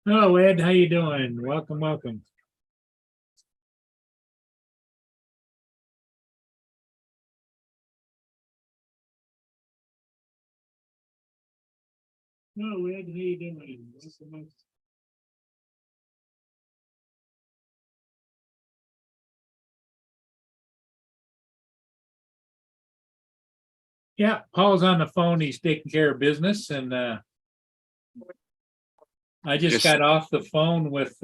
Hello, Ed. How you doing? Welcome, welcome. Hello, Ed. How you doing? Welcome, welcome. Yeah, Paul's on the phone. He's taking care of business, and I just Just got off the phone with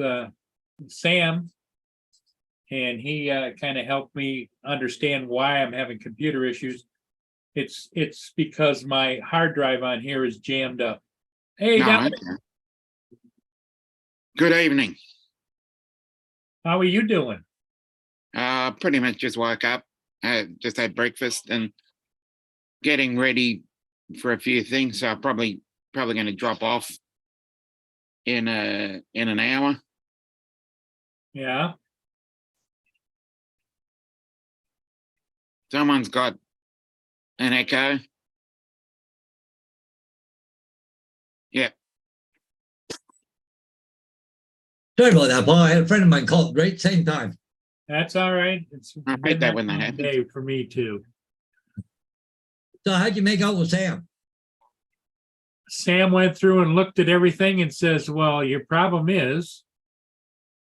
Sam, and he kind of helped me understand why I'm having computer issues. It's because my hard drive on here is jammed up. Hey, no, Dominic, okay. Good evening. how are you doing? Pretty much just woke up, just had breakfast and getting ready for a few things. So I'm probably going to drop off in an hour. Yeah. Someone's got an echo. Yeah. Sorry about that, Paul. I had a friend of mine called right same time. That's all right. It's I hate been that when that kind of happens. day for me too. So how'd you make out with Sam? Sam went through and looked at everything and says, well, your problem is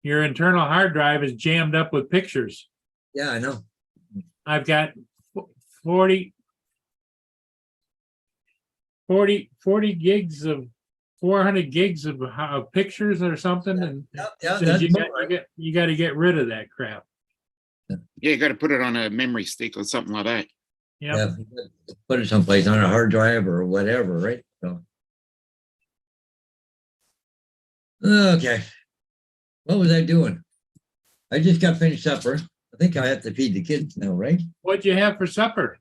your internal hard drive is jammed up with pictures. Yeah, I know. I've got 40 gigs of 400 gigs of pictures or something. And Yeah, says that's you got to get rid of that crap. Yeah, you got to put it on a memory stick or something like that. Yep. yeah. Put it someplace on a hard drive or whatever, right? So. Okay. What was I doing? I just got finished supper. I think I have to feed the kids now, right? What'd you have for supper?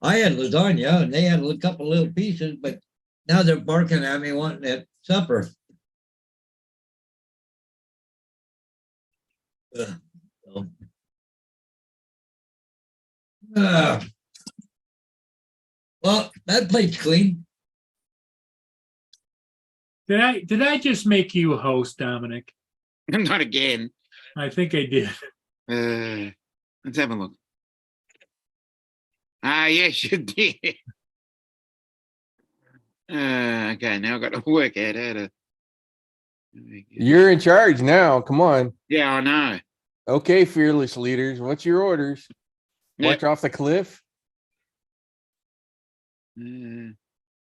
I had lasagna and they had a couple little pieces, but now they're barking at me wanting that supper. Ugh. So. Well, that plate's clean. Did I just make you a host, Dominic? Not again. I think I did. Let's have a look. Yes, you did. Okay, now I've got to work out how to. You're in charge now. Come on. Yeah, I know. Okay, fearless leaders. What's your orders? Yeah. March off the cliff? Work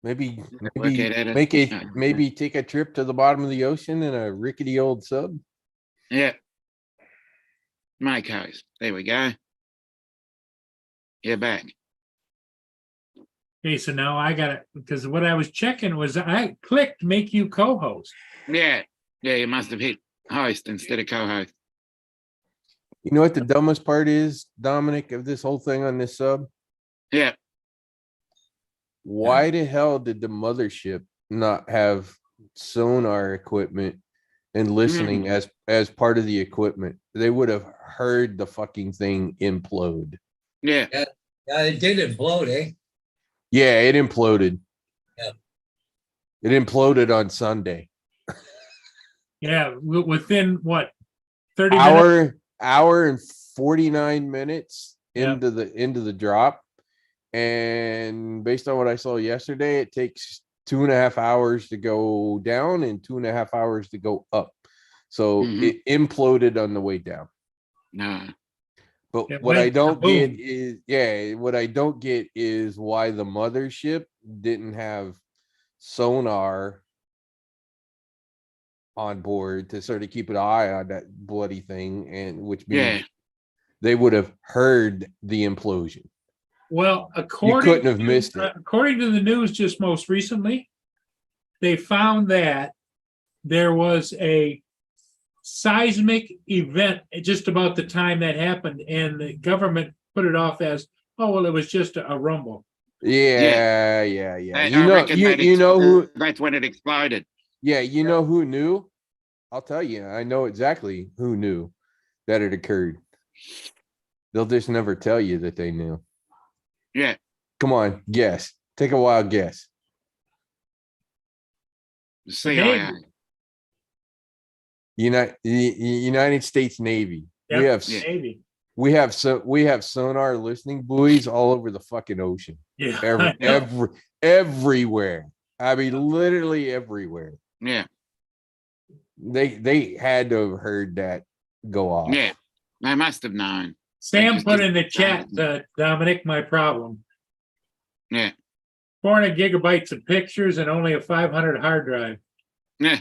Maybe out how to- maybe take a trip to the bottom of the ocean in a rickety old sub. Yeah. My coast. There we go. You're back. Okay, so now I got it because what I was checking was I clicked make you co-host. Yeah. Yeah, you must have hit host instead of co-host. You know what the dumbest part is, Dominic, of this whole thing on this sub? Yeah. Why the hell did the mothership not have sonar equipment and listening as part of the equipment? They would have heard the fucking thing implode. Yeah. Yeah, it did implode, eh? Yeah, it imploded. Yeah. It imploded on Sunday. Yeah, within what 30 minutes? Hour and 49 minutes Yep. into the drop. And based on what I saw yesterday, it takes 2.5 hours to go down and 2.5 hours to go up. So it imploded on the way down. No. But It what I went don't get kaboom. what I don't get is why the mothership didn't have sonar on board to sort of keep an eye on that bloody thing, and which means they would have heard the implosion. Well, You couldn't have missed it. According to the news just most recently, they found that there was a seismic event just about the time that happened, and the government put it off as, oh, well, it was just a rumble. Yeah. You know who? That's when it exploded. Yeah, you know who knew? I'll tell you. I know exactly who knew that it occurred. They'll just never tell you that they knew. Yeah. Come on, guess. Take a wild guess. CIA. United States Navy. We Yep, have Yeah. maybe. we have sonar listening buoys all over the fucking ocean. Yeah. I know. Everywhere. I mean, literally everywhere. Yeah, They had to have heard that go off. yeah. I must have known. Sam just put didn't- in the chat, Dominic, my problem. Yeah, 400 gigabytes of pictures and only a 500 hard drive. yeah.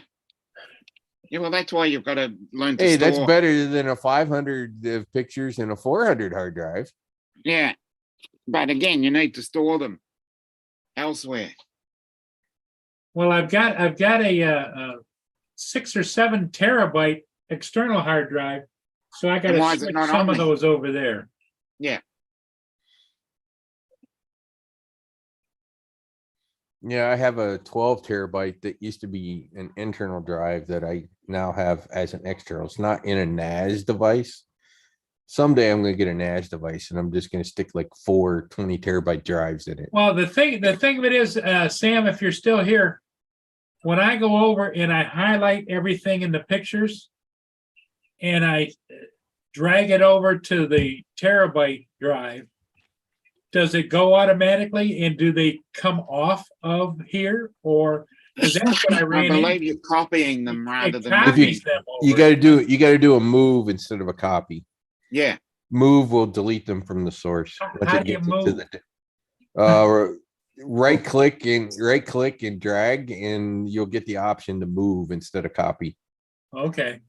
Yeah, well, that's why you've got to learn to Hey, store. that's better than a 500 of pictures and a 400 hard drive. Yeah. But again, you need to store them elsewhere. Well, I've got a 6 or 7 terabyte external hard drive, so I got And why to is it switch not some on of there? those over there. Yeah, I have a 12 terabyte that used to be an internal drive that I now have as an external. It's not in a NAS device. Someday I'm going to get a NAS device and I'm just going to stick like 4 20 terabyte drives in it. Well, the thing of it is, Sam, if you're still here, when I go over and I highlight everything in the pictures and I drag it over to the terabyte drive, does it go automatically and do they come off of here? Or is that what I I ran believe into? you're copying them rather It than. copies them You over. got to do a move instead of a copy. Yeah, Move will delete them from the source. once How it do you gets into move? right click and drag and you'll get the option to move instead of copy. Okay.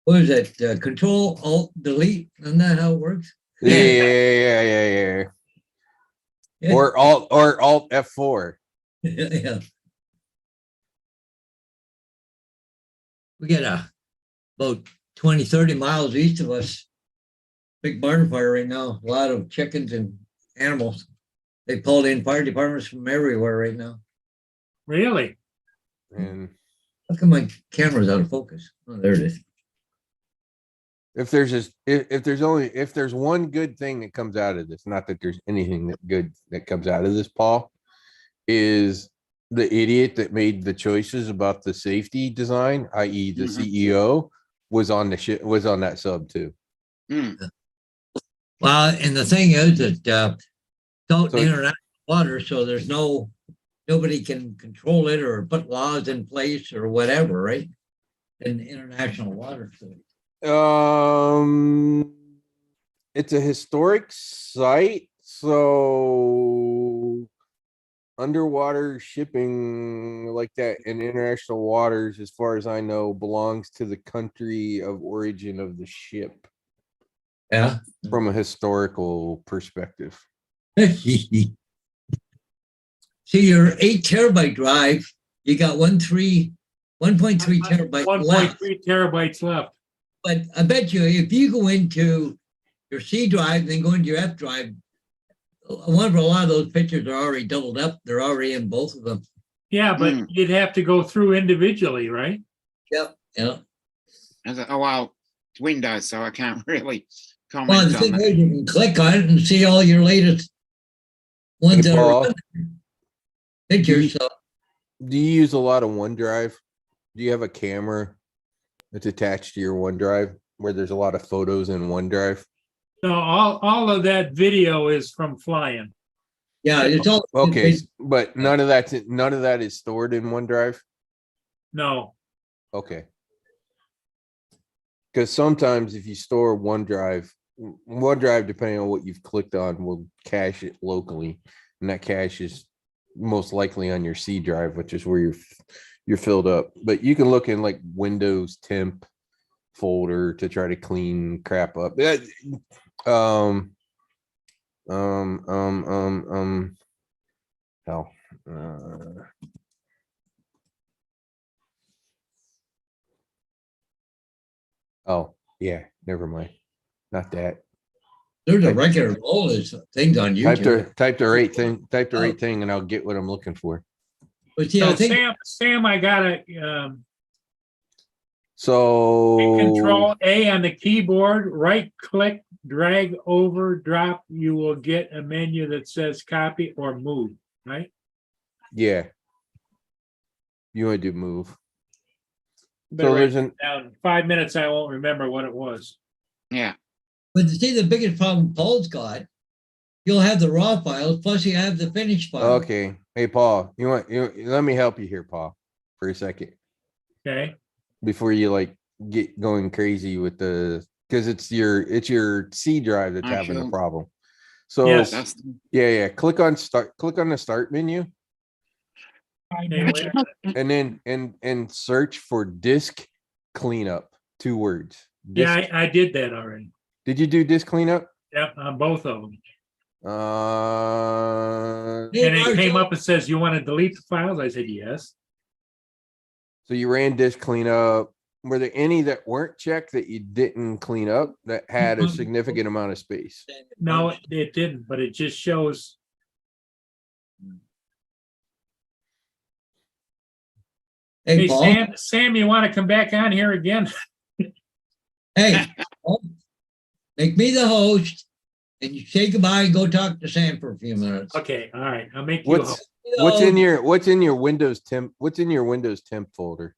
What is it? Control, Alt, Delete? Isn't that how it works? Yeah. Yeah. Or Alt F4. Yeah. We get about 20, 30 miles east of us. Big barn fire right now. A lot of chickens and animals. They pulled in fire departments from everywhere right now. Really? And How come my camera's out of focus? Oh, there it is. if there's one good thing that comes out of this, not that there's anything that good that comes out of this, Paul, is the idiot that made the choices about the safety design, i.e. the Mhm. CEO, was on that sub too. Mm. Well, and the thing is that it's out So- in international water, so there's nobody can control it or put laws in place or whatever, right? In international water. So It's a historic site, so underwater shipping like that in international waters, as far as I know, belongs to the country of origin of the ship yeah. from a historical perspective. See, your 8 terabyte drive, you got 1.3 terabyte left. 1.3 terabytes left. But I bet you if you go into your C drive, then go into your F drive, I wonder if a lot of those pictures are already doubled up. They're already in both of them. Yeah, but Mm. you'd have to go through individually, right? Yep. Yeah. Oh, well, it's Windows, so I can't really comment Well, the on thing that. is, you can click on it and see all your latest ones Hey, that Paul, are on there. Pictures. So do you use a lot of OneDrive? Do you have a camera that's attached to your OneDrive where there's a lot of photos in OneDrive? No, all of that video is from flying. yeah, it's all Okay, but none of that is stored in OneDrive. No. Okay. Because sometimes if you store OneDrive, depending on what you've clicked on, will cache it locally, and that cache is most likely on your C drive, which is where you're filled up. But you can look in like Windows temp folder to try to clean crap up. Hell. Oh, yeah, never mind. Not that. there's a record of all these things on YouTube. Type the right thing, and I'll get what I'm looking for. But yeah, So I think Sam, I gotta So Control A on the keyboard, right click, drag over, drop. You will get a menu that says copy or move, right? yeah. You want to do move. Better So write there's an, it down. 5 minutes, I won't remember what it was. Yeah, But see, the biggest problem Paul's got, you'll have the raw files, plus you have the finished file. okay. Hey, Paul, let me help you here, Paul, for a second. Okay, Before you like get going crazy with because it's your C drive that's having the Sure. problem. So Yes. that's, yeah, click on the start menu okay, wait. and search for disk cleanup. 2 words. Yeah, Disk- I did that already. Did you do disk cleanup? Yep, on both of them. Hey, And it came Marshall. up and says, you want to delete the files? I said, yes. So you ran disk cleanup. Were there any that weren't checked that you didn't clean up that had a significant amount of space? No, it didn't, but it just shows. Hey, Hey, Paul. Sam, you want to come back on here again? Hey, Paul, make me the host and you say goodbye and go talk to Sam for a few minutes. Okay, all right, I'll make you. a host. What's in your Windows temp folder?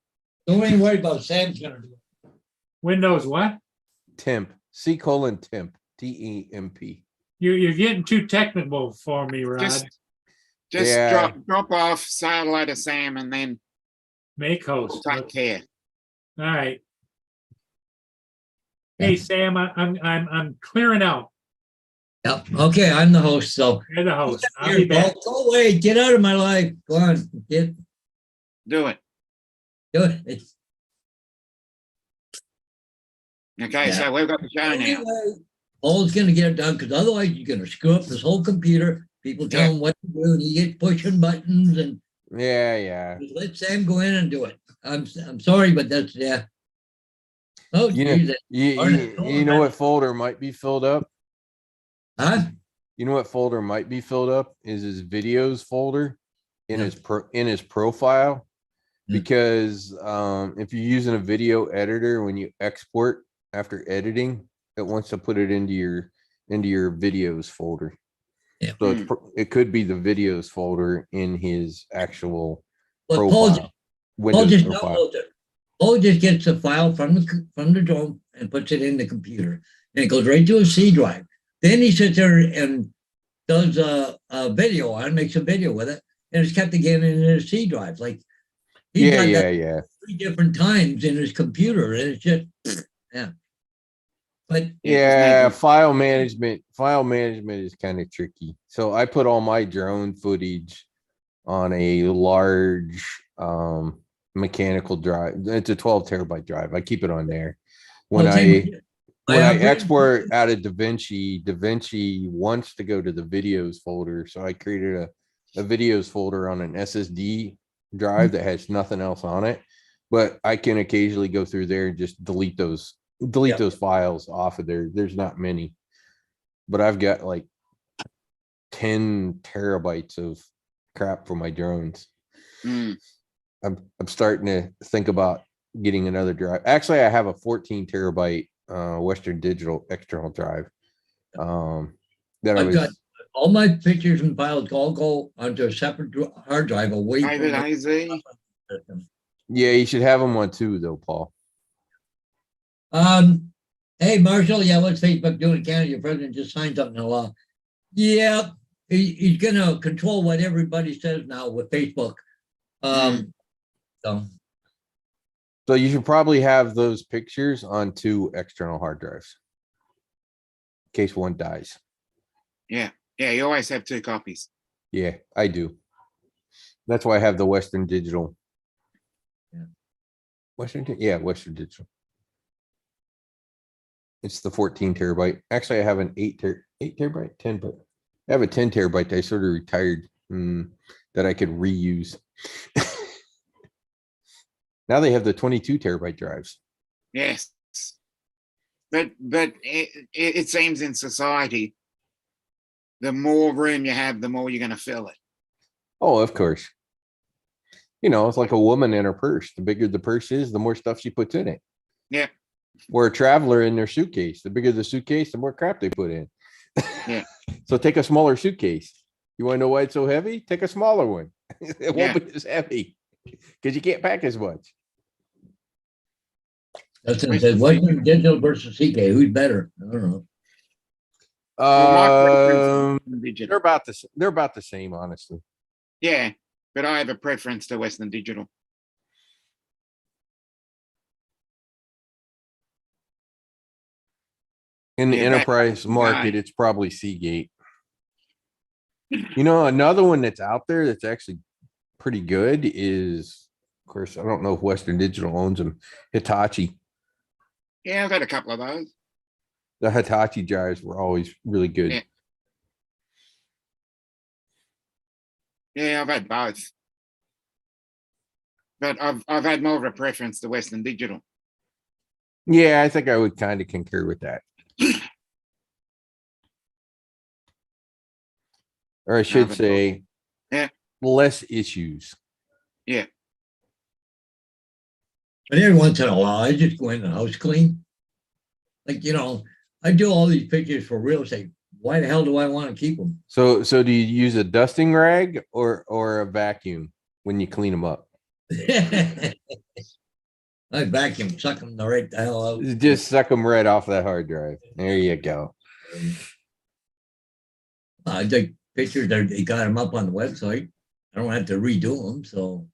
Don't even worry about Sam's gonna do it. Windows what? Temp, temp, TEMP. You're getting too technical for me, Rod. just Yeah. drop off, say hello to Sam, and then Make host. we'll take care. All right. Hey, Sam, I'm clearing out. Yep. Okay, I'm the host, so. You're the host. I'll Here, be back. Paul, go away. Get out of my life. Go on. Get Do it. do it. Okay, Yeah. so we've got the show now. Anyway, Paul's gonna get it done because otherwise you're gonna screw up this whole computer. People tell him what to do and he gets pushing buttons and Yeah. just let Sam go in and do it. I'm sorry, but that's yeah. Oh, You know, geez, you know what folder might be filled up? huh? You know what folder might be filled up is his videos folder in Yeah. his profile. Yeah. Because if you're using a video editor, when you export after editing, it wants to put it into your videos folder. Yeah. So it could be the videos folder in his actual But profile. Paul Windows just profile. downloads it. Paul just gets the file from the drone and puts it in the computer, and it goes right to a C drive. Then he sits there and does a video on, makes a video with it, and it's kept again in his C drive. Like he's got that Yeah. 3 different times in his computer, and it's just yeah. But Yeah, file management is kind of tricky. So I put all my drone footage on a large mechanical drive. It's a 12 terabyte drive. I keep it on there. When I export out of DaVinci wants to go to the videos folder. So I created a videos folder on an SSD drive that has nothing else on it. But I can occasionally go through there and just delete those files off of there. There's not many, but I've got like 10 terabytes of crap for my drones. Mm. I'm starting to think about getting another drive. Actually, I have a 14 terabyte Western Digital external drive. That I've got all my pictures and files all go onto a separate hard drive away from David my AZ. system. Yeah, you should have them on too, though, Paul. Hey, Marshall, yeah, what's Facebook doing in Canada? Your president just signed something into law. Yeah, he's going to control what everybody says now with Facebook. So So you should probably have those pictures on 2 external hard drives in case one dies. Yeah, you always have 2 copies. Yeah, I do. That's why I have the Western Digital. Yeah. Western Digital. It's the 14 terabyte. Actually, I have an 8 terabyte, 10, but I have a 10 terabyte that I sort of retired that I could reuse. Now they have the 22 terabyte drives. Yes, but it seems in society, the more room you have, the more you're going to fill it. Oh, of course. You know, it's like a woman in her purse. The bigger the purse is, the more stuff she puts in it. Yeah. Or a traveler in their suitcase. The bigger the suitcase, the more crap they put in. Yeah. So take a smaller suitcase. You want to know why it's so heavy? Take a smaller one. It won't be as heavy because you can't pack as much. That's what it says. Western Digital versus CK. Who's better? I don't know. Well, my preference is Um, Western Digital. they're about the same, honestly. Yeah, but I have a preference to Western Digital. In the Yeah, that- enterprise market, guy. it's probably Seagate. You know, another one that's out there that's actually pretty good is, of course, I don't know if Western Digital owns them, Hitachi. Yeah, I've had a couple of those. The Hitachi drives were always really good. Yeah. Yeah, I've had both. But I've had more of a preference to Western Digital. Yeah, I think I would kind of concur with that. Or I should but- say, Yeah. less issues. Yeah. But every once in a while, I just go in the house clean. Like, I do all these pictures for real estate. Why the hell do I want to keep them? So do you use a dusting rag or a vacuum when you clean them up? I vacuum, suck them right the hell out. Just suck them right off that hard drive. There you go. I take pictures, they got them up on the website. I don't have to redo them, so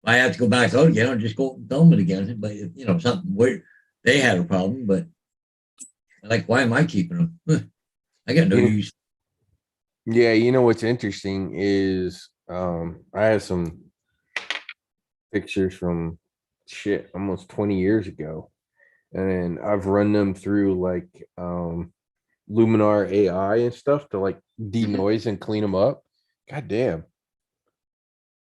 if I have to go back out again, I'll just go and film it again. But something weird, they had a problem, but like, why am I keeping them? I got no You know- use. Yeah, you know what's interesting is I have some pictures from almost 20 years ago. And I've run them through like Luminar AI and stuff to like denoise and clean them up. God damn.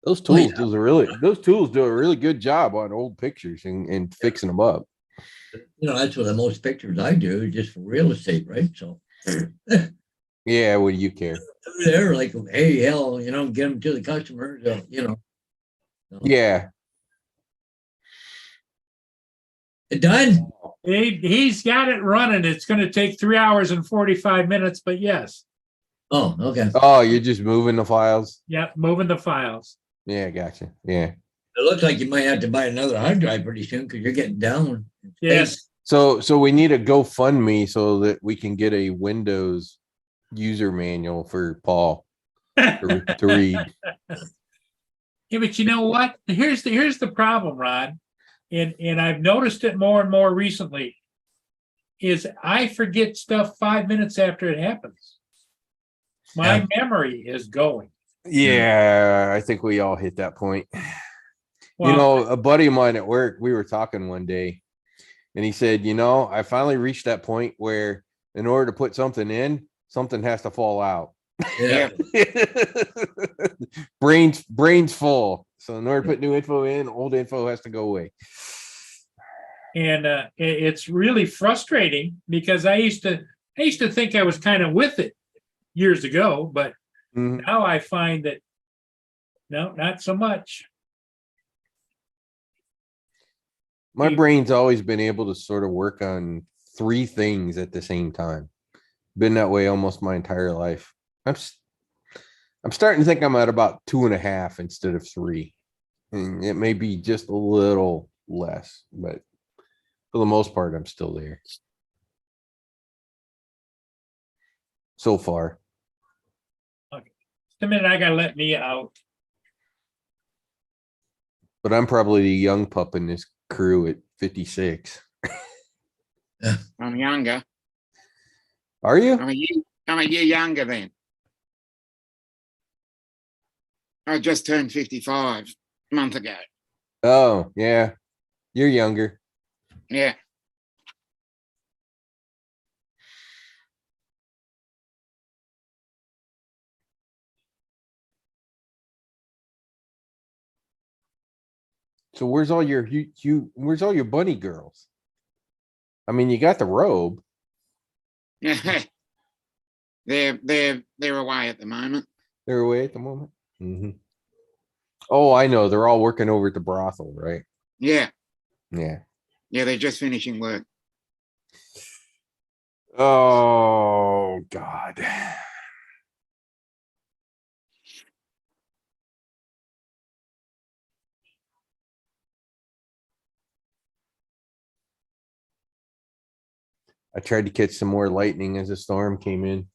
Those Oh, yeah. tools those tools do a really good job on old pictures and fixing them up. That's what the most pictures I do, just for real estate, right? So Yeah, what do you care? they're like, hey, hell, get them to the customer. Yeah. Done. He's got it running. It's going to take 3 hours and 45 minutes, but yes. Oh, okay. Oh, you're just moving the files? Yep, moving the files. Yeah, gotcha. Yeah. It looks like you might have to buy another hard drive pretty soon because you're getting down. in Yes. space. So we need a GoFundMe so that we can get a Windows user manual for Paul to read. Yeah, but you know what? Here's the problem, Ron, and I've noticed it more and more recently. Is I forget stuff 5 minutes after it happens. My Yeah. memory is going. Yeah, I think we all hit that point. Well, A buddy of mine at work, we were talking one day, and he said, I finally reached that point where in order to put something in, something has to fall out. Yeah. brains full. So in order to put new info in, old info has to go away. and it's really frustrating because I used to think I was kind of with it years ago, but Mhm. now I find that no, not so much. My Yeah. brain's always been able to sort of work on 3 things at the same time. Been that way almost my entire life. I'm starting to think I'm at about 2.5 instead of 3. And it may be just a little less, but for the most part, I'm still there. So far. The minute I gotta let me out. But I'm probably the young pup in this crew at 56. I'm younger. Are you? I'm a year younger then. I just turned 55 a month ago. Oh, yeah. You're younger. Yeah. So where's all your where's all your bunny girls? I mean, you got the robe. They're away at the moment. They're away at the moment. Mhm. Oh, I know. They're all working over at the brothel, right? Yeah. Yeah. Yeah, they're just finishing work. Oh God. I tried to catch some more lightning as a storm came in.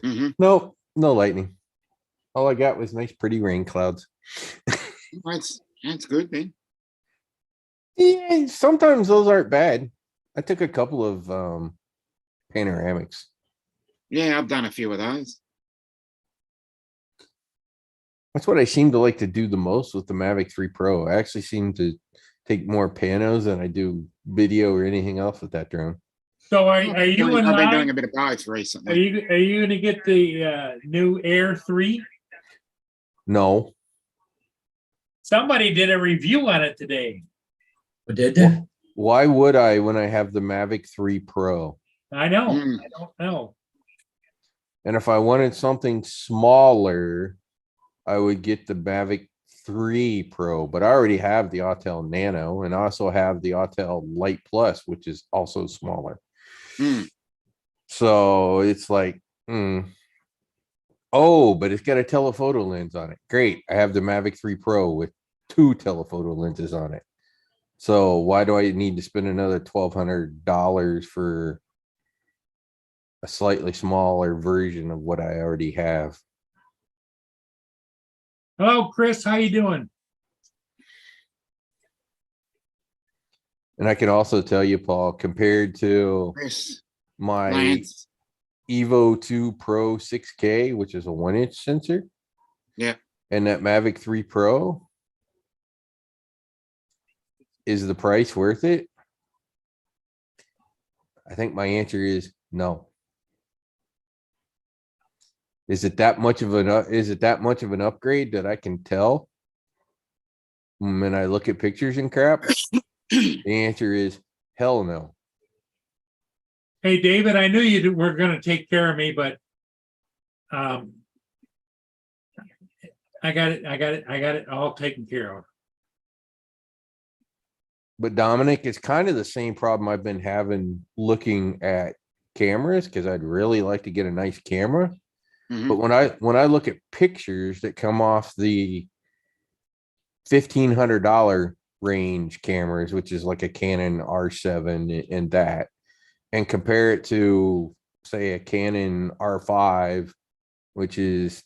Hmm. Nope, no lightning. All I got was nice, pretty rain clouds. That's good then. Yeah, sometimes those aren't bad. I took a couple of panoramics. Yeah, I've done a few of those. That's what I seem to like to do the most with the Mavic 3 Pro. I actually seem to take more panos than I do video or anything else with that drone. So are I've you in been doing line? a bit of both Are recently. you gonna get the new Air 3? No, Somebody did a review on it today. But did they? why would I when I have the Mavic 3 Pro? I know, Mm. I don't know. And if I wanted something smaller, I would get the Mavic 3 Pro, but I already have the Autel Nano and I also have the Autel Light Plus, which is also smaller. Mm. So it's like, oh, but it's got a telephoto lens on it. Great. I have the Mavic 3 Pro with 2 telephoto lenses on it. So why do I need to spend another $1,200 for a slightly smaller version of what I already have? Hello, Chris, how you doing? And I can also tell you, Paul, compared to Chris, my Lance. Evo 2 Pro 6K, which is a 1-inch sensor. Yeah. And that Mavic 3 Pro, is the price worth it? I think my answer is no. Is it that much of an upgrade that I can tell when I look at pictures and crap? The answer is hell no. Hey, David, I knew you were gonna take care of me, but I got it all taken care of. But Dominic, it's kind of the same problem I've been having looking at cameras because I'd really like to get a nice camera. Mhm. But when I look at pictures that come off the $1,500 range cameras, which is like a Canon R7 and that, and compare it to say a Canon R5, which is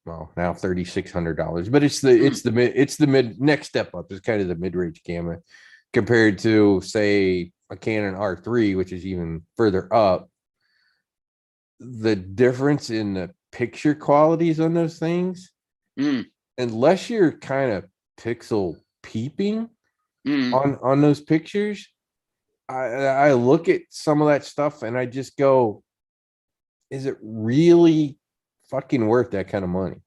well now $3,600, but it's the mid next step up is kind of the mid-range camera compared to say a Canon R3, which is even further up. The difference in the picture qualities on those things, Mm. unless you're kind of pixel peeping Mm. on those pictures, I look at some of that stuff and I just go, is it really fucking worth that kind of money?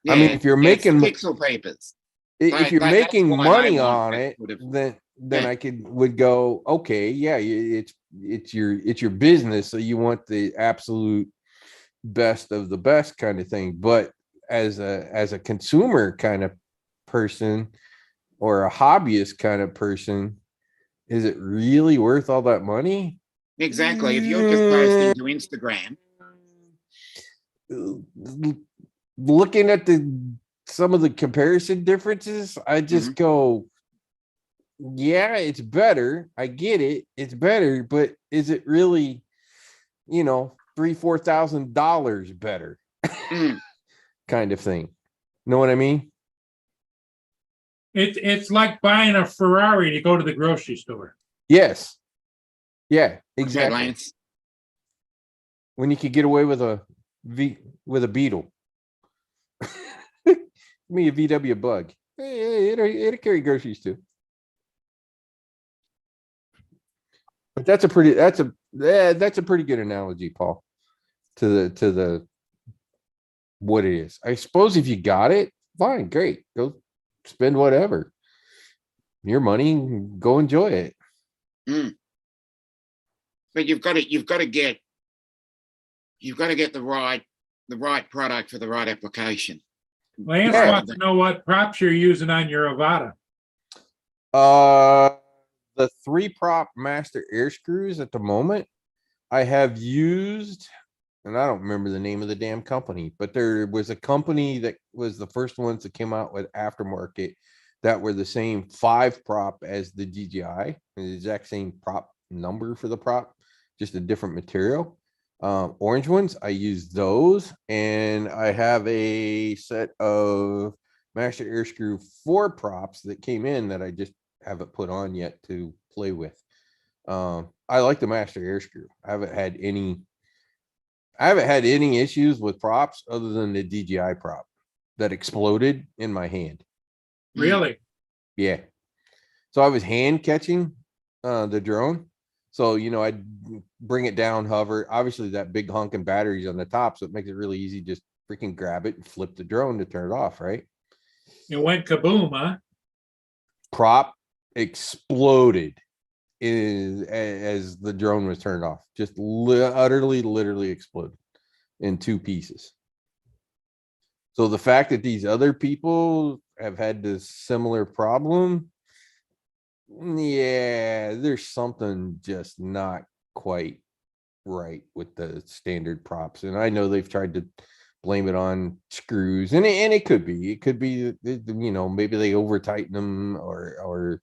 I mean, Yeah, if you're it's the making pixel papers. if you're That's making why money they want on that it, sort of- then Yeah. I would go, okay, yeah, it's your business, so you want the absolute best of the best kind of thing. But as a consumer kind of person or a hobbyist kind of person, is it really worth all that money? Exactly. If you're just posting to Instagram, Looking at some of the comparison differences, I just go, yeah, it's better. I get it. It's better, but is it really, $3,000-4,000 better mm, kind of thing? Know what I mean? It's like buying a Ferrari to go to the grocery store. Yes. Yeah, okay, exactly. Lance. When you could get away with a Beetle. Give me a VW Bug. It'll carry groceries too. But that's a pretty good analogy, Paul, to the what it is. I suppose if you got it, fine, great. Go spend whatever. Your money, go enjoy it. Mm. But you've got to get the right product for the right application. Lance Yeah. wants to know what props you're using on your Avata. The 3-prop master air screws at the moment I have used, and I don't remember the name of the damn company, but there was a company that was the first ones that came out with aftermarket that were the same 5-prop as the DJI, the exact same prop number for the prop, just a different material. Orange ones, I use those, and I have a set of Master Air Screw 4 props that came in that I just haven't put on yet to play with. I like the Master Air Screw. I haven't had any issues with props other than the DJI prop that exploded in my hand. Really? Yeah. So I was hand catching the drone. So, I'd bring it down, hover. Obviously, that big honking battery's on the top, so it makes it really easy. Just freaking grab it and flip the drone to turn it off, right? It went kaboom, huh? Prop exploded as the drone was turned off. Just utterly, literally exploded in 2 pieces. So the fact that these other people have had this similar problem, yeah, there's something just not quite right with the standard props. And I know they've tried to blame it on screws, and it could be, maybe they over tighten them, or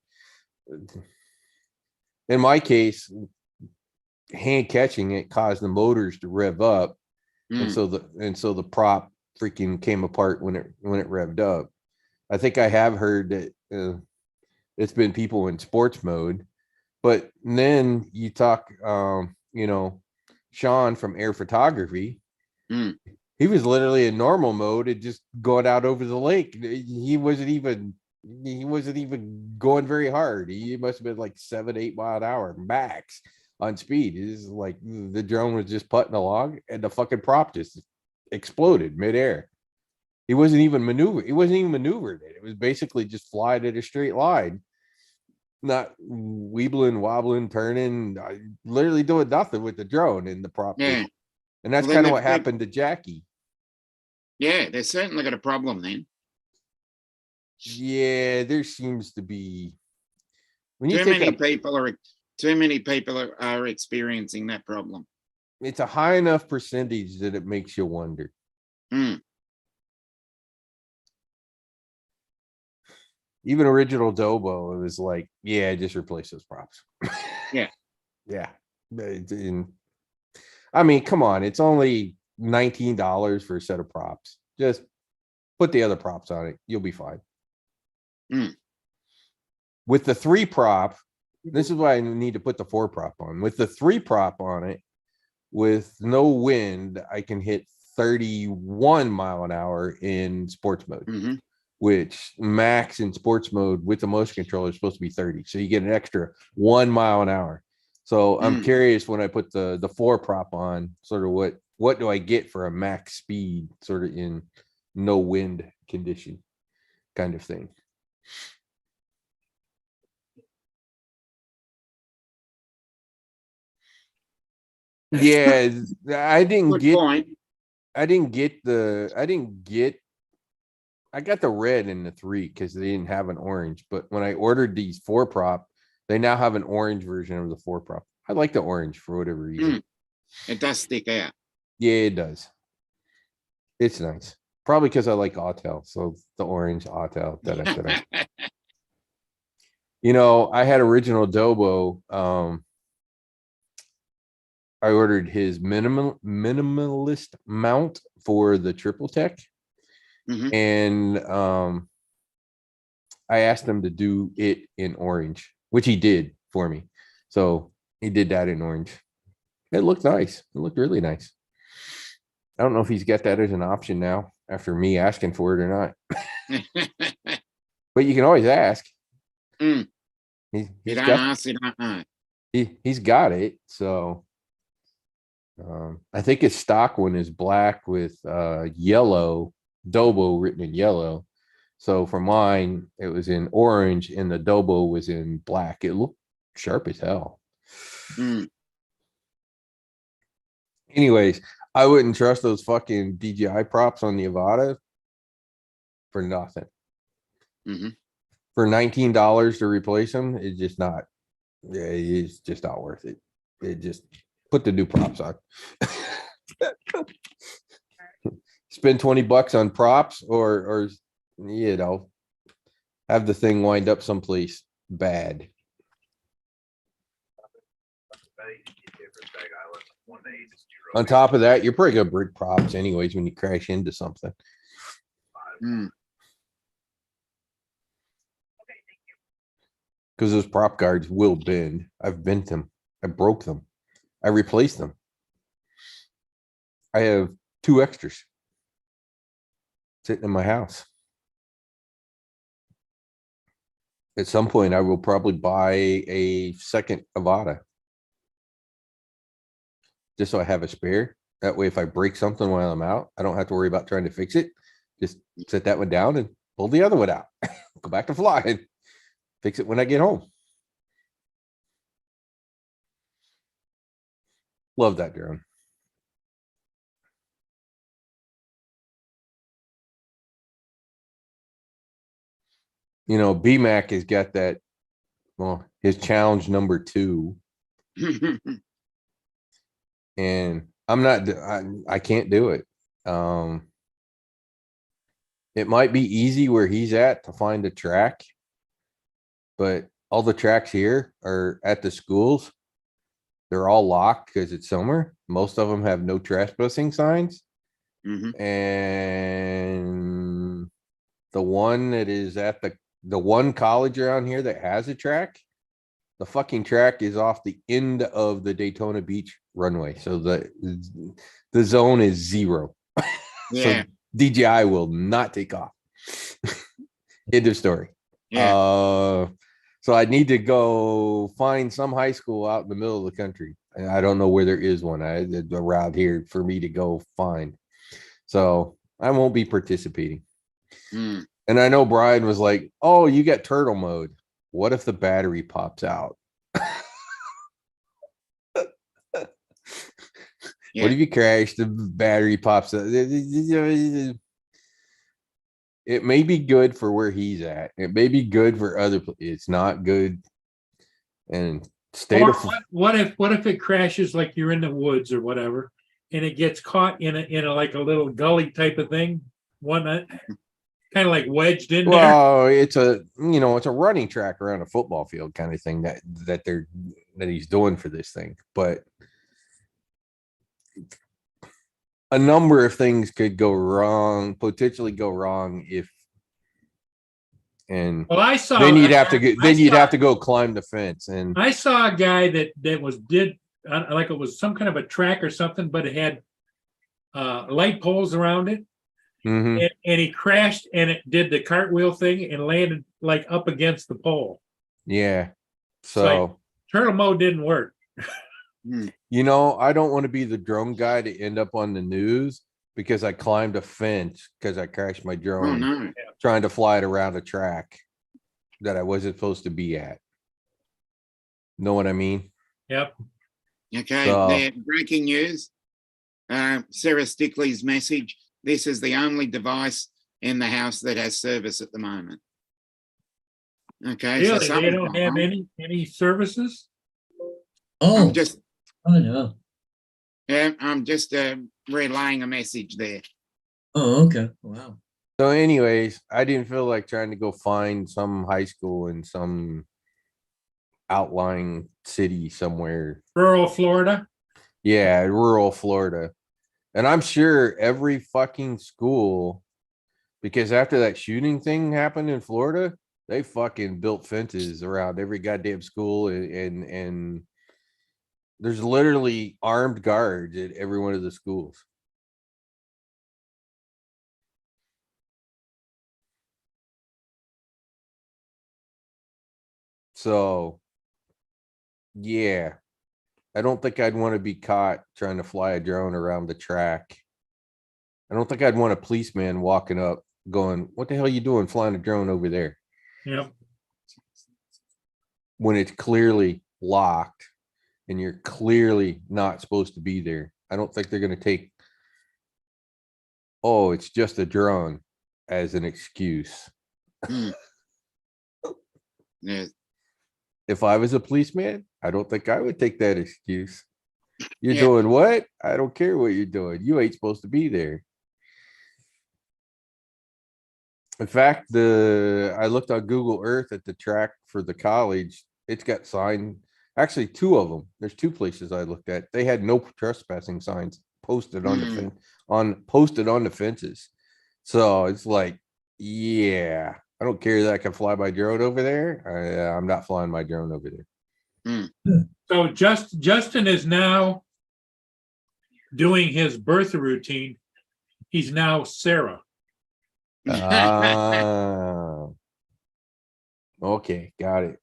in my case, hand catching it caused the motors to rev up, and so the prop freaking came apart when it revved up. I think I have heard that it's been people in sports mode, but then you talk, Sean from Air Photography. He was literally in normal mode and just going out over the lake. He wasn't even going very hard. He must have been like 7-8 mile an hour max on speed. It's like the drone was just putting along and the fucking prop just exploded midair. He wasn't even maneuvered it. It was basically just flying in a straight line, not weebling, wobbling, turning, literally doing nothing with the drone and the prop. Yeah. And that's Well, kind of then what happened to Jackie. Yeah, they certainly got a problem then. Yeah, there seems to be, when you Too take many a, people are experiencing that problem. it's a high enough percentage that it makes you wonder. Mm. Even original Dobo, it was like, yeah, just replace those props. Yeah. Yeah. I mean, come on, it's only $19 for a set of props. Just put the other props on it. You'll be fine. With the 3 prop, this is why I need to put the 4 prop on. With the 3 prop on it, with no wind, I can hit 31 mile an hour in sports mode, which max in sports mode with the motion controller is supposed to be 30. So you get an extra 1 mile an hour. So I'm curious, when I put the 4 prop on, sort of what do I get for a max speed, sort of in no wind condition kind of thing. Yeah, I didn't Good get point. I got the red in the 3 because they didn't have an orange. But when I ordered these 4 prop, they now have an orange version of the 4 prop. I like the orange for whatever reason. It does stick out. Yeah, it does. It's nice. Probably because I like Autel. So the orange Autel. I had original Dobo. I ordered his minimalist mount for the Triple Tech. And I asked him to do it in orange, which he did for me. So he did that in orange. It looked nice. It looked really nice. I don't know if he's got that as an option now after me asking for it or not. But you can always ask. You He's don't ask, you don't know. He's got it. So I think his stock one is black with yellow, Dobo written in yellow. So for mine, it was in orange and the Dobo was in black. It looked sharp as hell. Anyways, I wouldn't trust those fucking DJI props on the Avata for nothing. For $19 to replace them, it's just not. Yeah, it's just not worth it. It just put the new props on. Spend $20 on props, or have the thing wind up someplace bad. On top of that, you're probably gonna break props anyways when you crash into something. Mm. Cause those prop guards will bend. I've bent them. I broke them. I replaced them. I have 2 extras sitting in my house. At some point, I will probably buy a second Avada. Just so I have a spare. That way, if I break something while I'm out, I don't have to worry about trying to fix it. Just set that one down and pull the other one out. Go back to flying. Fix it when I get home. Love that drone. You know, BMAC has got that, well, his challenge number 2. And I'm not, I can't do it. It might be easy where he's at to find a track. But all the tracks here are at the schools. They're all locked because it's summer. Most of them have no trespassing signs. Mhm. And the one that is at the one college around here that has a track, the fucking track is off the end of the Daytona Beach runway. So the zone is 0. Yeah, So DJI will not take off. End of story. yeah. So I need to go find some high school out in the middle of the country. And I don't know where there is one around here for me to go find. So I won't be participating. Mm. And I know Brian was like, "Oh, you got turtle mode. What if the battery pops out? Yeah. What if you crash? The battery pops out." It may be good for where he's at. It may be good for other. It's not good. And state Or of what if it crashes like you're in the woods or whatever, and it gets caught in a like a little gully type of thing, one that kind of like wedged in there. well, it's a running track around a football field kind of thing that he's doing for this thing. But a number of things could go wrong, potentially go wrong if. And Well, I saw. then you'd have to I saw- go climb the fence. And I saw a guy that did like it was some kind of a track or something, but it had light poles around it, Mhm. and he crashed and it did the cartwheel thing and landed like up against the pole. Yeah. like- So Turtle mode didn't work. Mm. I don't want to be the drone guy to end up on the news because I climbed a fence because I crashed my Oh, drone no. trying to fly it around a track that I wasn't supposed to be at. Know what I mean? Yep. Okay, So- there, breaking news. Sarah Stickley's message. This is the only device in the house that has service at the moment. Okay. Really, they something's don't have wrong. any services. Oh, I'm just, oh, no. yeah, I'm just relaying a message there. Oh, okay. Wow. So anyways, I didn't feel like trying to go find some high school in some outlying city somewhere. Rural Florida. Yeah, rural Florida. And I'm sure every fucking school, because after that shooting thing happened in Florida, they fucking built fences around every goddamn school and there's literally armed guards at every one of the schools. So, yeah, I don't think I'd want to be caught trying to fly a drone around the track. I don't think I'd want a policeman walking up going, "What the hell are you doing flying a drone over there?" Yep. When it's clearly locked and you're clearly not supposed to be there. I don't think they're going to take, "Oh, it's just a drone," as an excuse. Mm. Yeah. If I was a policeman, I don't think I would take that excuse. You're Yeah. doing what? I don't care what you're doing. You ain't supposed to be there. In fact, I looked on Google Earth at the track for the college. It's got sign Actually, two of them. There's two places I looked at. They had no trespassing signs posted on the posted on the fences. So it's like, yeah, I don't care that I can fly my drone over there. I'm not flying my drone over there. So Justin is now doing his birth routine. He's now Sarah. Ah. Okay, got it.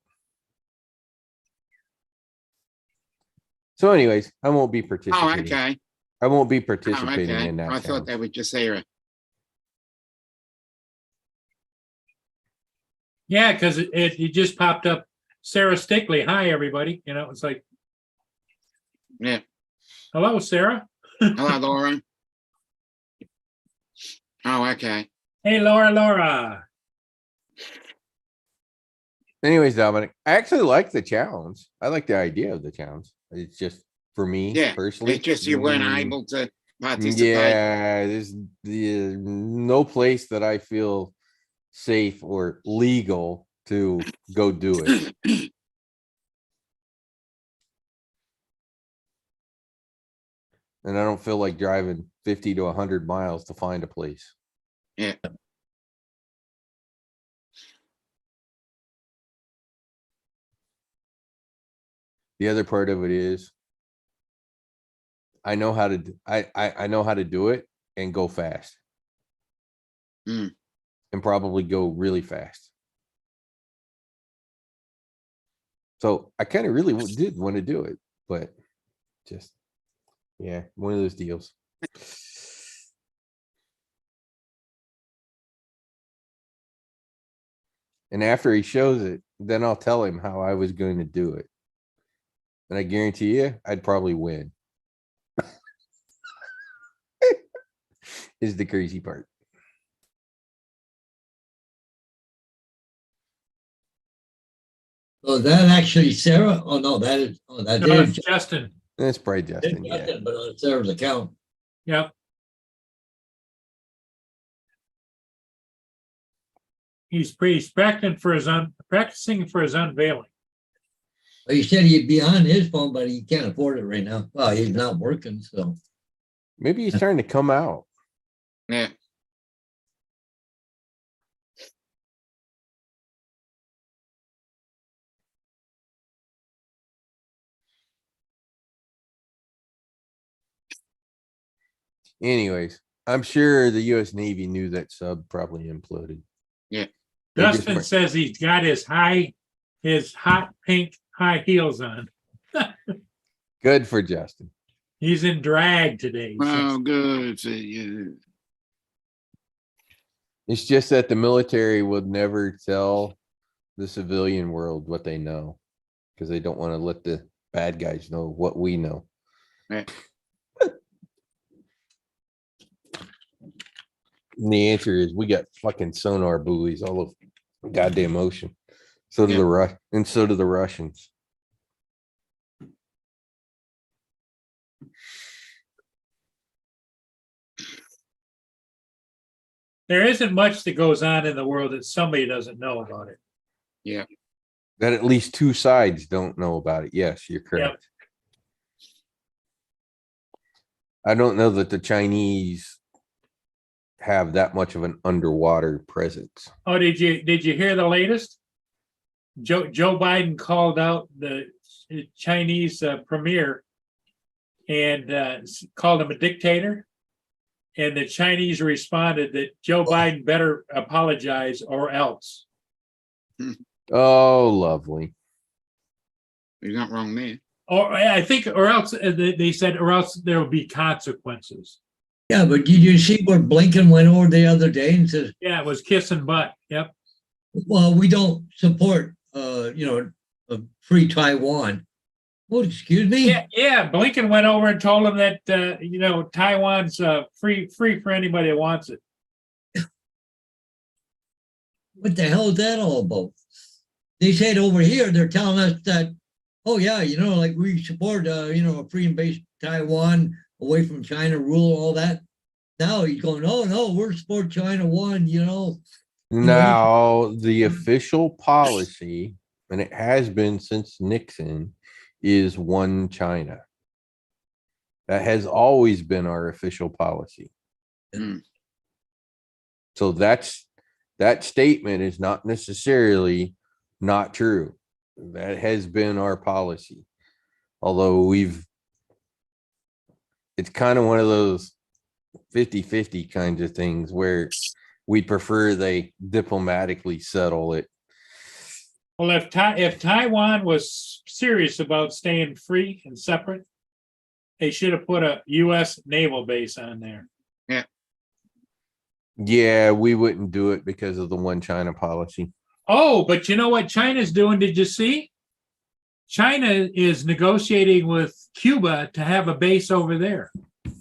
So anyways, I won't be Oh, participating. okay. I won't be Oh, participating okay. in that. I thought challenge. that was just Sarah. Yeah, because it just popped up. Sarah Stickley. Hi, everybody. You know, it's like, Yeah. hello, Sarah. Hello, Laura. Oh, okay. Hey, Laura. Anyways, Dominic, I actually like the challenge. I like the idea of the challenge. It's just for me Yeah, personally. It's just you weren't able to participate. Yeah, there's no place that I feel safe or legal to go do it. And I don't feel like driving 50 to 100 miles to find a place. Yeah. The other part of it is I know how to I know how to do it and go fast. Hmm. And probably go really fast. So I kind of really did want to do it, but just, yeah, one of those deals. And after he shows it, then I'll tell him how I was going to do it. And I guarantee you, I'd probably win. Is the crazy part. So is that actually Sarah? Oh, no, that is, that No, is it's Justin. That's probably Justin, yeah. Justin, but on Sarah's account. Yep. He's practicing for his unveiling. Well, he said he'd be on his phone, but he can't afford it right now. Well, he's not working, so. Maybe he's trying to come out. Yeah. Anyways, I'm sure the US Navy knew that sub probably imploded. Yeah. They just Justin weren't- says he's got his hot pink high heels on. Good for Justin. He's in drag today. Oh, good for you. It's just that the military would never tell the civilian world what they know. Because they don't want to let the bad guys know what we know. Right. And the answer is we got fucking sonar buoys all of goddamn ocean. So do Yeah. so do the Russians. There isn't much that goes on in the world that somebody doesn't know about it. That at least two sides don't know about it. Yes, you're correct. I don't know that the Chinese have that much of an underwater presence. Oh, did you hear the latest? Joe Biden called out the Chinese premier and called him a dictator. And the Chinese responded that Joe Biden better apologize or else. Oh, lovely. You're not wrong there. Or I think, or else they said, or else there will be consequences. Yeah, but did you see what Blinken went over the other day and says, Yeah, it was kissing butt. Yep. well, we don't support, a free Taiwan. Well, excuse me? Yeah. Blinken went over and told him that Taiwan's free for anybody that wants it. What the hell is that all about? They said over here, they're telling us that, oh yeah, like we support, a free and based Taiwan away from China rule, all that. Now he's going, oh no, we're support China one, Now, the official policy, and it has been since Nixon, is one China. That has always been our official policy. Mm. So that statement is not necessarily not true. That has been our policy. Although it's kind of one of those 50-50 kinds of things where we prefer they diplomatically settle it. Well, if Taiwan was serious about staying free and separate, they should have put a US naval base on there. Yeah, we wouldn't do it because of the one China policy. Oh, but you know what China's doing? Did you see? China is negotiating with Cuba to have a base over there.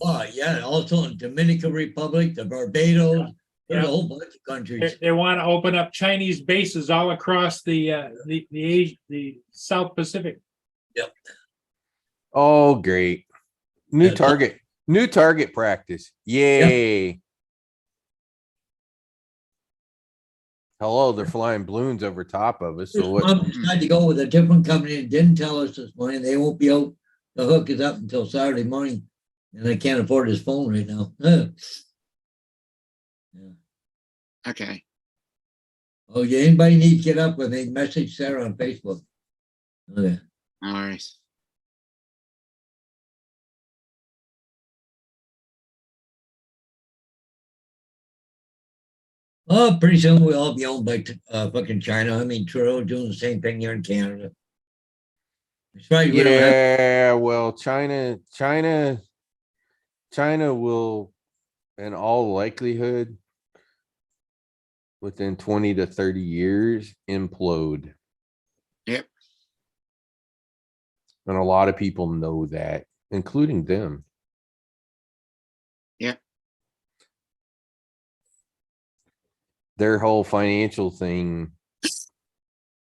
Oh, yeah, also in Dominican Republic, the Barbados, there's a Yeah. whole bunch of countries. They want to open up Chinese bases all across the South Pacific. Oh, great. New Yeah, target practice. Yay. Hello, they're flying balloons over top of us. So what? Trump decided to go with a different company and didn't tell us this morning. They won't be out. The hook is up until Saturday morning, and I can't afford his phone right now. Okay. Oh, yeah, anybody need to get up with me? Message Sarah on Facebook. Okay. All right. Oh, pretty soon we'll all be owned by fucking China. I mean, Trudeau doing the same thing here in Canada. It's right. We don't have, Yeah, well, China will, in all likelihood, within 20 to 30 years, implode. Yep. And a lot of people know that, including them. Yep. Their whole financial thing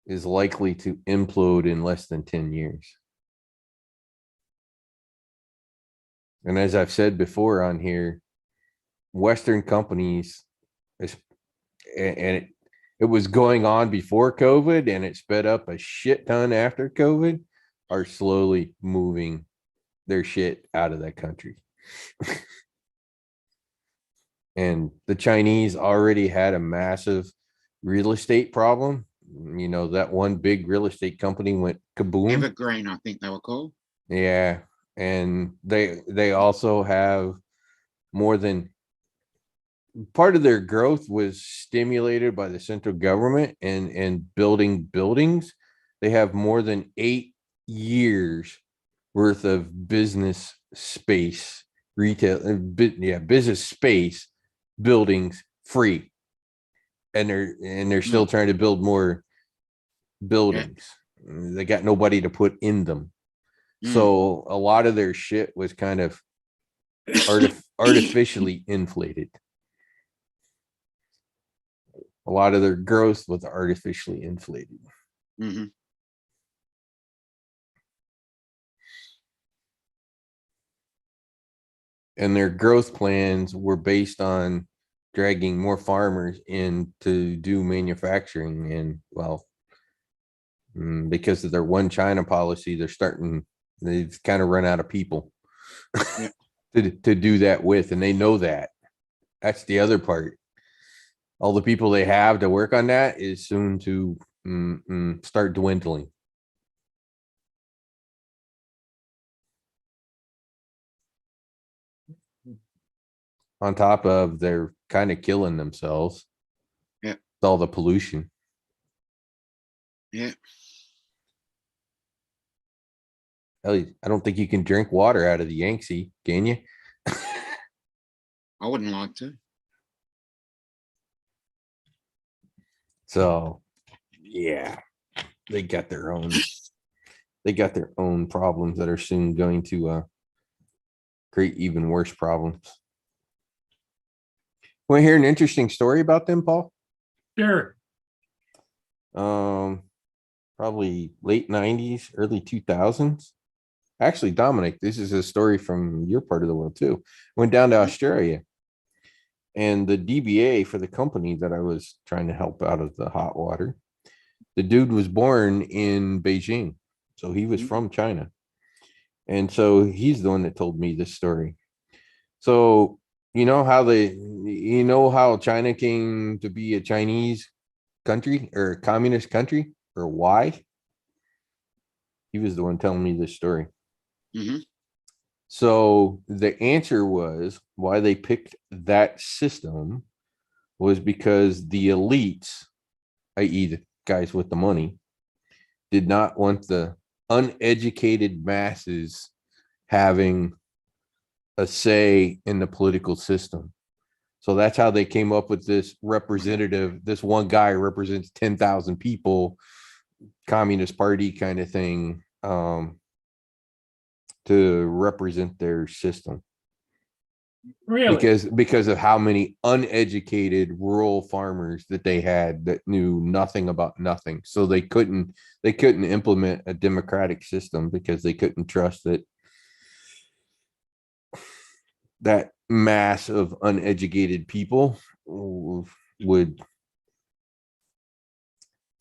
is likely to implode in less than 10 years. And as I've said before on here, Western companies, and it was going on before COVID and it sped up a shit ton after COVID, are slowly moving their shit out of that country. And the Chinese already had a massive real estate problem. You know, that one big real estate company went kaboom. Evergreen, I think they were called. Yeah. And they also have more than part of their growth was stimulated by the central government and building buildings. They have more than 8 years worth of business space, retail, business space buildings free. And they're still trying to build more buildings. They got nobody to put in them. So a lot of their shit was kind of artificially inflated. A lot of their growth was artificially inflated. Mhm. And their growth plans were based on dragging more farmers in to do manufacturing. And well, because of their one China policy, they've kind of run out of people to do that with. And they know that. That's the other part. All the people they have to work on that is soon to start dwindling. On top of they're kind of killing themselves. Yeah. With all the pollution. Yeah. I don't think you can drink water out of the Yangtze, can you? I wouldn't like to. So yeah, they got their own problems that are soon going to create even worse problems. Want to hear an interesting story about them, Paul? Sure. Probably late 90s, early 2000s. Actually, Dominic, this is a story from your part of the world too. Went down to Australia, and the DBA for the company that I was trying to help out of the hot water, the dude was born in Beijing. So he was from China. And so he's the one that told me this story. So you know how China came to be a Chinese country or a communist country, or why? He was the one telling me this story. Mhm. So the answer was why they picked that system was because the elites, i.e. the guys with the money, did not want the uneducated masses having a say in the political system. So that's how they came up with this representative. This one guy represents 10,000 people, Communist Party kind of thing, to represent their system. Really? Because of how many uneducated rural farmers that they had that knew nothing about nothing. So they couldn't implement a democratic system because they couldn't trust that mass of uneducated people would.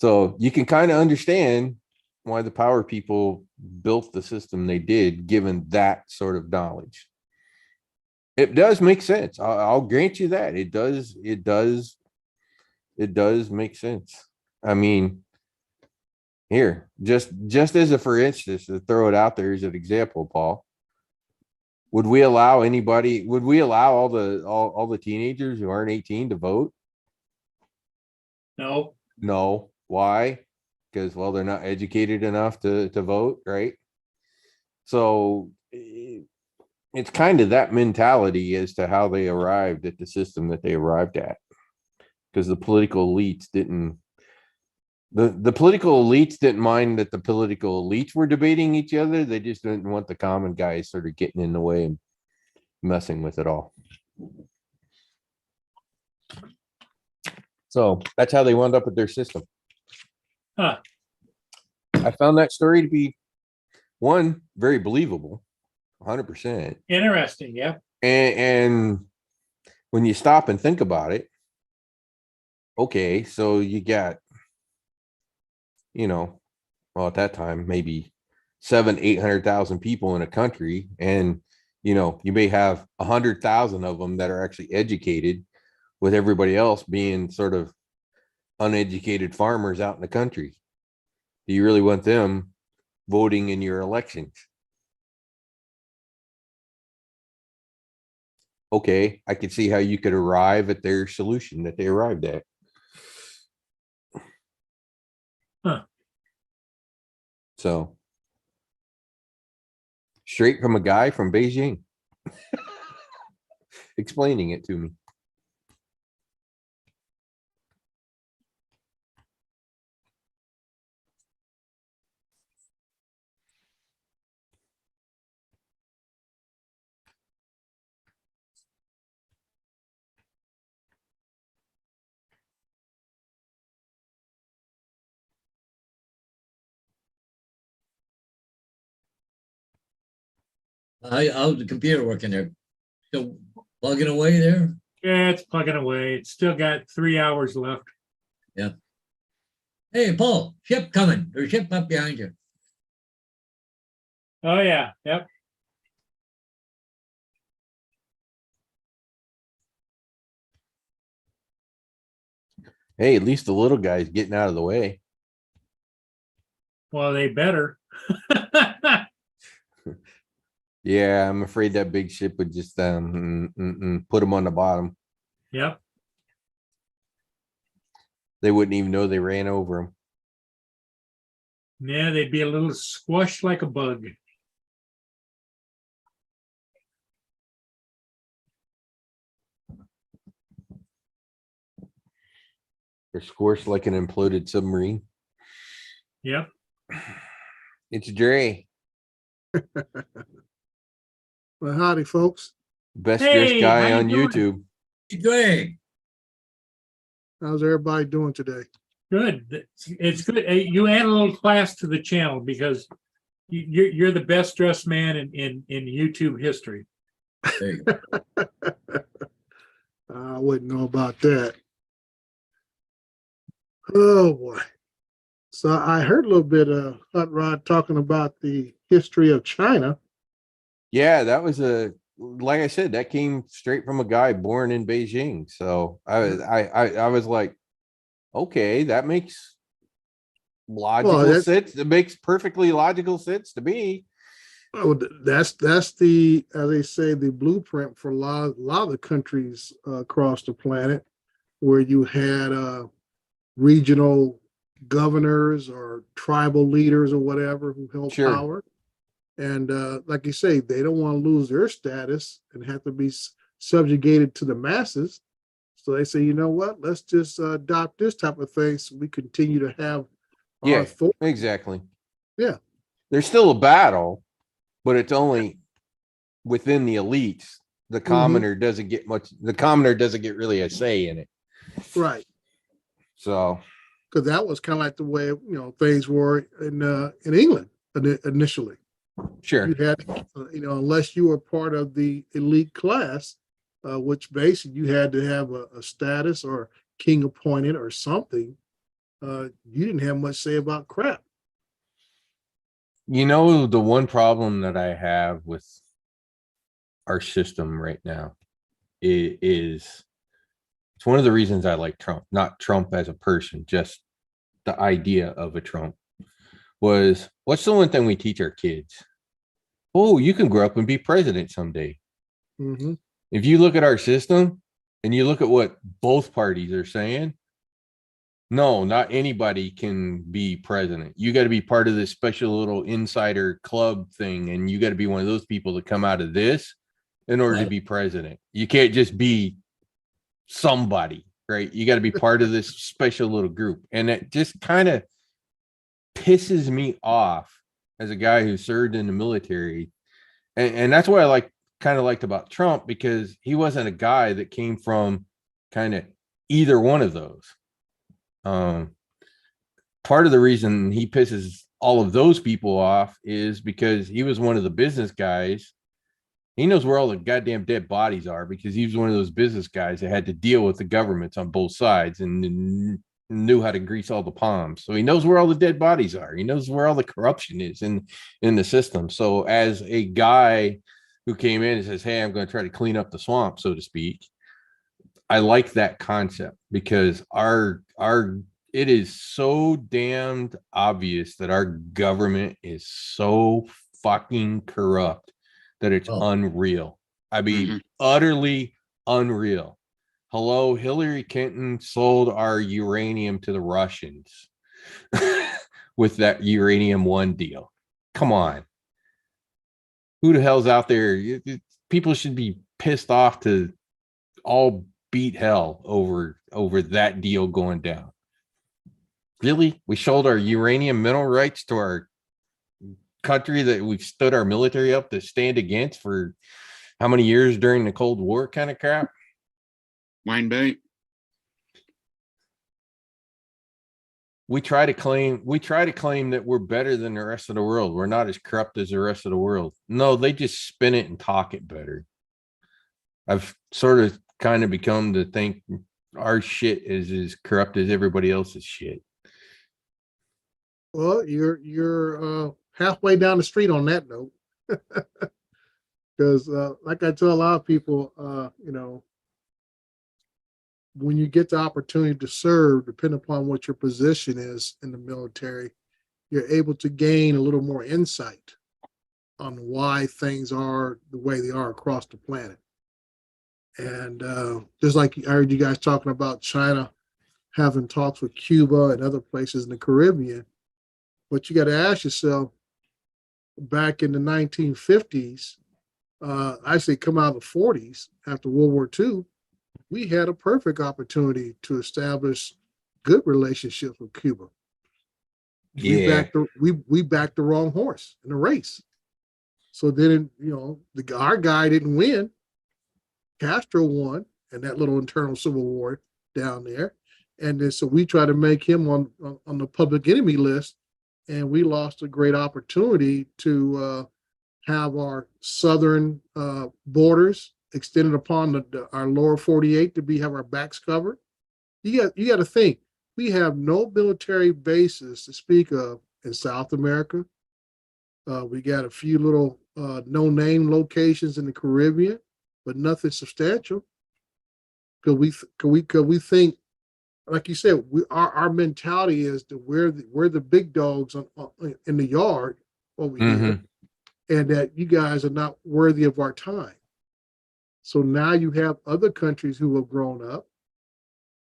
So you can kind of understand why the power people built the system they did, given that sort of knowledge. It does make sense. I'll grant you that it does make sense. I mean, here, just as a for instance, to throw it out there as an example, Paul, would we allow all the teenagers who aren't 18 to vote? No. No. Why? Because, well, they're not educated enough to vote, right? So it's kind of that mentality as to how they arrived at the system that they arrived at. Because the political elites didn't mind that the political elites were debating each other. They just didn't want the common guys sort of getting in the way and messing with it all. So that's how they wound up with their system. Huh. I found that story to be, one, very believable, 100%. Interesting. Yep. And when you stop and think about it, okay, so you got, well, at that time, maybe 700,000-800,000 people in a country, and you may have 100,000 of them that are actually educated, with everybody else being sort of uneducated farmers out in the country. Do you really want them voting in your elections? Okay, I could see how you could arrive at their solution that they arrived at. Huh. So, straight from a guy from Beijing explaining it to me. How's the computer working there? Still plugging away there? Yeah, it's plugging away. It's still got 3 hours left. Hey, Paul, ship coming. There's a ship up behind you. Oh, yeah. Yep. Hey, at least the little guy's getting out of the way. Well, they better. Yeah, I'm afraid that big ship would just put them on the bottom. Yep. They wouldn't even know they ran over them. Yeah, they'd be a little squashed like a bug. They're squished like an imploded submarine. Yep. It's Dre, Well, howdy, folks. best Hey, dressed guy how you on doing? YouTube. Hey, Greg, How's everybody doing today? Good. It's good. Hey, you add a little class to the channel because you're the best dressed man in YouTube history. there you go. I wouldn't know about that. Oh boy. So I heard a little bit of Hot Rod talking about the history of China. Yeah, that was like I said, that came straight from a guy born in Beijing. So I was like, okay, that makes logical that's sense. It makes perfectly logical sense to me. that's the, as they say, the blueprint for a lot of the countries across the planet, where you had regional governors or tribal leaders or whatever who held Sure. power. And like you say, they don't want to lose their status and have to be subjugated to the masses. So they say, you know what, let's just adopt this type of thing so we continue to have our Yeah, authority. exactly. Yeah. There's still a battle, but it's only within the elites. The commoner doesn't get much. The commoner doesn't get really a say in it. Right. So Because that was kind of like the way, things were in England initially. sure. You had, unless you were part of the elite class, which basically you had to have a status or king appointed or something, you didn't have much say about crap. You know, the one problem that I have with our system right now is it's one of the reasons I like Trump, not Trump as a person, just the idea of a Trump. Was what's the one thing we teach our kids? Oh, you can grow up and be president someday. Mm-hmm. If you look at our system and you look at what both parties are saying, no, not anybody can be president. You got to be part of this special little insider club thing, and you got to be one of those people that come out of this in order to Right. be president. You can't just be somebody, right? You got to be part of this special little group. And it just kind of pisses me off as a guy who served in the military. And that's what I kind of liked about Trump, because he wasn't a guy that came from kind of either one of those. Part of the reason he pisses all of those people off is because he was one of the business guys. He knows where all the goddamn dead bodies are, because he was one of those business guys that had to deal with the governments on both sides and knew how to grease all the palms. So he knows where all the dead bodies are. He knows where all the corruption is in the system. So as a guy who came in and says, hey, I'm going to try to clean up the swamp, so to speak, I like that concept, because it is so damned obvious that our government is so fucking corrupt that it's Oh. unreal. I mean, Mhm. utterly unreal. Hello, Hillary Clinton sold our uranium to the Russians with that Uranium One deal. Come on. Who the hell's out there? People should be pissed off to all beat hell over that deal going down. Really? We sold our uranium mineral rights to our country that we've stood our military up to stand against for how many years during the Cold War kind of crap? Wine boot. We try to claim that we're better than the rest of the world. We're not as corrupt as the rest of the world. No, they just spin it and talk it better. I've sort of kind of become to think our shit is as corrupt as everybody else's shit. Well, you're halfway down the street on that note. Because like I tell a lot of people, when you get the opportunity to serve, depending upon what your position is in the military, you're able to gain a little more insight on why things are the way they are across the planet. And just like I heard you guys talking about China having talks with Cuba and other places in the Caribbean, but you got to ask yourself, back in the 1950s, I say come out of the 40s after World War II, we had a perfect opportunity to establish good relationships with Cuba. Yeah. We backed the wrong horse in the race. So then, our guy didn't win. Castro won, and that little internal civil war down there. And then so we tried to make him on the public enemy list, and we lost a great opportunity to have our southern borders extended upon our lower 48 to have our backs covered. You got to think, we have no military bases to speak of in South America. We got a few little no-name locations in the Caribbean, but nothing substantial. Cause we think, like you said, our mentality is that we're the big dogs in the yard over here, and that you guys are not worthy of our time. So now you have other countries who have grown up,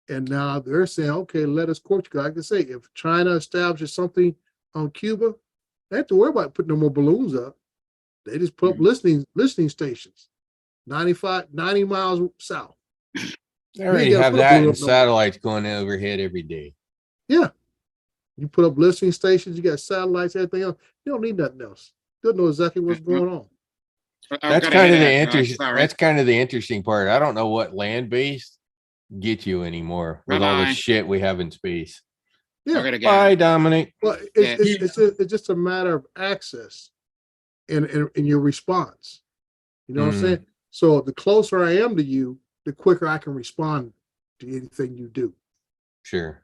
and now they're saying, okay, let us court you. Like I say, if China establishes something on Cuba, they have to worry about putting no more balloons up. They just put up listening stations, 90 miles south. They already gotta have put a that balloon and up no more. satellites going overhead every day. Yeah. You put up listening stations, you got satellites, everything else. You don't need nothing else. You'll know exactly what's going on. I've That's gotta kind hit of the it, interesting. sorry. That's kind of the interesting part. I don't know what land-based get you anymore with all the Bye-bye. shit we have in space. I Yeah. gotta Bye, go. Dominic. Well, Yeah. it's just a matter of access and your response. You know what I'm saying? So the closer I am to you, the quicker I can respond to anything you do. Sure.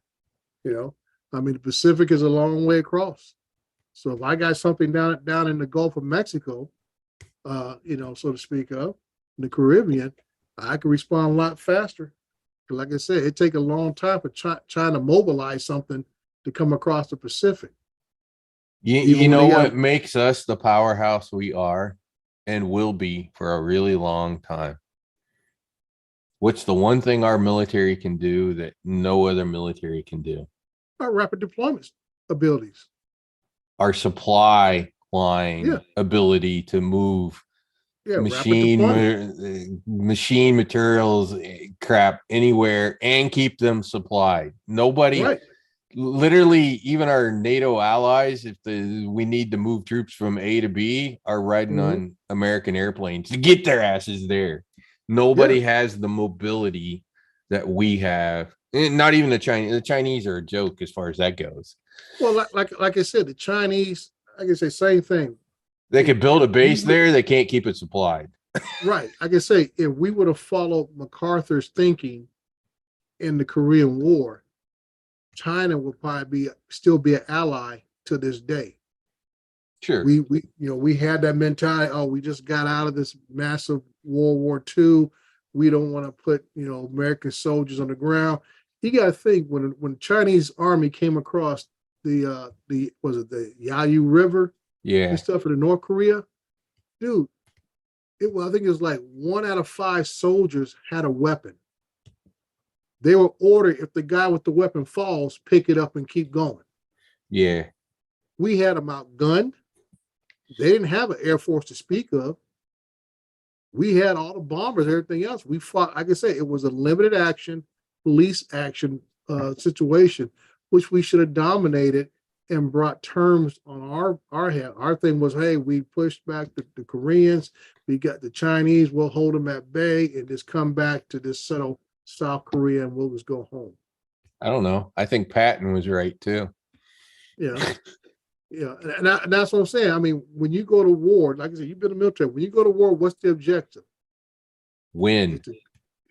You know, I mean, the Pacific is a long way across. So if I got something down in the Gulf of Mexico, so to speak of, in the Caribbean, I can respond a lot faster. Like I said, it take a long time for China to mobilize something to come across the Pacific. You Even know when they what got- makes us the powerhouse we are and will be for a really long time? What's the one thing our military can do that no other military can do? Our rapid deployment abilities. Our supply line Yeah. ability to move Yeah, rapid deployment. machine materials, crap anywhere and keep them supplied. Nobody, Right. literally, even our NATO allies, if we need to move troops from A to B, are riding on American airplanes to get their asses there. Nobody has the mobility that we have. And not even the Chinese. The Chinese are a joke as far as that goes. Well, like I said, the Chinese, I can say same thing. They could build a If we base would- there. They can't keep it supplied. Right. I can say if we would have followed MacArthur's thinking in the Korean War, China would probably still be an ally to this day. Sure. We had that mentality. Oh, we just got out of this massive World War II. We don't want to put American soldiers on the ground. You got to think when the Chinese army came across the Yalu River Yeah. and stuff in North Korea, dude. I think it was like 1 out of 5 soldiers had a weapon. They were ordered, if the guy with the weapon falls, pick it up and keep going. Yeah. We had them outgunned. They didn't have an air force to speak of. We had all the bombers, everything else. We fought, like I say, it was a limited action, police action situation, which we should have dominated and brought terms on our head. Our thing was, hey, we pushed back the Koreans, we got the Chinese, we'll hold them at bay and just come back to this settle South Korea and we'll just go home. I don't know. I think Patton was right too. Yeah. Yeah. And that's what I'm saying. I mean, when you go to war, like I said, you've been in the military. When you go to war, what's the objective? Win.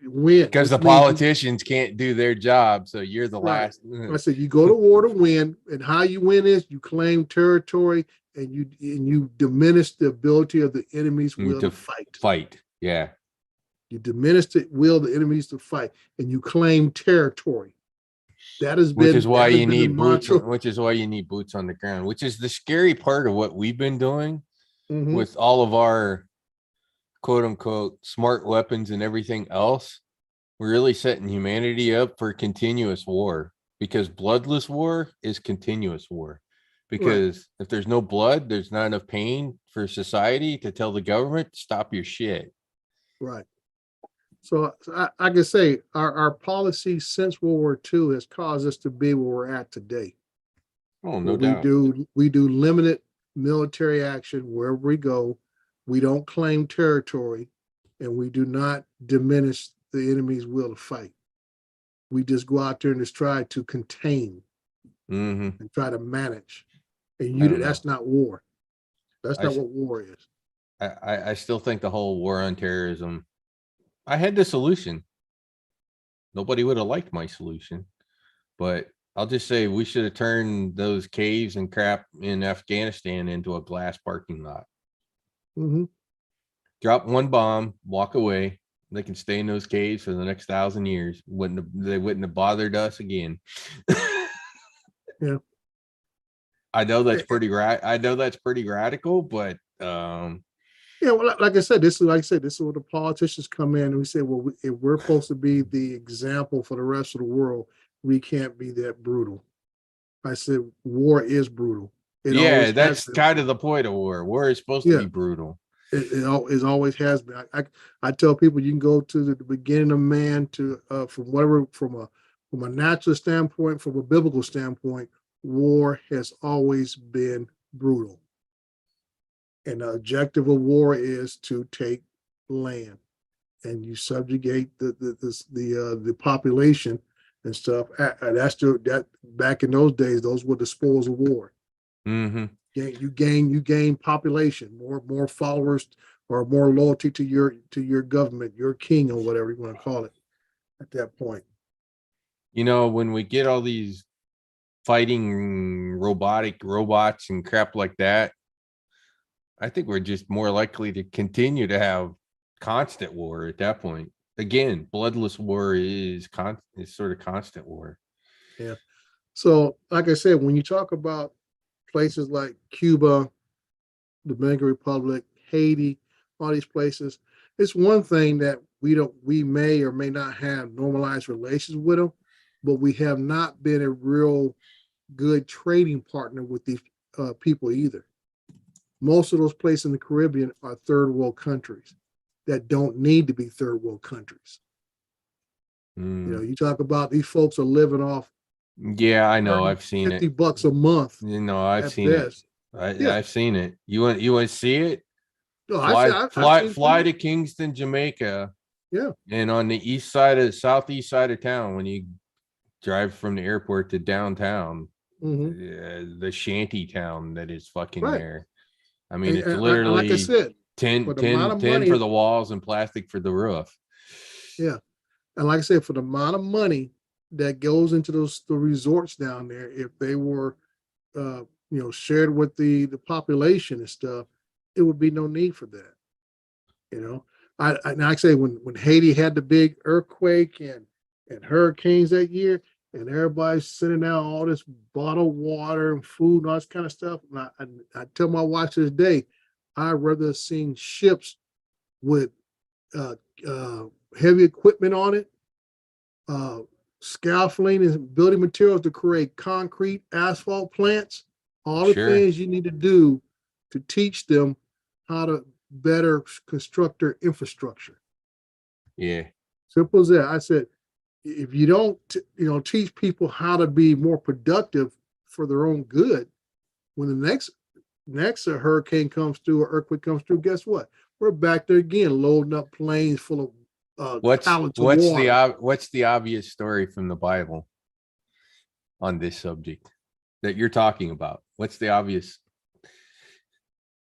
Win. Because the which means politicians can't do their job. So you're the Right. last. I said you go to war to win, and how you win is you claim territory and you diminish the ability of the enemy's will to fight. Fight. Yeah. You diminish the will of the enemies to fight, and you claim territory. That has been Which is why that has you been the need boots. mantra. Which is why you need boots on the ground. Which is the scary part of what we've been doing Mhm. with all of our quote unquote smart weapons and everything else. We're really setting humanity up for continuous war, because bloodless war is continuous war. Because if there's no blood, there's not enough pain for society to tell the government, stop your shit. Right. So I can say our policy since World War II has caused us to be where we're at today. Oh, no Where doubt. we do limited military action wherever we go. We don't claim territory, and we do not diminish the enemy's will to fight. We just go out there and just try to contain Mm-hmm. and try to manage. And I don't that's not war. That's I not s- what war is. I still think the whole war on terrorism, I had the solution. Nobody would have liked my solution, but I'll just say we should have turned those caves and crap in Afghanistan into a glass parking lot. Mhm. Drop one bomb, walk away. They can stay in those caves for the next 1,000 years. They wouldn't have bothered us again. Yeah. I know that's pretty radical, but Yeah, well, like I said, this is where the politicians come in and we say, well, if we're supposed to be the example for the rest of the world, we can't be that brutal. I said, war is brutal. It yeah, always has that's been. kind of the point of war. War is supposed to Yeah. be brutal. It always has been. I tell people you can go to the beginning of man to from a natural standpoint, from a biblical standpoint, war has always been brutal. And the objective of war is to take land, and you subjugate the population and stuff. That back in those days, those were the spoils of war. Hmm. You gain population, more followers or more loyalty to your government, your king or whatever you want to call it at that point. When we get all these fighting robots and crap like that, I think we're just more likely to continue to have constant war at that point. Again, bloodless war is sort of constant war. Yeah. So, like I said, when you talk about places like Cuba, Dominican Republic, Haiti, all these places, it's one thing that we may or may not have normalized relations with them, but we have not been a real good trading partner with these people either. Most of those places in the Caribbean are third world countries that don't need to be third world countries. Mm. You talk about these folks are living off Yeah, I know. I've seen it. $50 a month. I've at seen it. best. I've seen it. You want to see it? No, Fly to Kingston, Jamaica. Yeah. And on the southeast side of town, when you drive from the airport to downtown, the shanty town that is fucking Right. there. I mean, it's And literally like I said, 10 for the amount of money- for the walls and plastic for the roof. Yeah. And like I said, for the amount of money that goes into the resorts down there, if they were, shared with the population and stuff, it would be no need for that. Like I say, when Haiti had the big earthquake and hurricanes that year, and everybody's sending out all this bottled water and food and all this kind of stuff, and I tell my wife to this day, I'd rather seen ships with heavy equipment on it, scaffolding and building materials to create concrete, asphalt plants, all the Sure. things you need to do to teach them how to better construct their infrastructure. Yeah. Simple as that. I said, if you don't, teach people how to be more productive for their own good, when the next hurricane comes through or earthquake comes through, guess what? We're back there again, loading up planes full of What's pallets of water. what's the obvious story from the Bible on this subject that you're talking about? What's the obvious?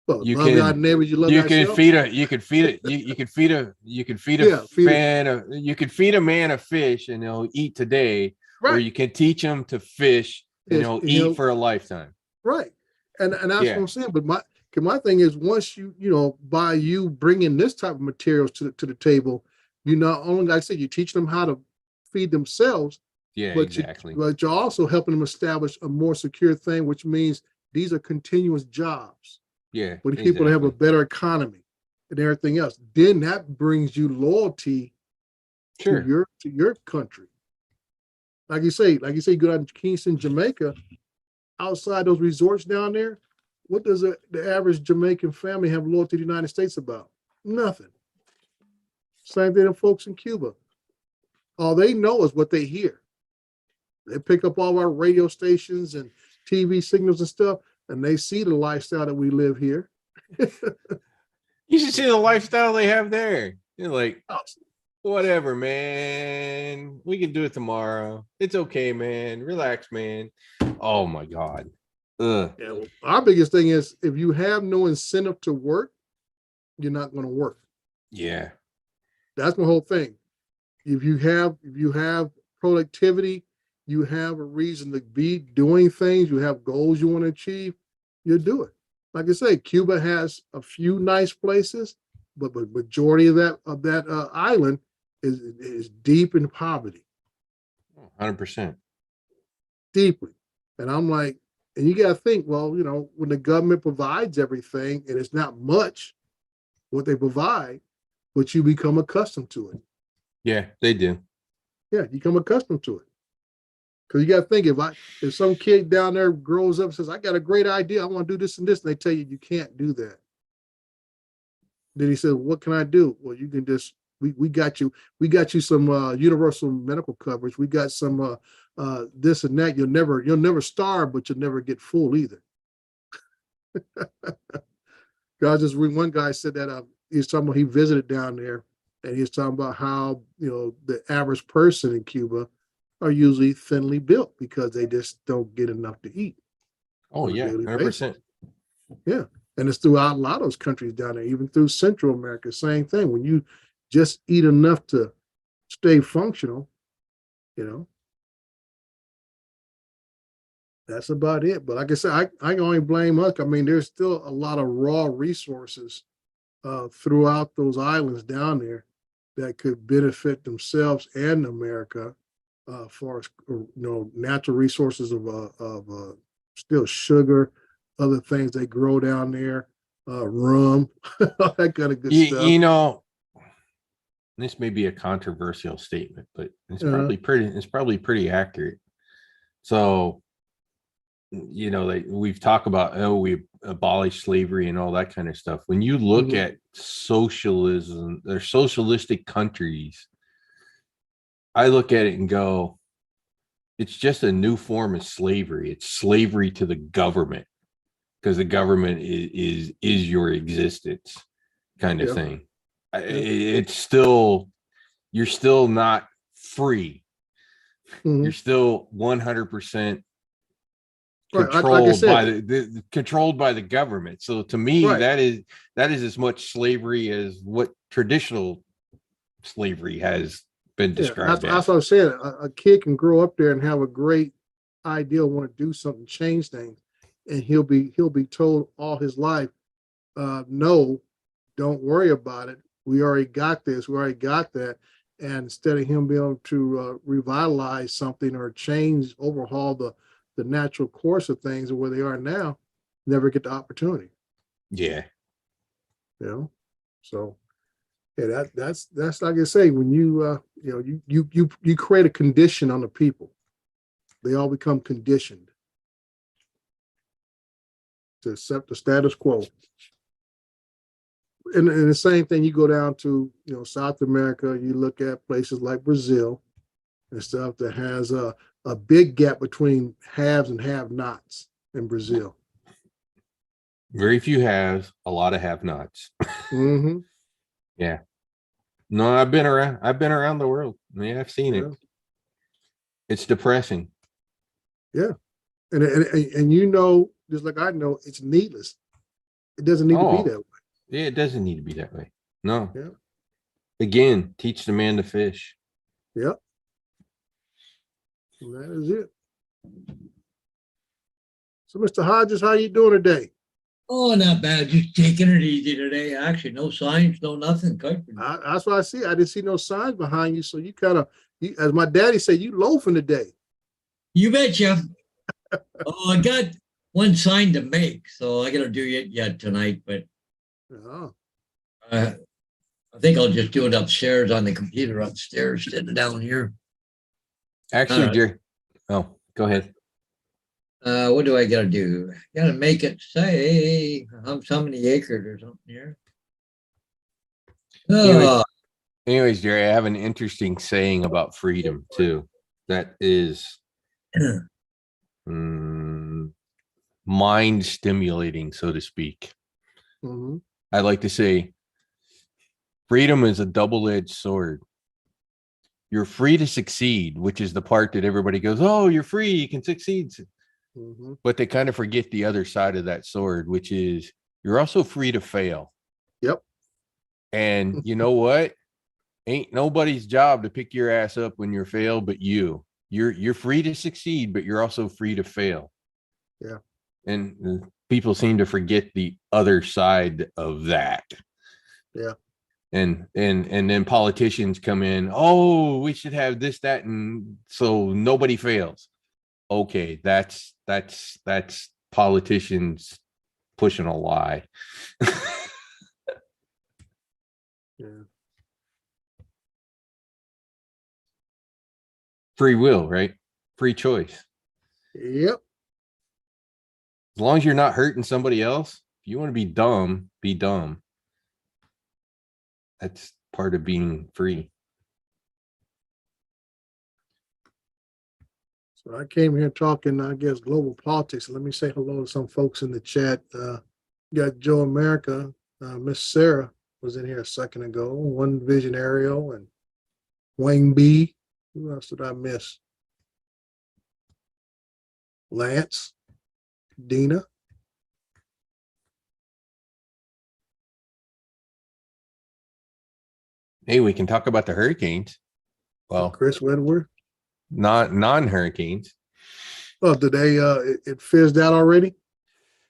Well, You love can- thy neighbors, you love You thyself. can feed a you could feed it you could feed a you could feed a Yeah, feed it. fan of you could feed a man a fish and he'll eat today, or Right. you can teach him to fish and Yes, he'll and eat he'll- for a lifetime. Right. And that's Yeah. what I'm saying. But my thing is, once by you bringing this type of materials to the table, you not only, like I said, you teach them how to feed themselves, Yeah, but exactly. but you're also helping them establish a more secure thing, which means these are continuous jobs. Yeah. When people have a exactly. better economy and everything else, then that brings you loyalty Sure. to your country. Like you say, you go out to Kingston, Jamaica, outside those resorts down there, what does the average Jamaican family have loyalty to the United States about? Nothing. Same thing to folks in Cuba. All they know is what they hear. They pick up all our radio stations and TV signals and stuff, and they see the lifestyle that we live here. You should see the lifestyle they have there. You're like, Oh, whatever, man. We can do it tomorrow. It's okay, man. Relax, man. Oh my God. Ugh. yeah, well, our biggest thing is if you have no incentive to work, you're not going to work. Yeah. That's my whole thing. If you have productivity you have a reason to be doing things, you have goals you want to achieve, you'll do it. Like I say, Cuba has a few nice places, but the majority of that island is deep in poverty, 100%. deeply. And I'm like, and you got to think, well, when the government provides everything and it's not much what they provide, but you become accustomed to it. Yeah, they do. Yeah, you become accustomed to it. Because you got to think, if some kid down there grows up and says, I got a great idea, I want to do this and this, and they tell you you can't do that. Then he said, what can I do? Well, you can just, we got you some universal medical coverage. We got some this and that. You'll never starve, but you'll never get full either. One guy said that he was talking about, he visited down there, and he was talking about how the average person in Cuba are usually thinly built because they just don't get enough to eat. Oh On a yeah, daily 100%. Yeah. And it's throughout a lot of those countries down there, even through Central America, same thing. When you just eat enough to stay functional, that's about it. But like I said, I can only blame us. I mean, there's still a lot of raw resources throughout those islands down there that could benefit themselves and America, for natural resources of still sugar, other things they grow down there, rum, all that kind of good stuff. This may be a controversial statement, but it's Uh-huh. probably pretty accurate. So, like we've talked about, we abolished slavery and all that kind of stuff. When you look Mhm. at socialism or socialistic countries, I look at it and go, it's just a new form of slavery. It's slavery to the government, because the government is your existence, kind of Yeah. thing. It's still, you're still not free. Mhm. You're still 100% Right. Like I controlled by said, controlled by the government. So to me, right. that is as much slavery as what traditional slavery has been Yeah. That's described what as. I was saying. A kid can grow up there and have a great idea, want to do something, change things, and he'll be told all his life, no, don't worry about it. We already got this. We already got that. And instead of him being able to revitalize something or change, overhaul the natural course of things and where they are now, never get the opportunity. Yeah. So yeah, that's like I say, when you create a condition on the people, they all become conditioned to accept the status quo. And the same thing, you go down to South America, you look at places like Brazil and stuff that has a big gap between haves and have-nots in Brazil. Very few haves, a lot of have-nots. Mm-hmm. Yeah. No, I've been around the world. Yeah, I've seen it. It's depressing. Yeah. And just like I know, it's needless. It doesn't need to be that way. Yeah, it doesn't need to be that way. No. Yeah. Again, teach the man to fish. Yep. And that is it. So, Mr. Hodges, how you doing today? Oh, not bad. Just taking it easy today. Actually, no signs, no nothing. That's what I see. I didn't see no signs behind you. So you kind of, as my daddy said, you loafing today. You betcha. Oh, I got one sign to make, so I got to do it yet tonight. But I think I'll just do it upstairs on the computer upstairs, sitting down here. Actually, Jerry. Oh, go ahead. What do I got to do? Got to make it say how many acres or something here. Anyways, Jerry, I have an interesting saying about freedom too. That is mind stimulating, so to speak. Mm-hmm. I like to say freedom is a double-edged sword. You're free to succeed, which is the part that everybody goes, oh, you're free, you can succeed. Mm-hmm. But they kind of forget the other side of that sword, which is you're also free to fail. Yep. And you know what? Ain't nobody's job to pick your ass up when you're failed, but you. you're free to succeed, but you're also free to fail. Yeah. And people seem to forget the other side of that. Yeah. And then politicians come in, oh, we should have this, that, and so nobody fails. Okay, that's politicians pushing a lie. Yeah. Free will, right? Free choice. Yep. As long as you're not hurting somebody else, if you want to be dumb, be dumb. That's part of being free. So I came here talking, I guess, global politics. Let me say hello to some folks in the chat. Got Joe America, Miss Sarah was in here a second ago. One Visionario and Wayne B. Who else did I miss? Lance, Dina. Hey, we can talk about the hurricanes. Well, Chris Wedward. not non-hurricanes. Oh, did they it fizzed out already?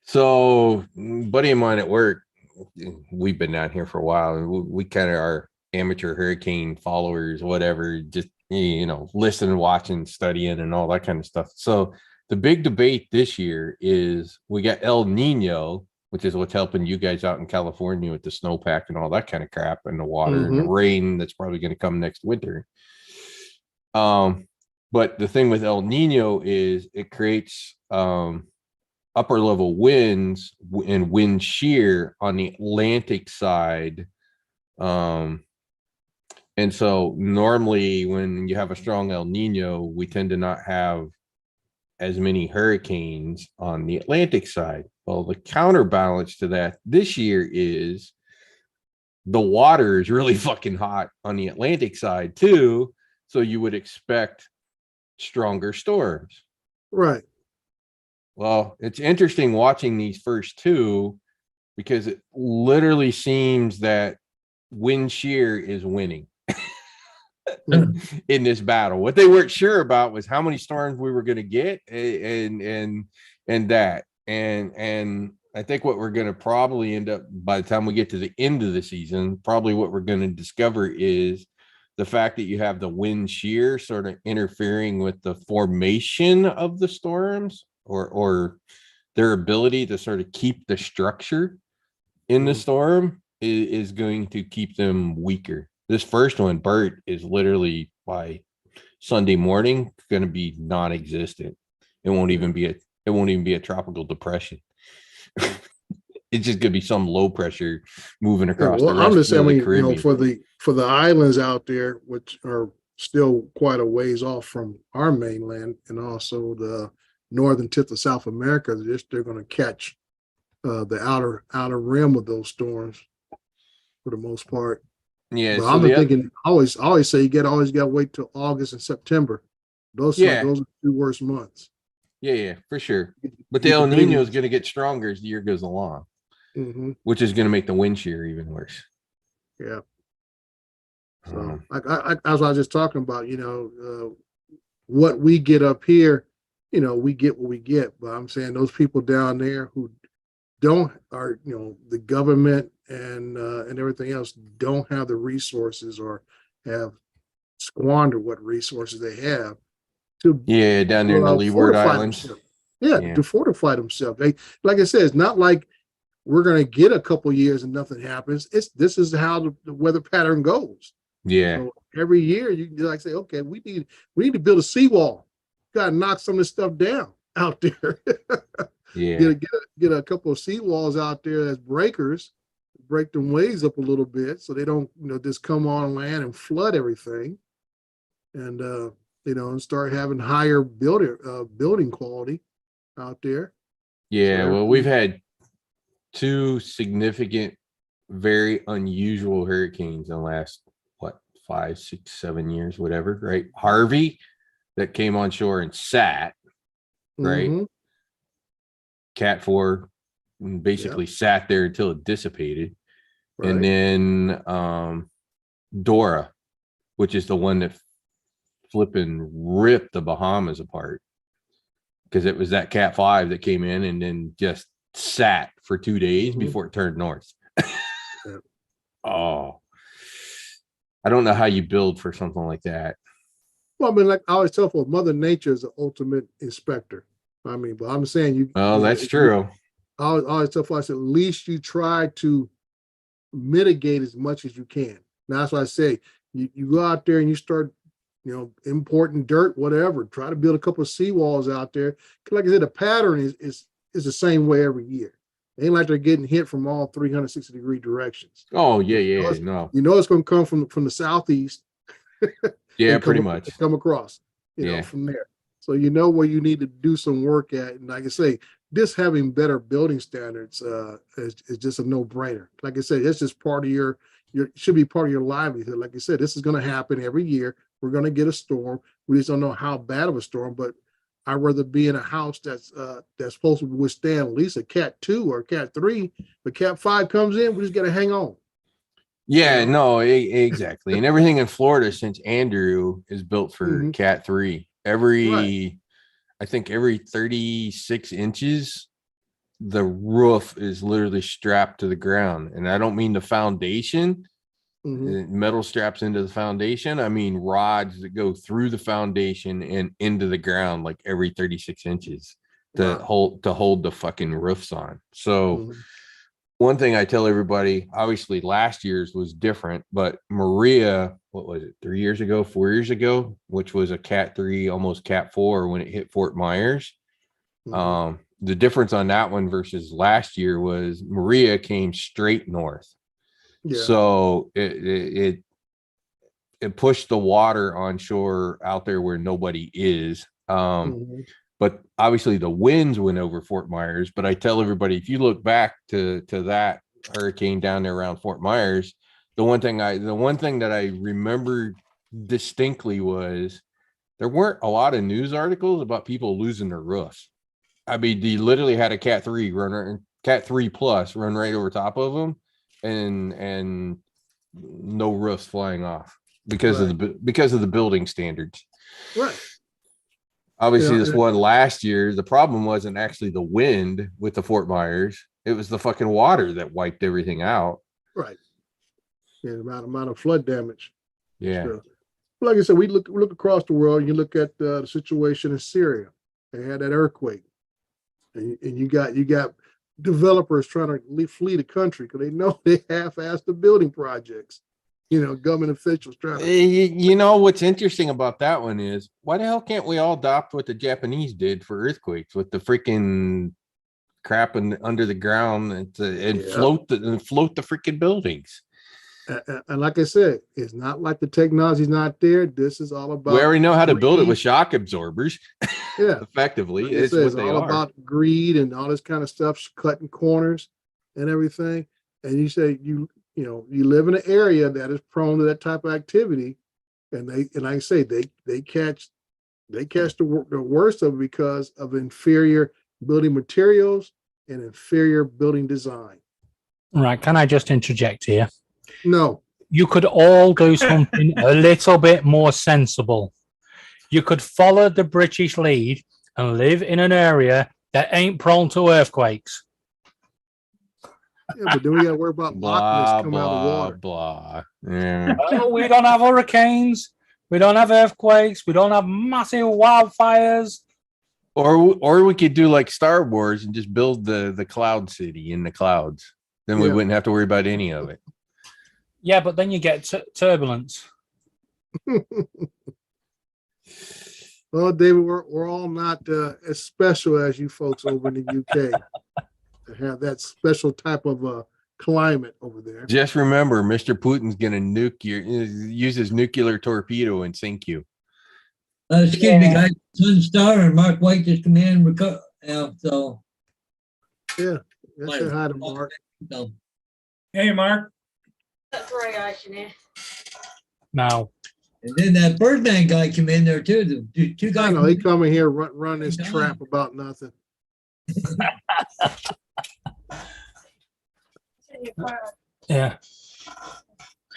So, buddy of mine at work, we've been down here for a while, and we kind of are amateur hurricane followers, whatever, just, listening, watching, studying, and all that kind of stuff. So the big debate this year is we got El Nino, which is what's helping you guys out in California with the snowpack and all that kind of crap, and the water and the rain that's probably going to come next winter. But the thing with El Nino is it creates upper level winds and wind shear on the Atlantic side. And so normally when you have a strong El Nino, we tend to not have as many hurricanes on the Atlantic side. Well, the counterbalance to that this year is the water is really fucking hot on the Atlantic side too. So you would expect stronger storms. Right. Well, it's interesting watching these first two because it literally seems that wind shear is winning in this battle. What they weren't sure about was how many storms we were going to get and that. And I think what we're going to probably end up by the time we get to the end of the season, probably what we're going to discover is the fact that you have the wind shear sort of interfering with the formation of the storms or their ability to sort of keep the structure in the storm is going to keep them weaker. This first one, Bert, is literally by Sunday morning going to be non-existent. It won't even be a tropical depression. It's just going to be some low pressure moving across. Well, the rest I'm just of saying, the Caribbean. for the islands out there, which are still quite a ways off from our mainland, and also the northern tip of South America, they're going to catch the outer rim of those storms for the most part. Yeah, But so I'm thinking, I always say you always got to wait till August and September. Those are the two worst months. Yeah, for sure. But the El Nino is going to get stronger as the year goes along, which is going to make the wind shear even worse. Yeah. So as I was just talking about, what we get up here, we get what we get. But I'm saying those people down there who are the government and everything else don't have the resources or have squandered what resources they have to down there in the Leeward Islands. To fortify themselves. Like I said, it's not like we're going to get a couple years and nothing happens. This is how the weather pattern goes. Yeah. So every year you like say, okay, we need to build a seawall. Got to knock some of this stuff down out there. Yeah. Get a couple of seawalls out there as breakers, break them waves up a little bit so they don't just come on land and flood everything, and and start having higher building quality out there. Yeah, well, we've had two significant, very unusual hurricanes in the last 5, 6, 7 years, whatever, right? Harvey that came on shore and sat, right? Cat 4 basically sat there until it dissipated. Right. And then Dora, which is the one that flipping ripped the Bahamas apart because it was that Cat 5 that came in and then just sat for 2 days Mhm. before it turned north. Yeah. Oh, I don't know how you build for something like that. Well, I mean, like I always tell folks, Mother Nature is the ultimate inspector. I mean, but I'm saying Well, you know, that's true. I always tell folks, at least you try to mitigate as much as you can. Now, that's why I say you go out there and you start, importing dirt, whatever. Try to build a couple of seawalls out there. 'Cause like I said, the pattern is the same way every year. It ain't like they're getting hit from all 360-degree directions. Oh, yeah, You know yeah, it's- no. You know it's going to come from the southeast. Yeah, and pretty come, much. come across, Yeah. from there. So you know where you need to do some work at. And like I say, this having better building standards is just a no-brainer. Like I said, it's just part of your should be part of your livelihood. Like I said, this is going to happen every year. We're going to get a storm. We just don't know how bad of a storm, but I'd rather be in a house that's supposed to withstand at least a Cat 2 or Cat 3. But Cat 5 comes in, we just got to hang on. Yeah, know? no, exactly. And everything in Florida since Andrew is built for Mhm. Cat 3. I think every 36 inches, the roof is literally strapped to the ground. And I don't mean the foundation, Mhm. metal straps into the foundation. I mean rods that go through the foundation and into the ground like every 36 inches to Wow. hold the fucking roofs on. So Mhm. one thing I tell everybody, obviously last year's was different, but Maria, what was it, 3 years ago, 4 years ago, which was a Cat 3, almost Cat 4 when it hit Fort Myers. Mhm. The difference on that one versus last year was Maria came straight north. Yeah. So it pushed the water on shore out there where nobody is. Mhm. But obviously the winds went over Fort Myers. But I tell everybody, if you look back to that hurricane down there around Fort Myers, the one thing that I remember distinctly was there weren't a lot of news articles about people losing their roofs. I mean, they literally had a Cat 3 runner, Cat 3 plus run right over top of them, and no roofs flying off because of the building standards. Right. Obviously, Yeah, this one last year, the problem wasn't actually the wind with the Fort Myers. It was the fucking water that wiped everything out. right. Yeah, the amount of flood damage. Yeah. Sure. Like I said, we look across the world. You look at the situation in Syria. They had that earthquake, and you got developers trying to flee the country because they know they half-assed the building projects. Government officials trying to. You know what's interesting about that one is why the hell can't we all adopt what the Japanese did for earthquakes with the freaking crap under the ground and Yeah. float the freaking buildings? And like I said, it's not like the technology's not there. This is all about. We already know how to build it with greed. shock absorbers. Yeah. Effectively, Like I it's said, what it's they all are. about greed and all this kind of stuff, cutting corners and everything. And you say you live in an area that is prone to that type of activity, and like I say they catch the worst of it because of inferior building materials and inferior building design. Right, can I just interject here? No, You could all do something a little bit more sensible. You could follow the British lead and live in an area that ain't prone to earthquakes. yeah, but then we got to worry about Loch Ness Blah coming out of the blah water. blah. Yeah. Oh, we don't have hurricanes. We don't have earthquakes. We don't have massive wildfires. Or we could do like Star Wars and just build the cloud city in the clouds. Then we Yeah. wouldn't have to worry about any of it. Yeah, but then you get turbulence. Well, David, we're all not as special as you folks over in the UK to have that special type of climate over there. Just remember, Mr. Putin's gonna use his nuclear torpedo and sink you. Excuse me, guys. Sunstar and Mark White just come in. So, Yeah, say hi to Mark. so Hey, Mark. That's right, Ashton. Now, and then that Birdman guy come in there too. The two I guys. know he come in here run his trap about nothing. yeah.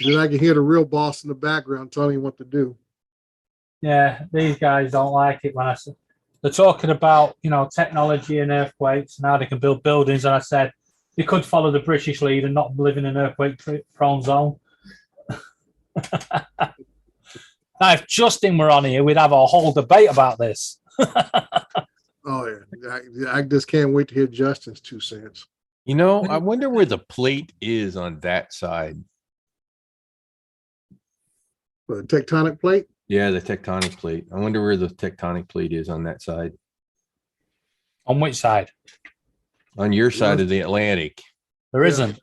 Then I can hear the real boss in the background telling him what to do. Yeah, these guys don't like it when they're talking about, technology and earthquakes and how they can build buildings. And I said, they could follow the British lead and not live in an earthquake prone zone. Now, if Justin were on here, we'd have a whole debate about this. Oh, yeah. I just can't wait to hear Justin's 2 cents. I wonder where the plate is on that side. For the tectonic plate, Yeah, the tectonic plate. I wonder where the tectonic plate is on that side. On which side? On your side of the Atlantic. There Yeah. isn't.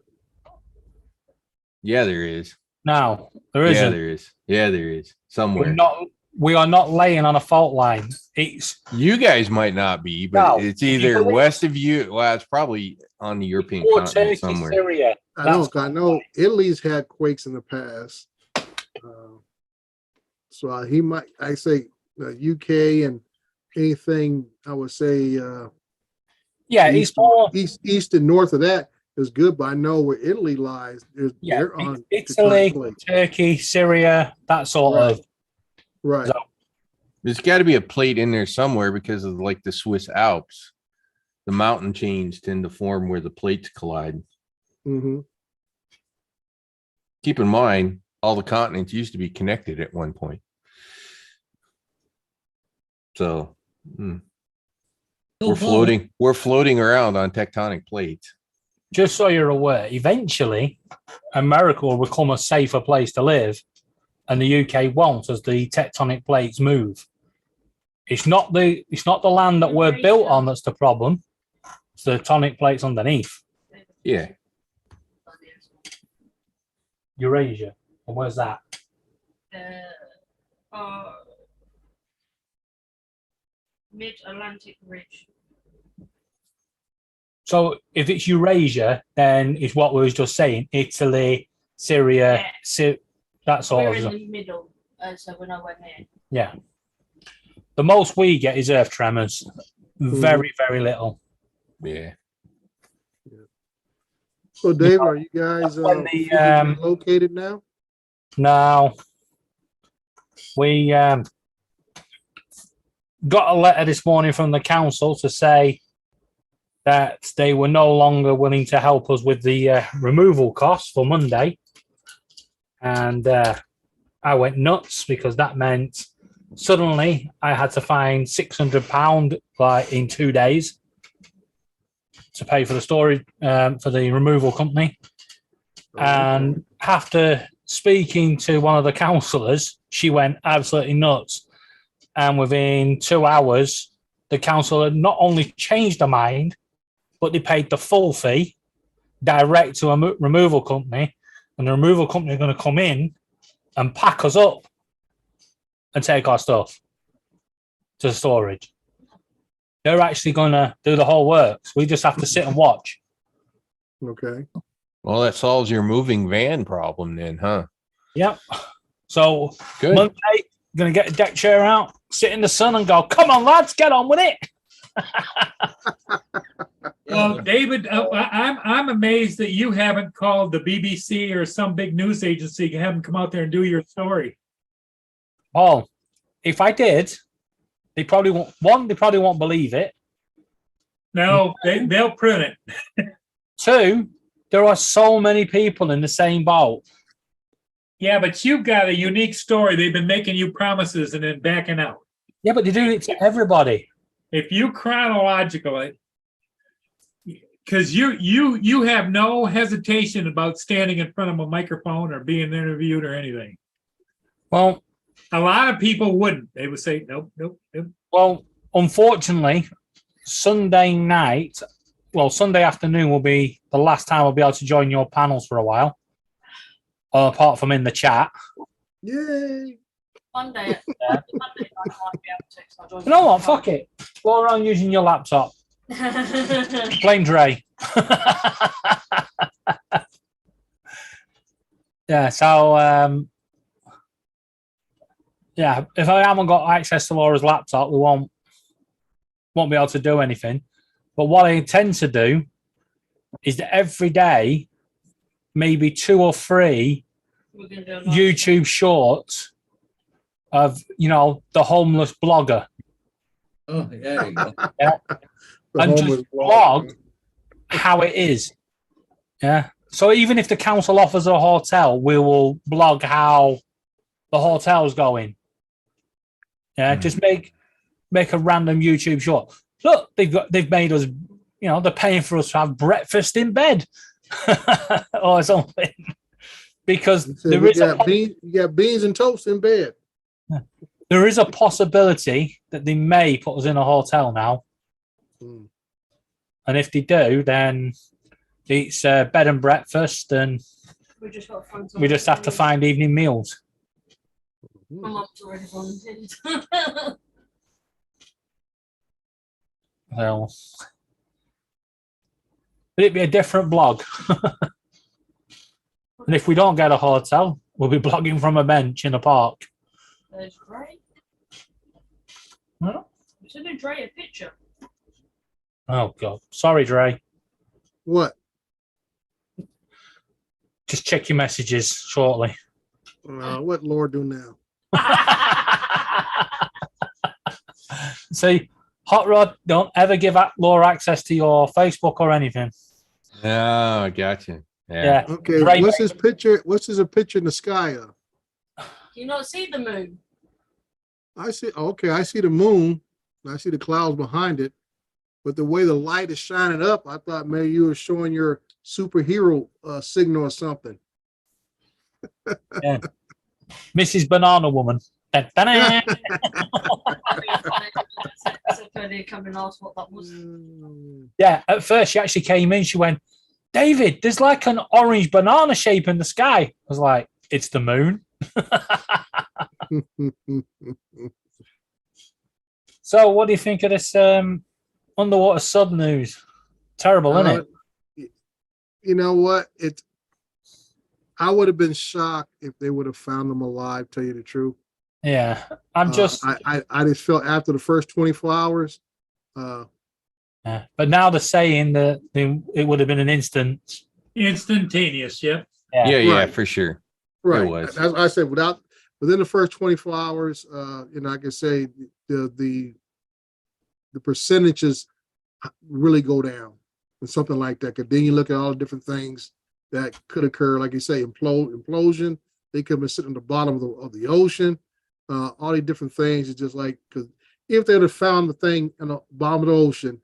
Yeah, there is. No, there Yeah, isn't. there is. Yeah, there is. Somewhere. We are not laying on a fault line. It's You guys might not be, but No. it's either west of you. Well, it's probably on the European or continent Turkey, somewhere. Syria. I know Italy's had quakes in the past. So I say UK and anything, I would say, Yeah, it's more. east and north of that is good, but I know where Italy lies. Yeah, They're on Italy, tectonic plate. Turkey, Syria, that sort Right. of. Right. There's got to be a plate in there somewhere because of like the Swiss Alps. The mountain chains tend to form where the plates collide. Mm-hmm. Keep in mind, all the continents used to be connected at one point. So So we're floating around on tectonic plates. Just so you're aware, eventually, America will become a safer place to live, and the UK won't as the tectonic plates move. It's not the land that we're built on that's the problem. It's the tectonic plates underneath. Yeah. Eurasia. And where's that? Mid-Atlantic Ridge. So if it's Eurasia, then it's what we was just saying. Italy, Syria, that sort We're of in stuff. the middle, so we're nowhere near. Yeah. The most we get is earth tremors. Very, very little. Yeah. So, David, are you guys when the, physically located now? Now, we got a letter this morning from the council to say that they were no longer willing to help us with the removal costs for Monday. And I went nuts because that meant suddenly I had to find £600 like in 2 days to pay for the storage for the removal company. And after speaking to one of the councillors, she went absolutely nuts. And within 2 hours, the council had not only changed their mind, but they paid the full fee direct to a removal company. And the removal company are going to come in and pack us up and take our stuff to storage. They're actually going to do the whole works. We just have to sit and watch. Okay. Well, that solves your moving van problem then, huh? Yep. So Good. Monday, going to get a deck chair out, sit in the sun and go, come on, lads, get on with it. Well, David, I'm amazed that you haven't called the BBC or some big news agency to have them come out there and do your story. Oh, if I did, they probably won't. One, they probably won't believe it. No, they'll print it. Two, there are so many people in the same boat. Yeah, but you've got a unique story. They've been making you promises and then backing out. Yeah, but they're doing it to everybody. If you chronologically, because you have no hesitation about standing in front of a microphone or being interviewed or anything. Well, A lot of people wouldn't. They would say, nope, nope, nope. well, unfortunately, Sunday afternoon will be the last time I'll be able to join your panels for a while. Apart from in the chat. Yay. Monday, Monday I might be able to. So I'll join You know what? Fuck it. Go around using your laptop. Blame Dre. Yeah, so yeah, if I haven't got access to Laura's laptop, we won't be able to do anything. But what I intend to do is that every day, maybe 2 or 3 We're gonna do a live YouTube shorts of, the homeless blogger. Oh, there you go. The And homeless just blog how it is. Yeah. So even if the council offers a hotel, we will blog how the hotel's going. Yeah. Just make a random YouTube short. Look, they've made us, they're paying for us to have breakfast in bed or something. Because So there you is got beans and toast in bed. there is a possibility that they may put us in a hotel now. Hmm. And if they do, then it's bed and breakfast, and We just got to find we just have to find evening meals. My mum's already volunteered. So it'd be a different blog. And if we don't get a hotel, we'll be blogging from a bench in a park. There's Dre. Huh? Send Dre a picture. Oh God, sorry, Dre. What? Just check your messages shortly. What Lord do now? See, Hot Rod, don't ever give Laura access to your Facebook or anything. Oh, I gotcha. Yeah. Okay, Right. what's his picture? What's his picture in the sky of? You not see the moon? I see. Okay, I see the moon. I see the clouds behind it. But the way the light is shining up, I thought maybe you were showing your superhero signal or something. Mrs. Banana Woman. Dun, dun, dun. So they come and ask what that was. Yeah, at first she actually came in. She went, David, there's like an orange banana shape in the sky. I was like, it's the moon. So, what do you think of this underwater sub news? Terrible, isn't it? You know what? I would have been shocked if they would have found them alive. Tell you the truth. Yeah, I'm just. I just felt after the first 24 hours. Yeah. But now they're saying that it would have been an instant. Instantaneous, yeah. Yeah, Right. for sure. Right. was. As I said, within the first 24 hours, I can say the percentages really go down and something like that. Cause then you look at all the different things that could occur, like you say, implosion. They could have been sitting at the bottom of the ocean. All these different things. It's just like, because if they would have found the thing in the bottom of the ocean,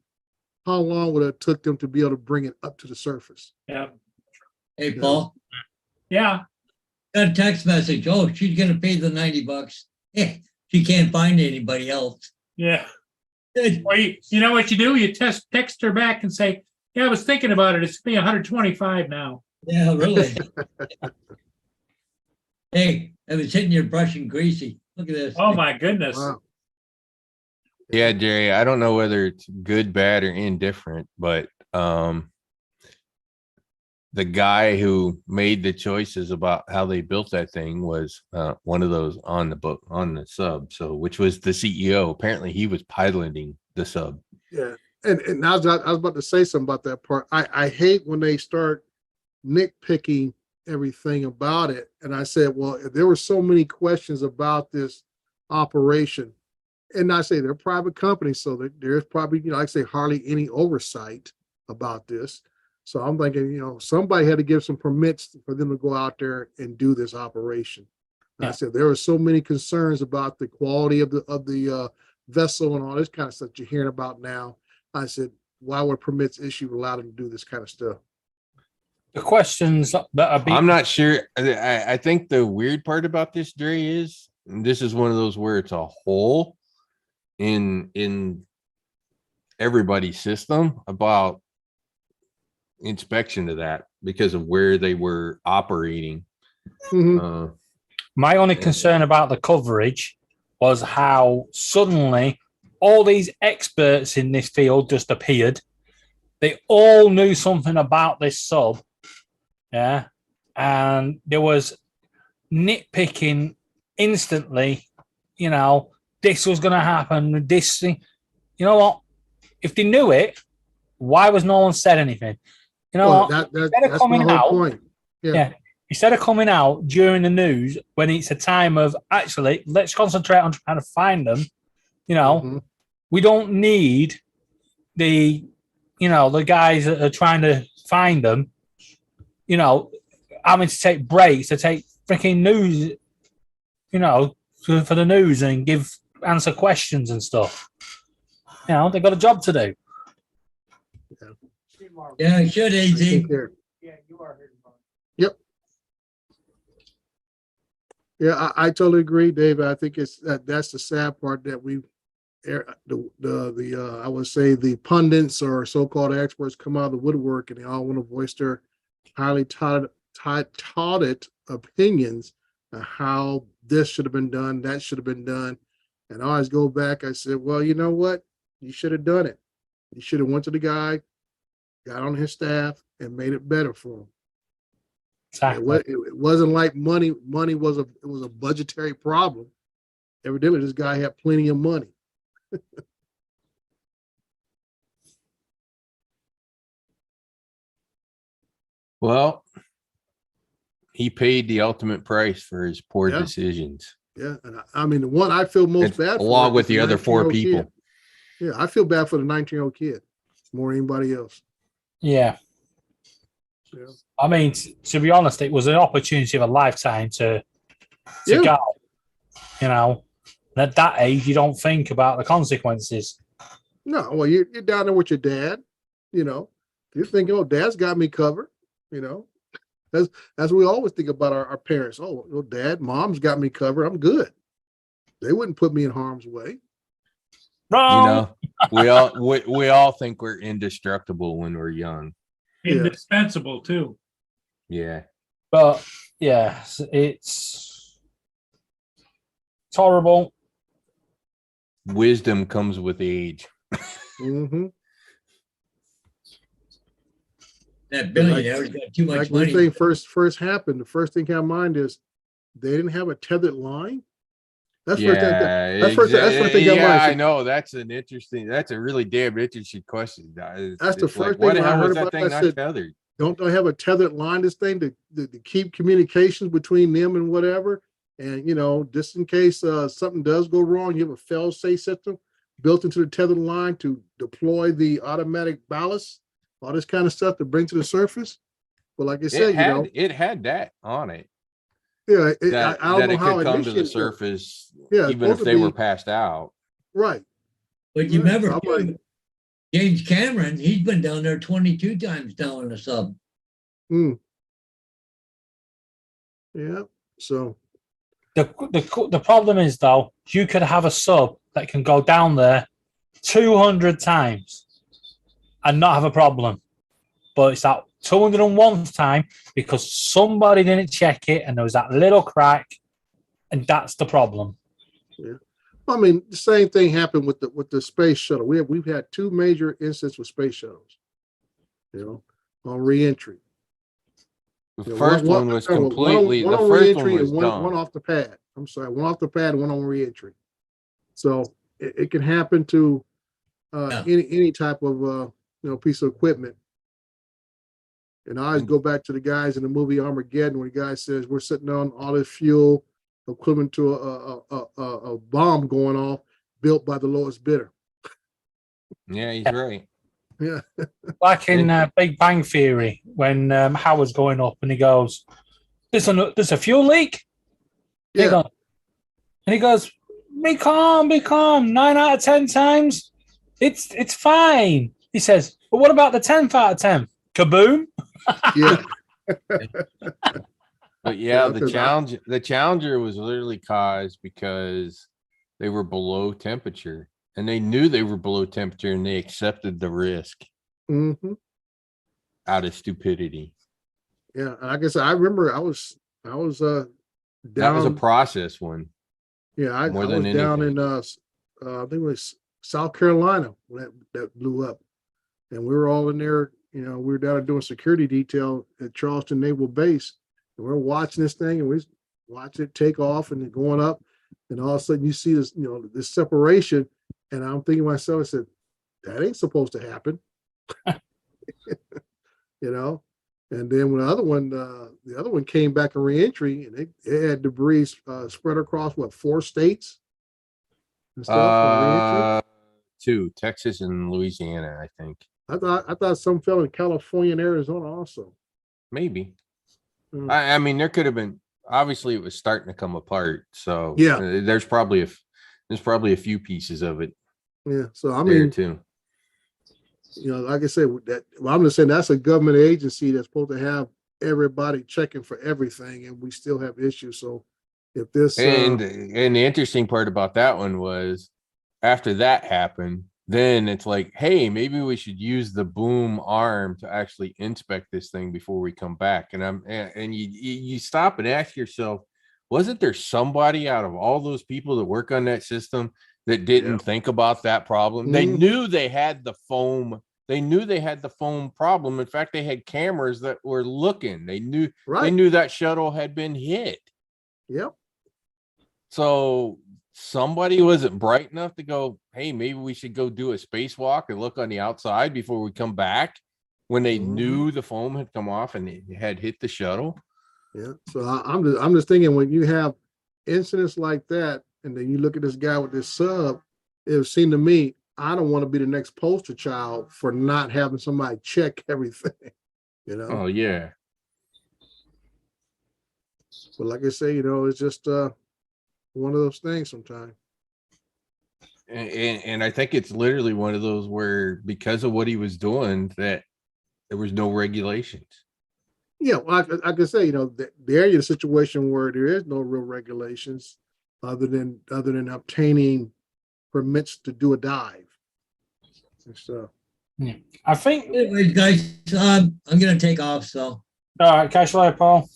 how long would it have took them to be able to bring it up to the surface? Yeah. Hey, Paul, Yeah. got a text message. Oh, she's gonna pay the $90. Yeah, she can't find anybody else. Yeah. Or you know what you do? You text her back and say, yeah, I was thinking about it. It's me 125 now. Yeah, really. Hey, I was sitting here brushing greasy. Look at this. Oh my goodness. Wow. Yeah, Jerry, I don't know whether it's good, bad, or indifferent, but the guy who made the choices about how they built that thing was one of those on the sub. So, which was the CEO. Apparently, he was piloting the sub. Yeah, and I was about to say something about that part. I hate when they start nitpicking everything about it. And I said, well, if there were so many questions about this operation, and I say they're private companies, so that there's probably, like I say, hardly any oversight about this. So I'm thinking, somebody had to give some permits for them to go out there and do this operation. And I said there were so many concerns about the quality of the vessel and all this kind of stuff you're hearing about now. I said, why were permits issued allow them to do this kind of stuff? The questions that are being. I'm not sure. I think the weird part about this, Jerry, is this is one of those where it's a hole in everybody's system about inspection of that because of where they were operating. Mhm. My only concern about the coverage was how suddenly all these experts in this field just appeared. They all knew something about this sub. Yeah. And there was nitpicking instantly, this was going to happen. This thing, you know what? If they knew it, why was no one said anything? You know Well, what? that's Better my coming whole out. point. Yeah. instead of coming out during the news when it's a time of actually, let's concentrate on trying to find them. You know, Mhm. we don't need the, the guys that are trying to find them, having to take breaks to take freaking news, for the news and answer questions and stuff. They've got a job to do. Yeah, it should, I AZ. think they're- Yeah, you are here. Yeah, I totally agree, David. I think that's the sad part that I would say the pundits or so-called experts come out of the woodwork and they all want to voice their highly touted opinions on how this should have been done, that should have been done. And I always go back, I said, well, you know what? You should have done it. You should have went to the guy, got on his staff and made it better for him. Exactly. It wasn't like money was a budgetary problem. Evidently, this guy had plenty of money. Well, he paid the ultimate price for his poor Yeah. decisions. Yeah, and I mean, the one I feel most bad for Along is with the other 4 19-year-old people. kid. Yeah, I feel bad for the 19-year-old kid more than anybody else. Yeah. Yeah. I mean, to be honest, it was an opportunity of a lifetime to Yeah. go. And at that age, you don't think about the consequences. No, well, you're down there with your dad. You're thinking, oh, dad's got me covered. That's what we always think about our parents. Oh, well, dad, mom's got me covered. I'm good. They wouldn't put me in harm's way. Wrong. We all think we're indestructible when we're young. Yeah. Indispensable too. Yeah. But yeah, it's horrible. Wisdom comes with age. Mm-hmm. That billionaire's got too much Like when money. thing first happened, the first thing came to mind is they didn't have a tethered line. That's first thing. That's first thing got yeah, mine. I know. That's a really damn interesting question. That's the It's first what thing the I hell heard was that about thing that. I not said, tethered? Don't they have a tethered line? This thing to keep communications between them and whatever. And just in case something does go wrong, you have a fail-safe system built into the tethered line to deploy the automatic ballast, all this kind of stuff to bring to the surface. But like I said, It had that on it. yeah, That I don't know it how could come to the initiated- surface, Yeah, it's even if supposed to they were be- passed out. Right. But you Yeah, remember, I'm like- James Cameron, he's been down there 22 times down in the sub. Yeah. So The problem is though, you could have a sub that can go down there 200 times and not have a problem, but it's that 201th time because somebody didn't check it and there was that little crack, and that's the problem. I mean, the same thing happened with the space shuttle. We've had 2 major incidents with space shuttles, on reentry. The first one was completely. One The on first one reentry was and one dumb. off the pad. I'm sorry, one off the pad, one on reentry. So it can happen to Yeah. any type of piece of equipment. And I always go back to the guys in the movie Armageddon, where the guy says we're sitting on all this fuel equivalent to a bomb going off built by the lowest bidder. Yeah, he's right. Yeah. Like in Big Bang Theory, when Howard's going up and he goes, there's a fuel leak. He Yeah. goes- And he goes, be calm, 9 out of 10 times. It's fine. He says, but what about the 10th out of 10? Kaboom. Yeah. But yeah, Yeah, the 'cause Challenger was literally caused because they were below temperature, and they knew they were below temperature, and they accepted the risk Mm-hmm. out of stupidity. Yeah. And like I said, I remember I was That was a down. process one. Yeah, I more was than down anything. in I think it was South Carolina when that blew up. And we were all in there, we were down there doing security detail at Charleston Naval Base. And we're watching this thing and we watch it take off and then going up. And all of a sudden you see this, this separation. And I'm thinking to myself, I said, that ain't supposed to happen. And then when the other one came back in reentry, and it had debris spread across what, 4 states? And stuff on reentry. Two, Texas and Louisiana, I think. I thought some fell in California and Arizona also. Maybe. Hmm. I mean, there could have been, obviously it was starting to come apart. So Yeah. there's probably a few pieces of it Yeah. So I there mean, too. like I said, I'm just saying that's a government agency that's supposed to have everybody checking for everything, and we still have issues. So if this, And the interesting part about that one was after that happened, then it's like, hey, maybe we should use the boom arm to actually inspect this thing before we come back. And you stop and ask yourself, wasn't there somebody out of all those people that work on that system that didn't think about that problem? They Mhm. knew they had the foam. They knew they had the foam problem. In fact, they had cameras that were looking. They knew right? that shuttle had been hit. Yep. So somebody wasn't bright enough to go, hey, maybe we should go do a spacewalk and look on the outside before we come back, when they Mhm. knew the foam had come off and it had hit the shuttle. Yeah. So I'm just thinking, when you have incidents like that, and then you look at this guy with this sub, it seemed to me, I don't want to be the next poster child for not having somebody check everything. Oh yeah. But like I say, it's just one of those things sometimes. And I think it's literally one of those where, because of what he was doing, that there was no regulations. Yeah, well, I could say, they're in a situation where there is no real regulations other than obtaining permits to do a dive. And so, I think. Anyways, guys, I'm gonna take off, so All right, catch you later, Paul.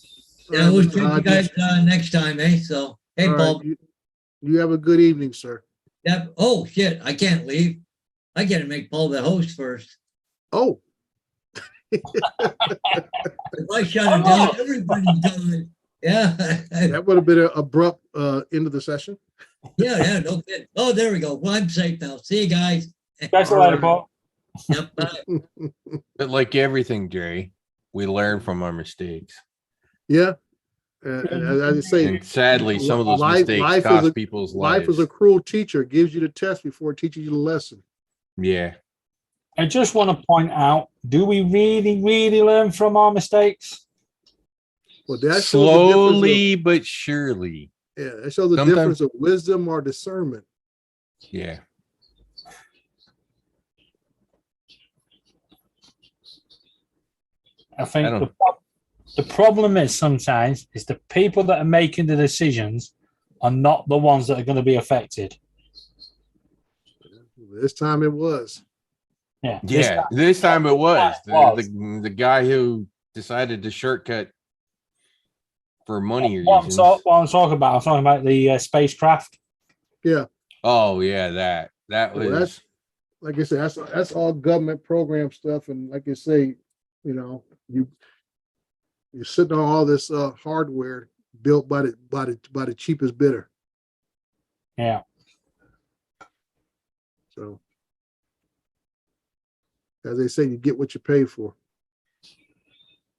yeah, we'll Mr. see you Hodges, guys next time, eh? So, hey, all right, Paul. you have a good evening, sir. Yep. Oh shit, I can't leave. I gotta make Paul the host first. Oh, If I shut it down, everybody's done. Yeah. that would have been an abrupt end of the session. Yeah, no kidding. Oh, there we go. Well, I'm safe now. See you guys. Catch you All later, right. Paul. Yep, bye. But like everything, Jerry, we learn from our mistakes. Yeah. And as I say, And sadly, some of those life mistakes is cost a- people's life lives. is a cruel teacher. It gives you the test before it teaches you the lesson. Yeah. I just want to point out, do we really, really learn from our mistakes? Well, that shows Slowly but surely. that shows the Sometimes- difference of wisdom or discernment. Yeah. I think I don't- the problem is sometimes is the people that are making the decisions are not the ones that are going to be affected. This time it was. Yeah. Yeah. This time it was was. the guy who decided to shortcut for money What reasons. I'm talking about the spacecraft. Oh yeah, that Well, was Like I said, that's all government program stuff. And like I say, you're sitting on all this hardware built by the cheapest bidder. Yeah. So as they say, you get what you pay for.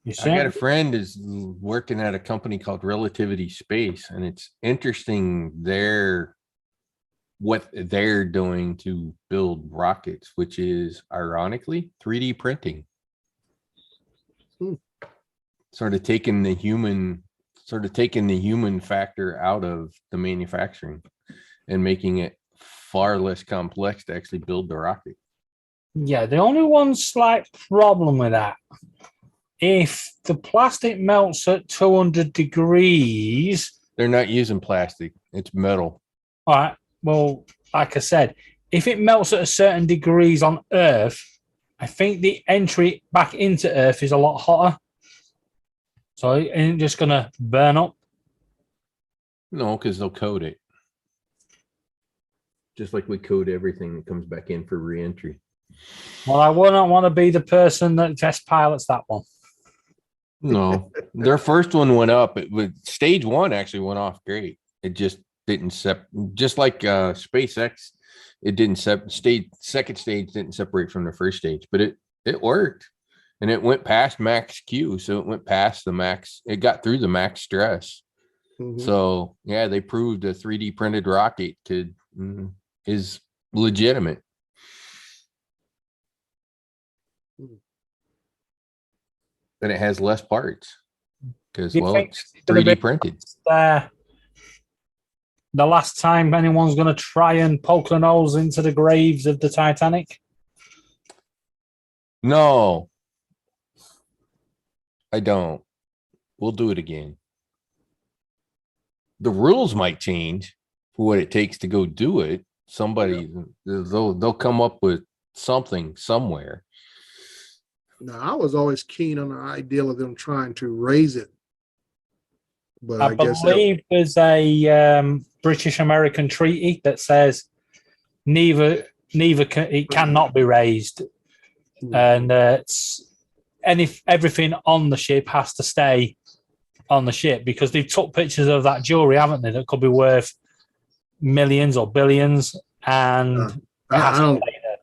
You I got a see? friend is working at a company called Relativity Space, and it's interesting what they're doing to build rockets, which is ironically 3D printing. Hmm. Sort of taking the human factor out of the manufacturing and making it far less complex to actually build the rocket. Yeah. The only one slight problem with that, if the plastic melts at 200 degrees, They're not using plastic, it's metal. all right. Well, like I said, if it melts at a certain degrees on Earth, I think the entry back into Earth is a lot hotter. So it ain't just going to burn up. No, because they'll code it. Just like we code everything that comes back in for reentry. Well, I wouldn't want to be the person that test pilots that one. No, their first one went up. Stage one actually went off great. It just didn't just like SpaceX. It didn't second stage didn't separate from the first stage, but it worked. And it went past max Q, so it went past the max. It got through the max stress. Mhm. So yeah, they proved a 3D printed rocket is legitimate. And it has less parts because, Do you well, think it's it's gonna 3D be printed. the last time anyone's going to try and poke their nose into the graves of the Titanic? No, I don't. We'll do it again. The rules might change for what it takes to go do it. Somebody, they'll come up with something somewhere. Now, I was always keen on the idea of them trying to raise it. But I I guess that, believe there's a British American treaty that says it cannot be raised, and everything on the ship has to stay on the ship because they've took pictures of that jewelry, haven't they? That could be worth millions or billions, and it has I to don't, stay there.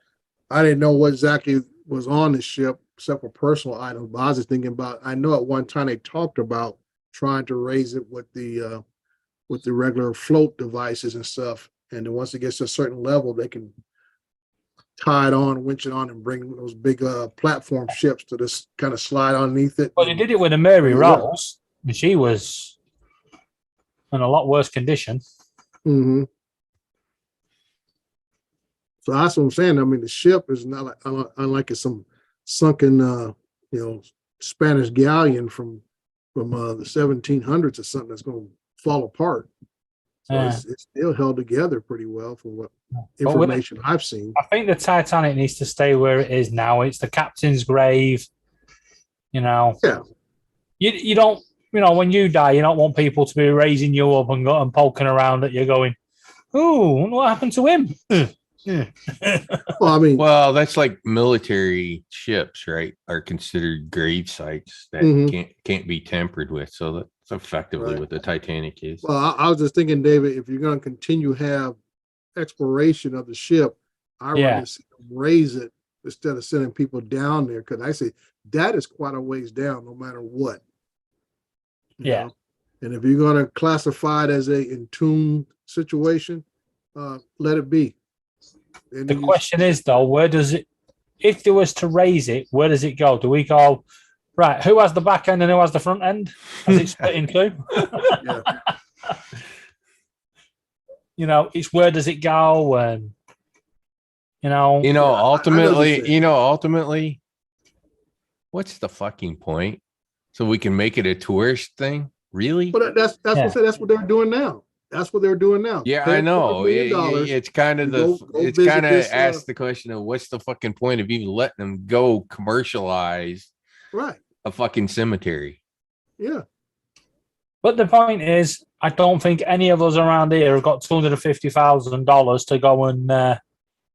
I didn't know what exactly was on the ship except for personal items. But I was just thinking about, I know at one time they talked about trying to raise it with the regular float devices and stuff. And then once it gets to a certain level, they can tie it on, winch it on, and bring those big platform ships to just kind of slide underneath it. Well, they did it with a Mary Yeah. Rolls, and she was in a lot worse condition. Mm-hmm. So that's what I'm saying. I mean, the ship is not like, unlike some sunken, Spanish galleon from the 1700s or something that's going to fall apart. So Yeah. it's still held together pretty well from what But with- information I've seen. I think the Titanic needs to stay where it is now. It's the captain's grave. Yeah. You don't, when you die, you don't want people to be raising you up and poking around at you going, "Oh, what happened to him?" Well, I mean, Well, that's like military ships, right? Are considered grave sites that Mhm. can't be tampered with. So that's effectively Right. what the Titanic is. well, I was just thinking, David, if you're going to continue have exploration of the ship, I Yeah. rather see them raise it instead of sending people down there. Because I say that is quite a ways down, no matter what. You Yeah. know? And if you're going to classify it as a entombed situation, let it be. And The you- question is, though, where does it, if there was to raise it, where does it go? Do we go, right, who has the back end and who has the front end? Has it split in two? Yeah. It's where does it go? And, Ultimately, saying. ultimately, what's the fucking point? So we can make it a tourist thing? Really? But that's Yeah. that's what they're doing now. That's what they're doing now. Yeah, Pay I $1 know. million dollars. It's kind of to go it's visit kind of this, asked the question of what's the fucking point of even letting them go commercialize Right. a fucking cemetery? Yeah. But the point is, I don't think any of us around here have got $250,000 to go and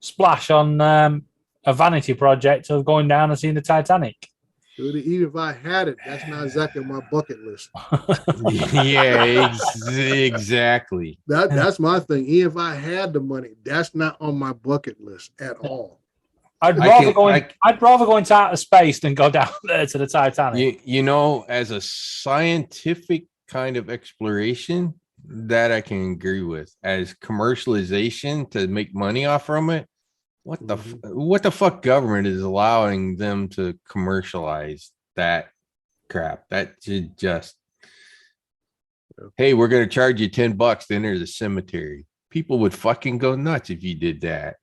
splash on a vanity project of going down and seeing the Titanic. Dude, even if I had it, that's not exactly on my bucket list. Yeah, exactly. That's my thing. Even if I had the money, that's not on my bucket list at all. I'd I rather can- go. I- I'd rather go into outer space than go down there to the Titanic. As a scientific kind of exploration, that I can agree with. As commercialization to make money off from it, what the fuck government is allowing them to commercialize that crap? That should just, hey, we're gonna charge you $10 to enter the cemetery. People would fucking go nuts if you did that.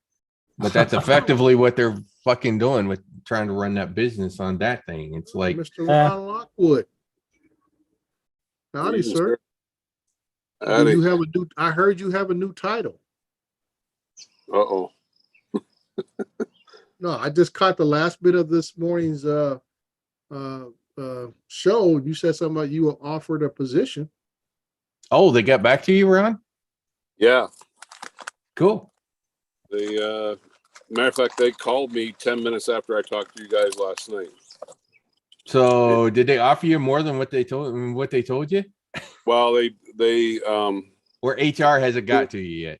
But that's effectively what they're fucking doing with trying to run that business on that thing. It's like, Mr. Ron Lockwood. Howdy, sir. Howdy. I heard you have a new title. Uh-oh. No, I just caught the last bit of this morning's show. You said something about you were offered a position. oh, they got back to you, Ron? Yeah. Cool. They matter of fact, they called me 10 minutes after I talked to you guys last night. So did they offer you more than what they told you? Well, they Or HR hasn't got to you yet?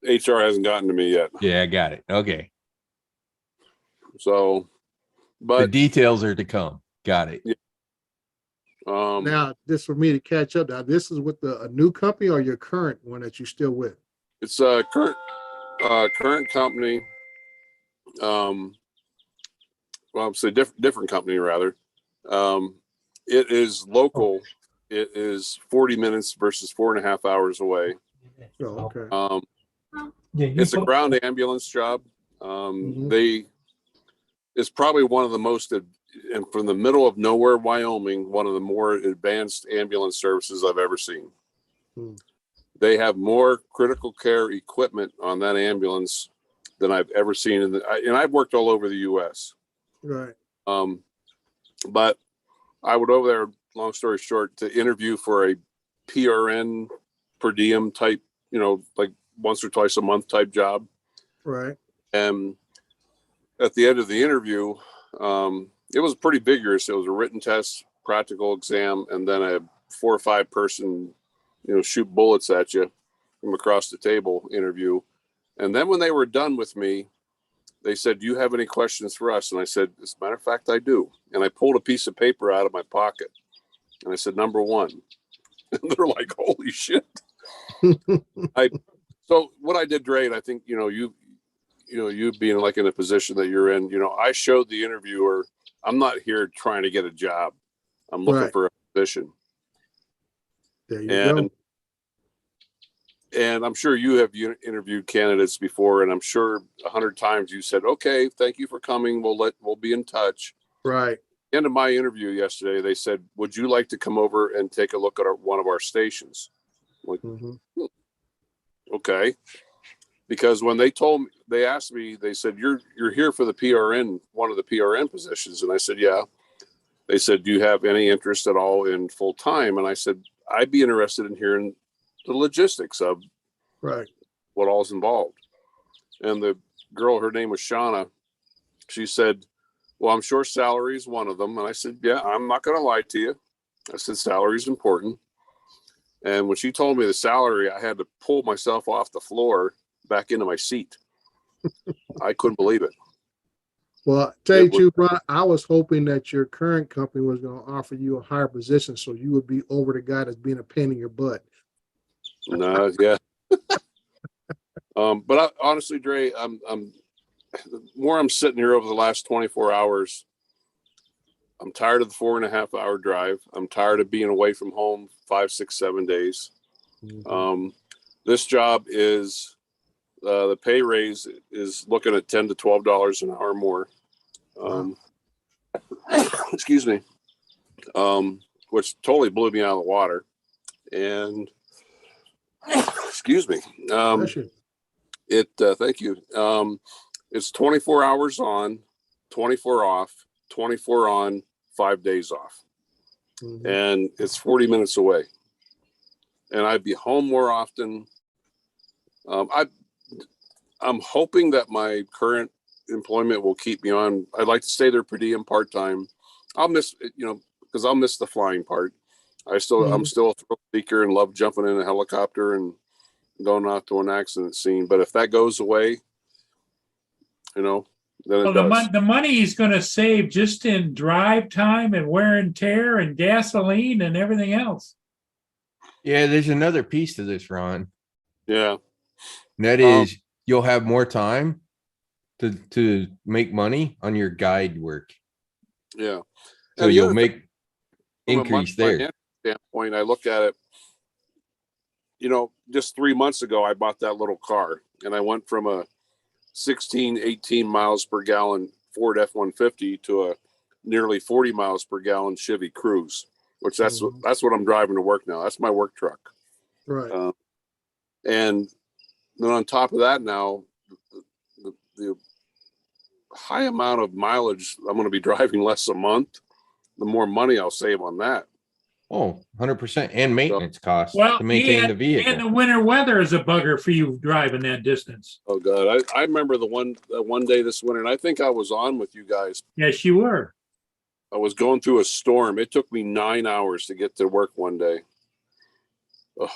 HR hasn't gotten to me yet. Yeah, I got it. Okay. So The But details are to come. Got it. Now, just for me to catch up, now this is with a new company or your current one that you're still with? it's a current company. Well, I'll say different company rather. It is local. It is 40 minutes versus 4.5 hours away. Oh, okay. Yeah, you It's a put- ground ambulance job. Mhm. It's probably one of the most, and from the middle of nowhere, Wyoming, one of the more advanced ambulance services I've ever seen. Hmm. They have more critical care equipment on that ambulance than I've ever seen. And I've worked all over the U.S. Right. But I went over there, long story short, to interview for a PRN per diem type, like once or twice a month type job. Right. And at the end of the interview, it was pretty vigorous. It was a written test, practical exam, and then a 4 or 5 person, shoot bullets at you from across the table interview. And then when they were done with me, they said, "Do you have any questions for us?" And I said, "As a matter of fact, I do." And I pulled a piece of paper out of my pocket and I said, "Number 1." And they're like, "Holy shit." So what I did great, I think, you being like in a position that you're in, I showed the interviewer, I'm not here trying to get a job. I'm looking Right. for a position. There you go. And I'm sure you have interviewed candidates before, and I'm sure 100 times you said, "Okay, thank you for coming. We'll be in touch." Right. End of my interview yesterday, they said, "Would you like to come over and take a look at one of our stations?" I'm like, Mhm. okay. Because when they asked me, they said, you're here for the PRN, one of the PRN positions. And I said, yeah. They said, "Do you have any interest at all in full time?" And I said, "I'd be interested in hearing the logistics of Right. what all's involved." And the girl, her name was Shauna. She said, "Well, I'm sure salary is one of them." And I said, "Yeah, I'm not going to lie to you." I said, "Salary is important." And when she told me the salary, I had to pull myself off the floor back into my seat. I couldn't believe it. Well, tell you It the truth, Ron, I was hoping that your current company was going to offer you a higher position so you would be over the guy that's being a pain in your butt. No, yeah. But honestly, Dre, I'm the more I'm sitting here over the last 24 hours, I'm tired of the 4.5 hour drive. I'm tired of being away from home 5, 6, 7 days. This job is the pay raise is looking at $10 to $12 an hour more. Excuse me. Which totally blew me out of the water. And excuse me. Bless you. Thank you. It's 24 hours on, 24 off, 24 on, 5 days off. Mhm. And it's 40 minutes away. And I'd be home more often. I'm hoping that my current employment will keep me on. I'd like to stay there per diem part-time. I'll miss, because I'll miss the flying part. I'm still a thrill seeker and love jumping in a helicopter and going out to an accident scene. But if that goes away, then it Well, does. the money he's going to save just in drive time and wear and tear and gasoline and everything else. Yeah, there's another piece to this, Ron. Yeah. And that is you'll have more time to make money on your guide work. Yeah. So And the you'll other make from a increase there. financial standpoint, I look at it, just 3 months ago, I bought that little car and I went from a 16, 18 miles per gallon Ford F-150 to a nearly 40 miles per gallon Chevy Cruze, which that's what I'm driving to work now. That's my work truck. Right. And then on top of that now, the high amount of mileage I'm going to be driving less a month, the more money I'll save on that. Oh, 100%. And maintenance costs Well, to maintain the and vehicle. the winter weather is a bugger for you driving that distance. Oh God, I remember the one day this winter, and I think I was on with you guys. Yes, you were. I was going through a storm. It took me 9 hours to get to work one day. Oh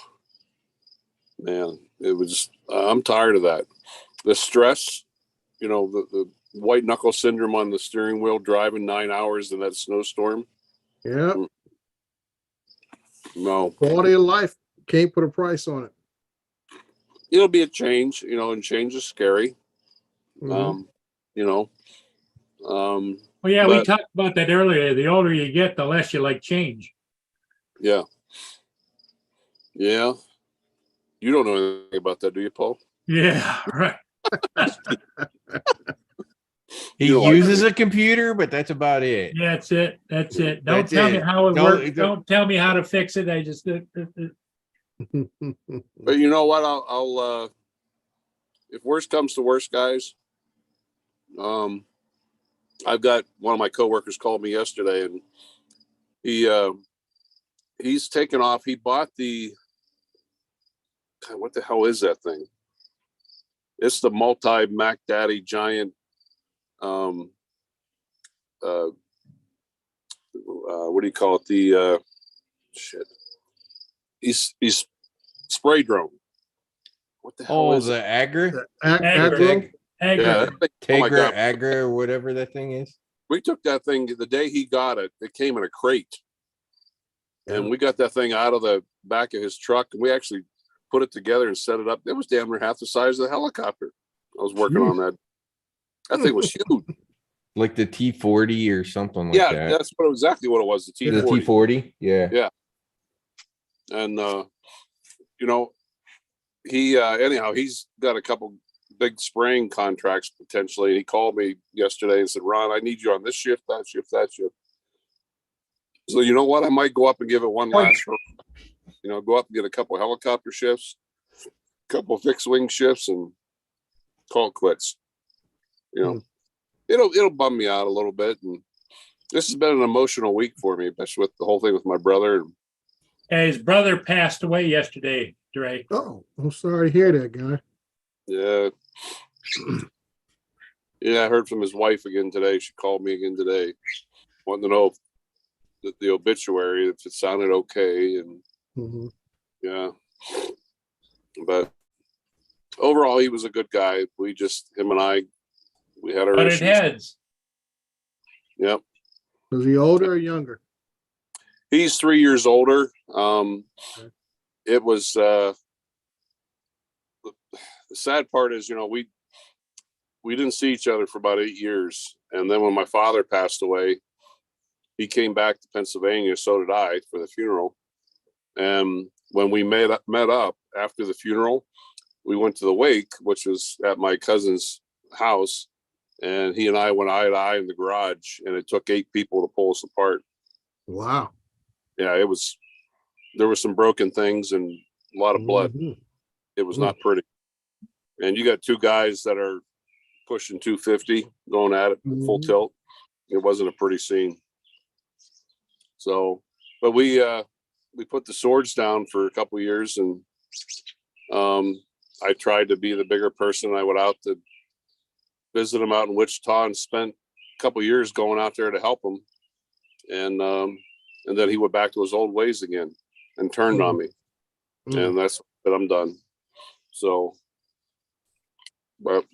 man, it was. I'm tired of that. The stress, the white knuckle syndrome on the steering wheel, driving 9 hours in that snowstorm. Yeah, No, quality of life, can't put a price on it. it'll be a change, and change is scary. Mhm. You know, Well, yeah, we But- talked about that earlier. The older you get, the less you like change. yeah. Yeah. You don't know anything about that, do you, Paul? Yeah, right. He You don't like uses a computer, but that's about it. Yeah, that's it. That's it. Don't That's tell me it. how it Don't- works. Don't tell me how to fix it. I just, But you know what? I'll if worst comes to worst, guys, I've got one of my coworkers called me yesterday, and he's taken off. He bought what the hell is that thing? It's the multi Mac Daddy giant. What do you call it? The shit. He's spray drone. What the hell Oh, is the it? Agra, Agro, Yeah, that thing- oh my Tegra, God. Agra, or whatever that thing is. We took that thing the day he got it. It came in a crate, Yeah. and we got that thing out of the back of his truck, and we actually put it together and set it up. It was damn near half the size of the helicopter. I was working on that. That thing was huge. Like the T40 or something like Yeah, that. that's exactly what it was. The The T40. T40, yeah. And he anyhow, he's got a couple big spraying contracts potentially. And he called me yesterday and said, Ron, I need you on this shift, that shift, that shift. So you know what? I might go up and give it one last go up and get a couple helicopter shifts, a couple fixed wing shifts, and call it quits. It'll bum me out a little bit. And this has been an emotional week for me, especially with the whole thing with my brother. his brother passed away yesterday, Dre. oh, I'm sorry to hear that, guy. Yeah. Yeah, I heard from his wife again today. She called me again today, wanting to know if the obituary, if it sounded okay. And Mhm. yeah, but overall, he was a good guy. Him and I, we had our But it issues. heads. Yep. Was he older or younger? He's 3 years older. Okay. It was, the sad part is, we didn't see each other for about 8 years. And then when my father passed away, he came back to Pennsylvania. So did I for the funeral. And when we met up after the funeral, we went to the wake, which was at my cousin's house. And he and I went eye to eye in the garage, and it took 8 people to pull us apart. Wow. Yeah, there were some broken things and a lot of blood. Mhm. It was not pretty. And you got 2 guys that are pushing 250 going at it full Mhm. tilt. It wasn't a pretty scene. So, but we put the swords down for a couple of years, and I tried to be the bigger person. I went out to visit him out in Wichita and spent a couple of years going out there to help him. And then he went back to his old ways again and turned on me. Mm. And that's that I'm done. So, but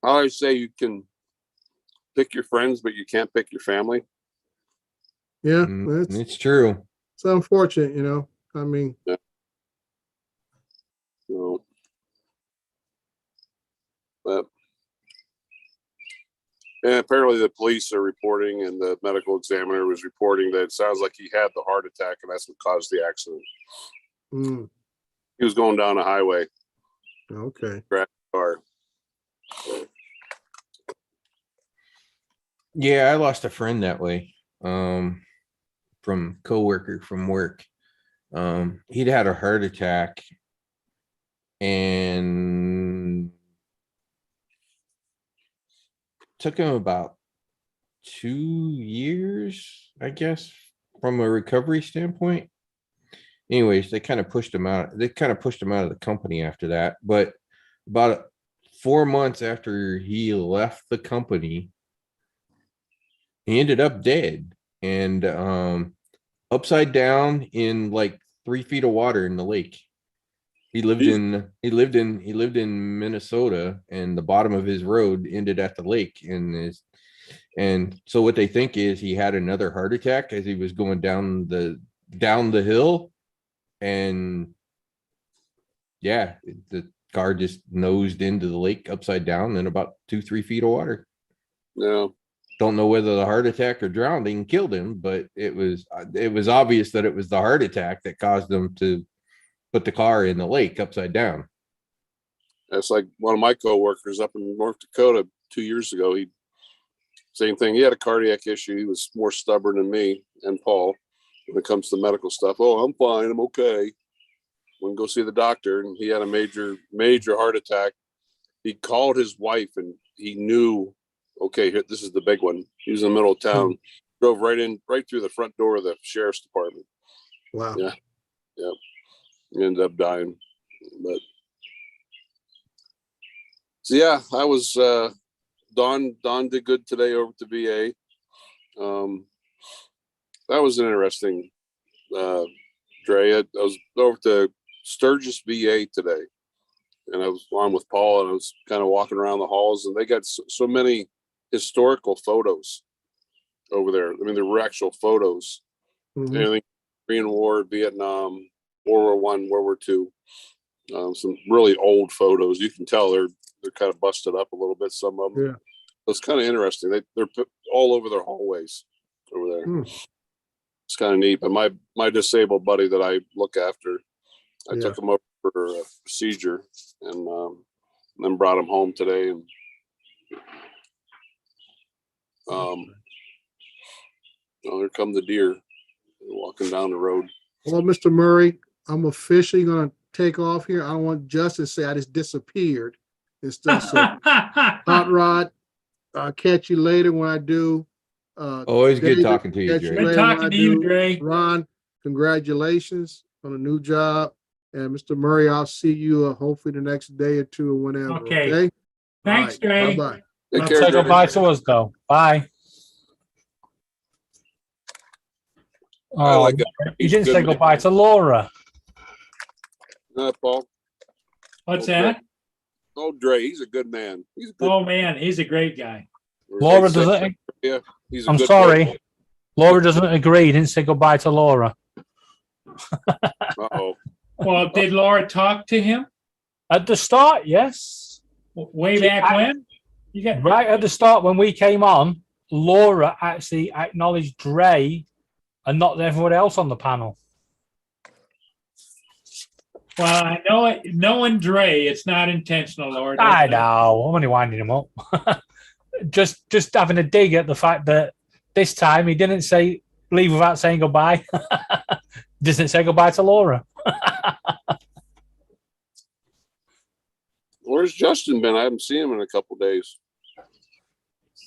I always say you can pick your friends, but you can't pick your family. Yeah, Mm, it's it's true. unfortunate, I mean, So, but and apparently the police are reporting, and the medical examiner was reporting that it sounds like he had the heart attack, and that's what caused the accident. mm, He was going down a highway okay. car. Yeah, I lost a friend that way. From coworker from work. He'd had a heart attack and took him about 2 years, I guess, from a recovery standpoint. Anyways, they kind of pushed him out. They kind of pushed him out of the company after that. But about 4 months after he left the company, he ended up dead and upside down in like 3 feet of water in the lake. He lived in Minnesota, and the bottom of his road ended at the lake. And so what they think is he had another heart attack as he was going down the hill, and yeah, the car just nosed into the lake upside down in about 2-3 feet of water. Yeah. Don't know whether the heart attack or drowning killed him, but it was obvious that it was the heart attack that caused him to put the car in the lake upside down. That's like one of my coworkers up in North Dakota 2 years ago. Same thing. He had a cardiac issue. He was more stubborn than me and Paul when it comes to medical stuff. Oh, I'm fine. I'm okay. Wouldn't go see the doctor, and he had a major heart attack. He called his wife, and he knew, okay, here, this is the big one. He was in the middle of town. Drove right through the front door of the sheriff's department. Wow. Yeah. He ended up dying. But so yeah, I was Don did good today over at the VA. That was an interesting Dre. I was over to Sturgis VA today, and I was on with Paul, and I was kind of walking around the halls, and they got so many historical photos over there. I mean, there were actual photos. Mhm. Anything, Korean War, Vietnam, World War I, World War II. Some really old photos. You can tell they're kind of busted up a little bit. Some of them. Yeah. It's kind of interesting. They're put all over their hallways over there. Hmm. It's kind of neat. But my disabled buddy that I look after, I Yeah. took him over for a procedure, and then brought him home today. And oh, here come the deer walking down the road. Well, Mr. Murray, I'm officially gonna take off here. I don't want Justin to say I just disappeared and stuff. So Hot Rod, I'll catch you later when I do. Always good David, talking to you, catch Dre. Good later when I talking to you, do. Dre. Ron, congratulations on a new job. And Mr. Murray, I'll see you hopefully the next day or two or whenever. Okay. Okay. Thanks, All right, Dre. bye-bye. Take Well, care, Say Dre. goodbye to us, though. Bye. I Oh, like it. you didn't Good say man. goodbye to Laura. Paul. What's Okay. that? Oh, Dre, he's a good man. He's a good. Oh, man, he's a great guy. Laura doesn't. Yeah, he's a I'm good sorry. boy. Laura doesn't agree. You didn't say goodbye to Laura. Uh-oh. Well, did Laura talk to him At the start, yes. way back when? You got Right at the start, when we came on, Laura actually acknowledged Dre and not everyone else on the panel. Well, I know it. Knowing Dre, it's not intentional, Laura. I know. I'm only winding him up. just having a dig at the fact that this time he didn't say leave without saying goodbye. Didn't say goodbye to Laura. Where's Justin been? I haven't seen him in a couple days.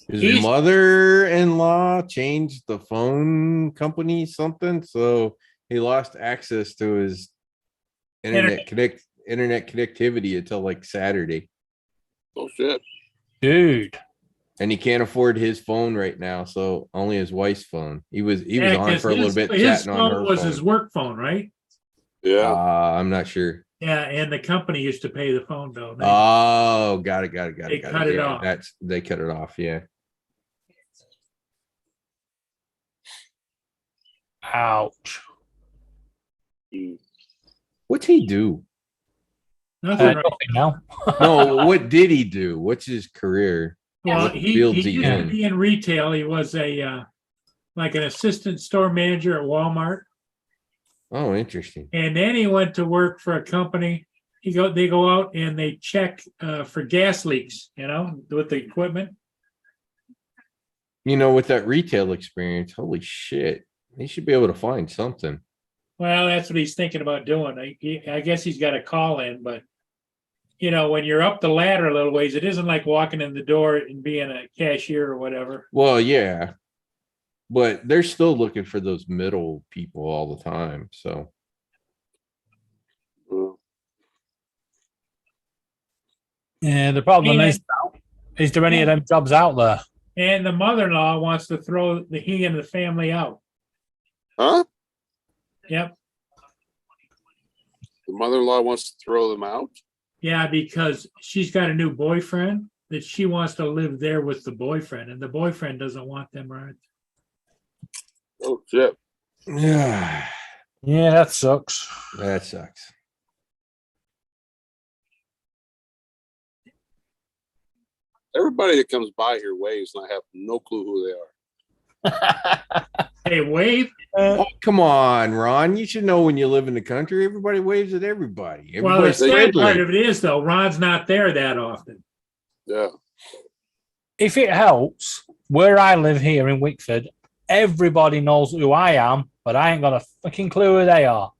His He's- mother-in-law changed the phone company something, so he lost access to his internet connectivity until like Saturday, Oh shit. Dude. and he can't afford his phone right now, so only his wife's phone. He was Yeah, on 'cause for a little bit His chatting on her phone was phone. his work phone, right? Yeah. I'm not sure. Yeah, and the company used to pay the phone bill. Oh, got it. They cut it Yeah, off. they cut it off. Yeah. Ouch. What's he do? Nothing right. Nothing now. No, what did he do? What's his career? Well, What he fields used he to in? be in retail. He was a like an assistant store manager at Walmart, Oh, interesting. and then he went to work for a company. They go out and they check for gas leaks, with the equipment. With that retail experience, holy shit, he should be able to find something. Well, that's what he's thinking about doing. I guess he's got a call in, but when you're up the ladder a little ways, it isn't like walking in the door and being a cashier or whatever. Well, yeah, but they're still looking for those middle people all the time. So Yeah, the problem And- is there any of them jobs out there? And the mother-in-law wants to throw he and the family out. Huh? Yep. The mother-in-law wants to throw them out. Yeah, because she's got a new boyfriend that she wants to live there with the boyfriend, and the boyfriend doesn't want them right. Oh shit. Yeah, Yeah, that sucks. that sucks. Everybody that comes by here waves, and I have no clue who they are. Hey, wave. Oh, come on, Ron. You should know when you live in the country, everybody waves at everybody. Well, the Everybody's sad part friendly. of it is though, Ron's not there that often. Yeah. If it helps, where I live here in Wickford, everybody knows who I am, but I ain't got a fucking clue who they are.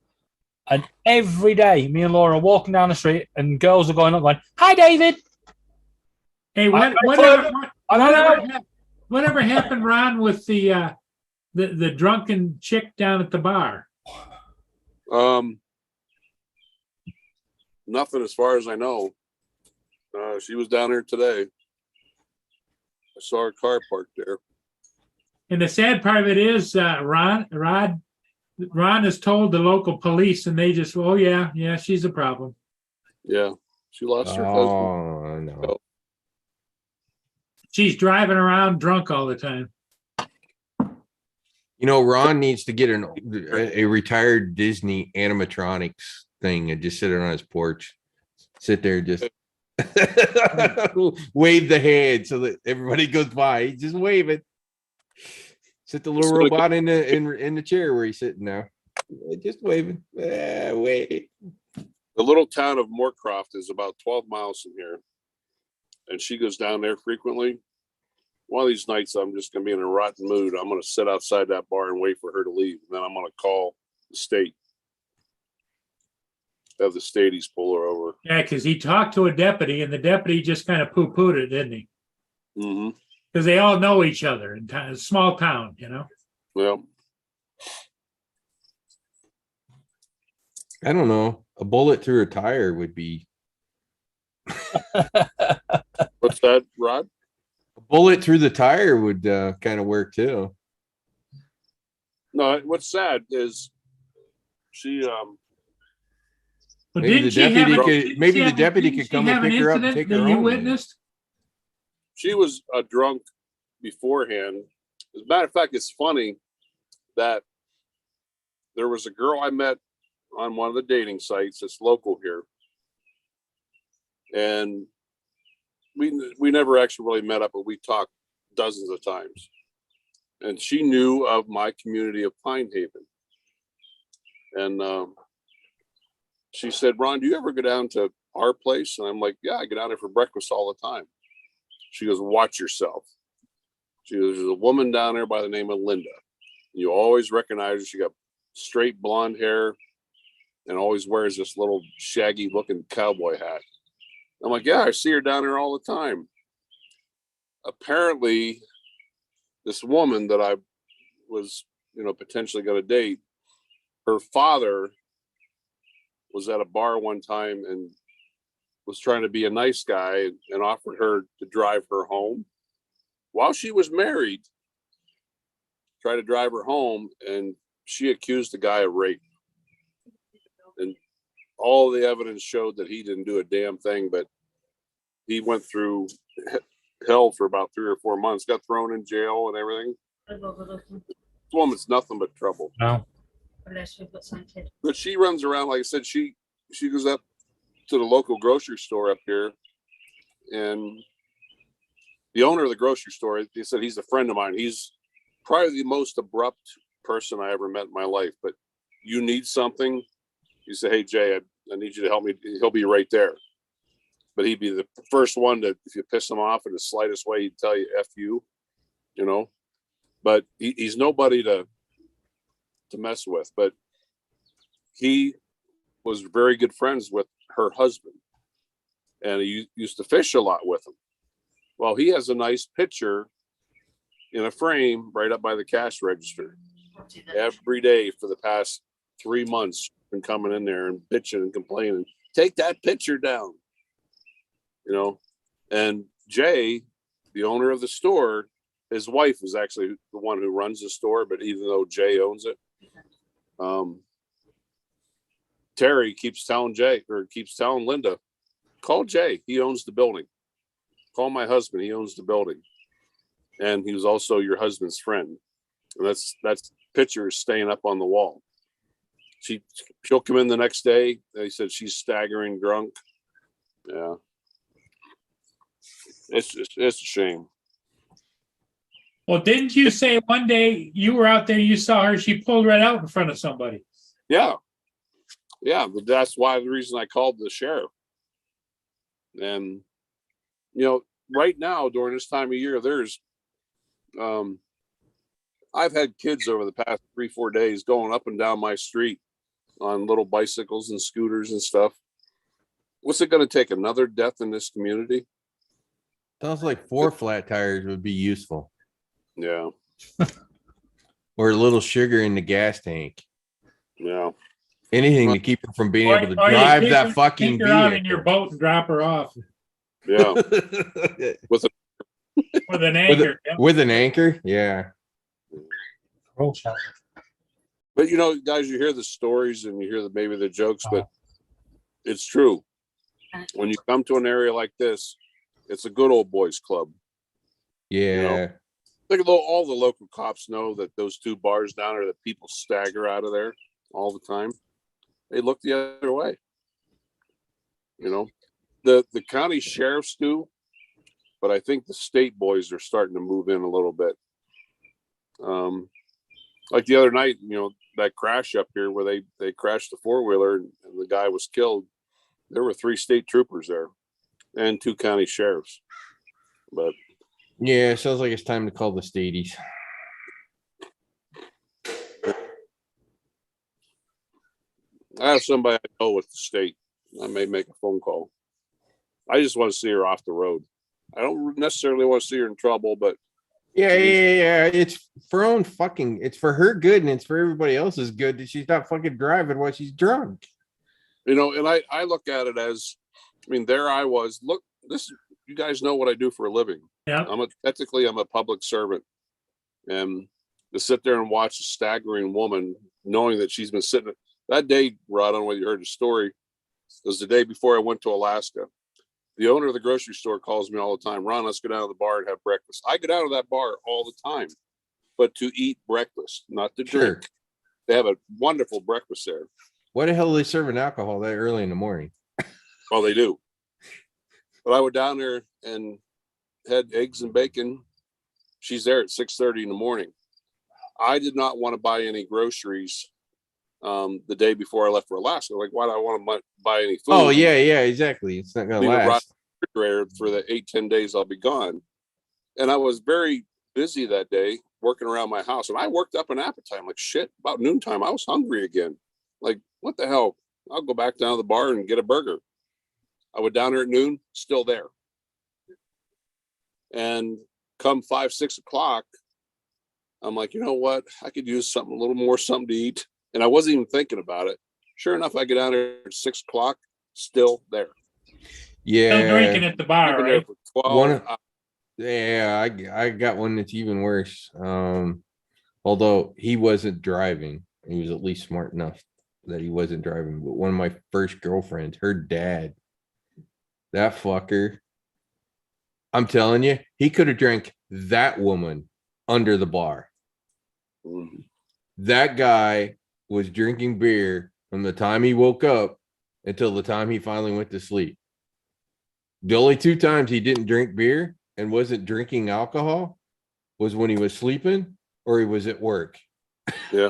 And every day, me and Laura are walking down the street, and girls are going up, going, "Hi, David." Hey, I don't know. whatever happened, Ron, with the drunken chick down at the bar? Nothing as far as I know. She was down there today. I saw her car parked there. And the sad part of it is, Ron has told the local police, and they just, oh yeah, she's a problem. Yeah, she lost her husband. Oh, no. She's driving around drunk all the time. You know, Ron needs to get a retired Disney animatronics thing and just sit it on his porch. Sit there, just wave the hand so that everybody goes by. Just wave it. Sit the little robot in the chair where he's sitting now. Just waving. Wait. The little town of Moorcroft is about 12 miles from here, and she goes down there frequently. One of these nights, I'm just going to be in a rotten mood. I'm going to sit outside that bar and wait for her to leave. And then I'm going to call the state. Have the staties pull her over. Yeah, because he talked to a deputy, and the deputy just kind of poo-pooed it, didn't he? Mm-hmm. Because they all know each other in a small town, you know? Well, I don't know. A bullet through a tire would be what's that, Rod? a bullet through the tire would kind of work too. No, what's sad is she, But Maybe didn't the she have deputy a- could- didn't maybe she the have a- deputy didn't could she come and have an pick her up and incident take her that you home. witnessed? she was a drunk beforehand. As a matter of fact, it's funny that there was a girl I met on one of the dating sites that's local here. And we never actually really met up, but we talked dozens of times. And she knew of my community of Pine Haven. And she said, "Ron, do you ever go down to our place?" And I'm like, "Yeah, I go down there for breakfast all the time." She goes, "Watch yourself." She goes, "There's a woman down there by the name of Linda. You always recognize her. She got straight blonde hair and always wears this little shaggy looking cowboy hat." I'm like, "Yeah, I see her down there all the time." Apparently, this woman that I was, potentially going to date, her father was at a bar one time and was trying to be a nice guy and offered her to drive her home while she was married, try to drive her home, and she accused the guy of rape. And all the evidence showed that he didn't do a damn thing, but he went through hell for about 3 or 4 months, got thrown in jail and everything. This woman's nothing but trouble. No. Unless we've got something. But she runs around, like I said, she goes up to the local grocery store up here, and the owner of the grocery store, he said he's a friend of mine. He's probably the most abrupt person I ever met in my life. But you need something, you say, "Hey Jay, I need you to help me." He'll be right there. But he'd be the first one to, if you piss him off in the slightest way, he'd tell you "F you," But he's nobody to mess with. But he was very good friends with her husband, and he used to fish a lot with him. Well, he has a nice picture in a frame right up by the cash register. Every day for the past 3 months, been coming in there and bitching and complaining, "Take that picture down." And Jay, the owner of the store, his wife is actually the one who runs the store, but even though Jay owns it, Terry keeps telling Linda, call Jay. He owns the building. Call my husband. He owns the building. And he was also your husband's friend. And that's picture staying up on the wall. She'll come in the next day. They said she's staggering drunk. Yeah. It's a shame. Well, didn't you say one day you were out there, you saw her, she pulled right out in front of somebody? Yeah. Yeah, but that's why the reason I called the sheriff. And right now during this time of year, there's I've had kids over the past 3-4 days going up and down my street on little bicycles and scooters and stuff. What's it going to take? Another death in this community? Sounds like 4 flat tires would be useful, Yeah. or a little sugar in the gas tank. Yeah. Anything to keep her from being able to Or you drive take that her- fucking take her out in your vehicle. boat and drop her off Yeah. with an anchor. Yeah. With an anchor, yeah. Roll shelter. But guys, you hear the stories and you hear maybe the jokes, but it's true. When you come to an area like this, it's a good old boys club. Yeah. Look at all the local cops know that those 2 bars down there that people stagger out of there all the time. They look the other way. The county sheriffs do, but I think the state boys are starting to move in a little bit. Like the other night, that crash up here where they crashed the 4-wheeler and the guy was killed. There were 3 state troopers there and 2 county sheriffs. But Yeah, it sounds like it's time to call the stadies. I have somebody I know with the state. I may make a phone call. I just want to see her off the road. I don't necessarily want to see her in trouble, but Yeah. It's for own fucking. It's for her good and it's for everybody else's good that she's not fucking driving while she's drunk. and I look at it as, there I was. Look, you guys know what I do for a living. Yeah. I'm a public servant, and to sit there and watch a staggering woman, knowing that she's been sitting that day. Rod, I don't know whether you heard the story. It was the day before I went to Alaska. The owner of the grocery store calls me all the time. Ron, let's go down to the bar and have breakfast. I go down to that bar all the time, but to eat breakfast, not to drink. Sure. They have a wonderful breakfast there. Why the hell are they serving alcohol that early in the morning? Well, they do. But I went down there and had eggs and bacon. She's there at 6:30 in the morning. I did not want to buy any groceries the day before I left for Alaska. Like, why do I want to buy any food? Oh yeah, exactly. It's not gonna Leave it right last. in the refrigerator for the 8-10 days I'll be gone. And I was very busy that day working around my house, and I worked up an appetite. I'm like, shit, about noontime, I was hungry again. Like, what the hell? I'll go back down to the bar and get a burger. I went down there at noon, still there. And come 5-6 o'clock, I'm like, you know what? I could use something, a little more something to eat. And I wasn't even thinking about it. Sure enough, I get down there at 6 o'clock, still there. Still drinking Yeah, at the bar, I've been there right? for 12 One- hours. yeah. I got one that's even worse. Although he wasn't driving, he was at least smart enough that he wasn't driving. But one of my first girlfriends, her dad, that fucker. I'm telling you, he could have drank that woman under the bar. Mhm. That guy was drinking beer from the time he woke up until the time he finally went to sleep. The only 2 times he didn't drink beer and wasn't drinking alcohol was when he was sleeping or he was at work. Yeah.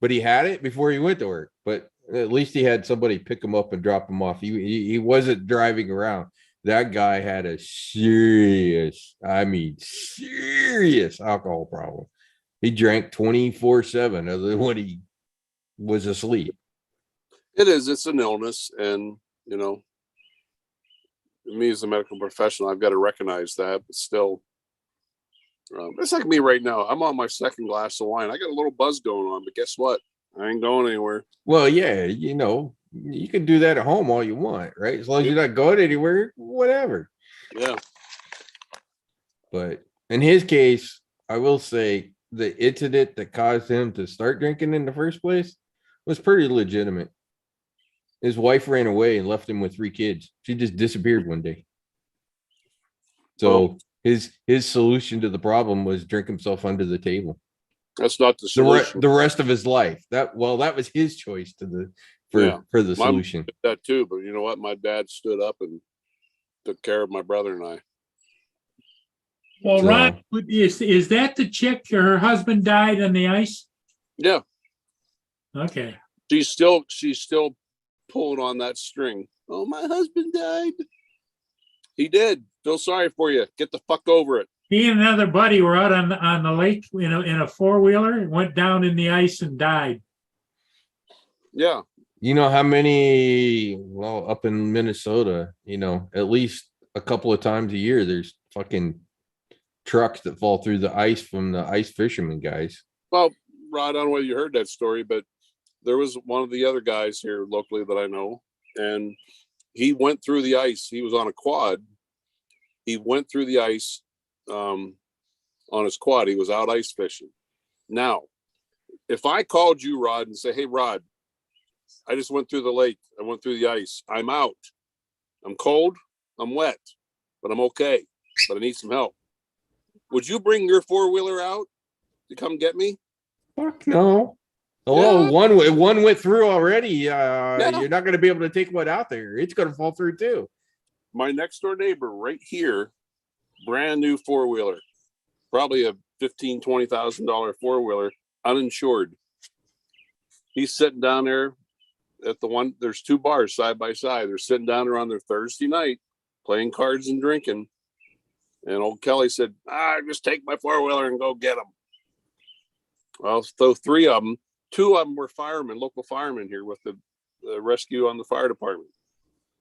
But he had it before he went to work. But at least he had somebody pick him up and drop him off. He wasn't driving around. That guy had a serious alcohol problem. He drank 24/7 other than when he was asleep. It is. It's an illness. And, me as a medical professional, I've got to recognize that. But still, it's like me right now. I'm on my 2nd glass of wine. I got a little buzz going on, but guess what? I ain't going anywhere. Well, yeah, you can do that at home all you want, right? As long as you're not going anywhere, whatever. Yeah. But in his case, I will say the incident that caused him to start drinking in the first place was pretty legitimate. His wife ran away and left him with 3 kids. She just disappeared one day. So his solution to the problem was drink himself under the table. That's not the The, solution. the rest of his life. That was his choice for the My mom solution. did that too, but you know what? My dad stood up and took care of my brother and I. Well, So- Ron, is that the chick, her husband died on the ice? Yeah, Okay. she's still pulling on that string. Oh, my husband died. He did. Feel sorry for you. Get the fuck over it. He and another buddy were out on the lake, in a four-wheeler, went down in the ice and died. Yeah. You know how many, well, up in Minnesota, at least a couple of times a year, there's fucking trucks that fall through the ice from the ice fishermen guys. Well, Rod, I don't know whether you heard that story, but there was one of the other guys here locally that I know, and he went through the ice. He was on a quad. He went through the ice on his quad. He was out ice fishing. Now, if I called you, Rod, and say, hey, Rod, I just went through the lake. I went through the ice. I'm out. I'm cold. I'm wet, but I'm okay. But I need some help. Would you bring your four-wheeler out to come get me? Fuck no. Oh, Yeah. one went through already. You're not going to be able to take one out there. It's going to fall through too. My next door neighbor right here, brand new four-wheeler, probably a $15,000-$20,000 four-wheeler, uninsured. He's sitting down there at the one, there's 2 bars side by side. They're sitting down there on their Thursday night playing cards and drinking. And old Kelly said, just take my four-wheeler and go get them. Well, so 3 of them, 2 of them were firemen, local firemen here with the rescue on the fire department.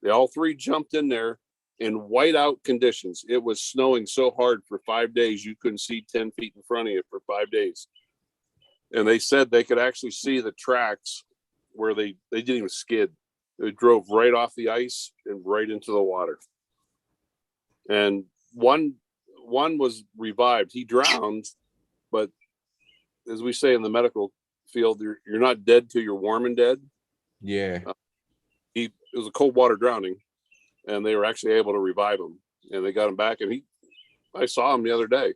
They all 3 jumped in there in whiteout conditions. It was snowing so hard for 5 days, you couldn't see 10 feet in front of you for 5 days. And they said they could actually see the tracks where they didn't even skid. They drove right off the ice and right into the water. And one was revived. He drowned, but as we say in the medical field, you're not dead till you're warm and dead. Yeah. It was a cold water drowning, and they were actually able to revive him, and they got him back. And I saw him the other day.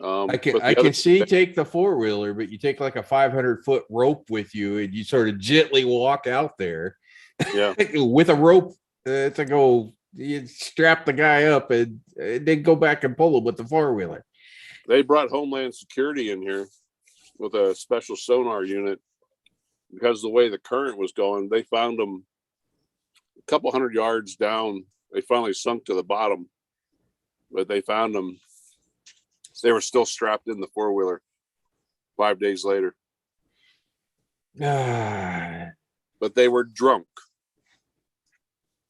I can see take the four-wheeler, but you take like a 500-foot rope with you and you sort of gently walk out there. Yeah. With a rope to go, you strap the guy up and then go back and pull him with the four-wheeler. They brought Homeland Security in here with a special sonar unit because of the way the current was going. They found them a couple 100 yards down. They finally sunk to the bottom, but they found them. They were still strapped in the four-wheeler 5 days later, but they were drunk.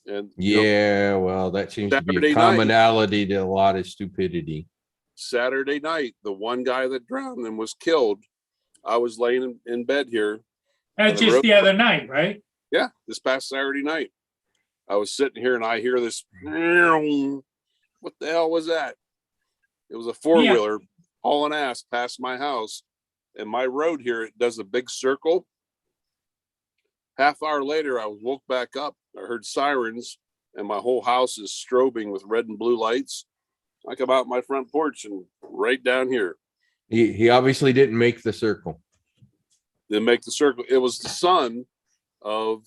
And Yeah, well, that seems to be Saturday a night. commonality to a lot of stupidity. Saturday night, the one guy that drowned and was killed, I was laying in bed here. That's just the other night, right? Yeah, this past Saturday night. I was sitting here and I hear this. What the hell was that? It was a four-wheeler hauling ass past my house. And my road here, it does a big circle. Half hour later, I was woke back up. I heard sirens and my whole house is strobing with red and blue lights. I come out my front porch and right down here. He obviously didn't make the circle. Then make the circle. It was the son of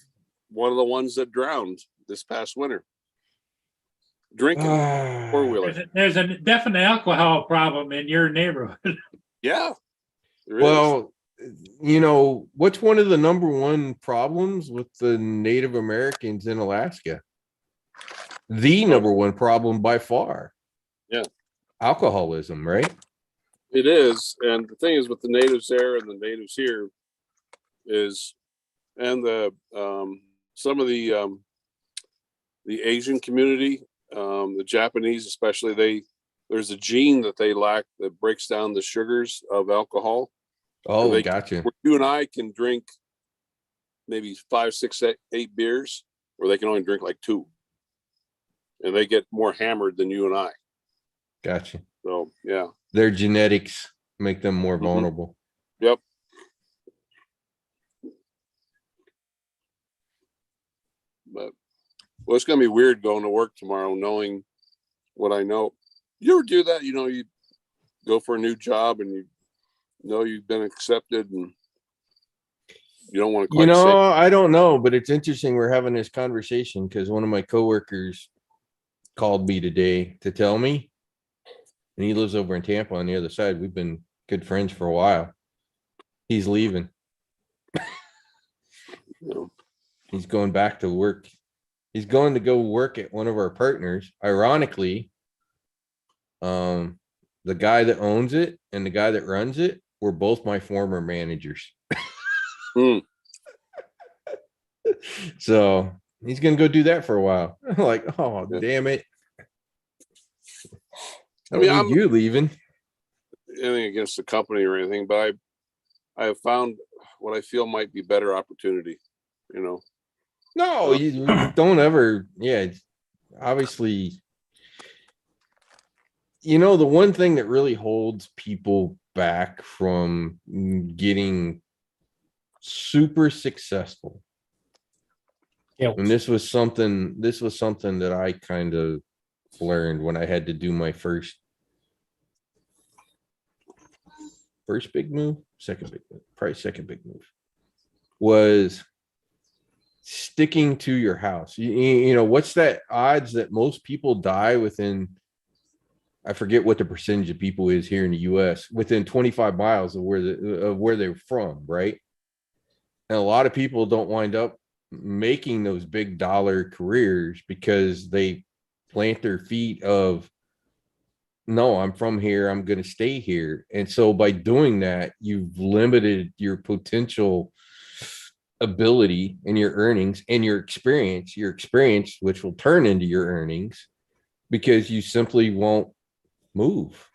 one of the ones that drowned this past winter. Drinking four-wheeler. There's a definite alcohol problem in your neighborhood. Yeah. there is. Well, what's one of the number one problems with the Native Americans in Alaska? The number one problem by far. Yeah. Alcoholism, right? It is. And the thing is with the natives there and the natives here is, and the some of the Asian community, the Japanese especially, there's a gene that they lack that breaks down the sugars of alcohol. Oh, They- gotcha. Where you and I can drink maybe 5, 6, 8 beers, where they can only drink like 2. And they get more hammered than you and I. Gotcha. So yeah. Their genetics make them more vulnerable. Yep. But well, it's gonna be weird going to work tomorrow knowing what I know. You ever do that? You know, you go for a new job and you know you've been accepted and you don't want to quite You say. know, I don't know, but it's interesting we're having this conversation because one of my coworkers called me today to tell me, and he lives over in Tampa on the other side. We've been good friends for a while. He's leaving. You know, He's going back to work. He's going to go work at one of our partners. Ironically, the guy that owns it and the guy that runs it were both my former managers. Hmm. So he's gonna go do that for a while. Like, oh Yeah. damn it. I I mean, don't I'm need you leaving. anything against the company or anything, but I have found what I feel might be better opportunity. You know, No, you don't ever. Yeah, it's obviously, you know, the one thing that really holds people back from getting super successful, Guilt. and this was something that I kind of learned when I had to do my first big move, second big move, probably second big move, was sticking to your house. You know, what's that odds that most people die within, I forget what the percentage of people is here in the US, within 25 miles of where they're from, right? And a lot of people don't wind up making those big dollar careers because they plant their feet of, no, I'm from here, I'm going to stay here. And so by doing that, you've limited your potential ability and your earnings and your experience, which will turn into your earnings, because you simply won't move.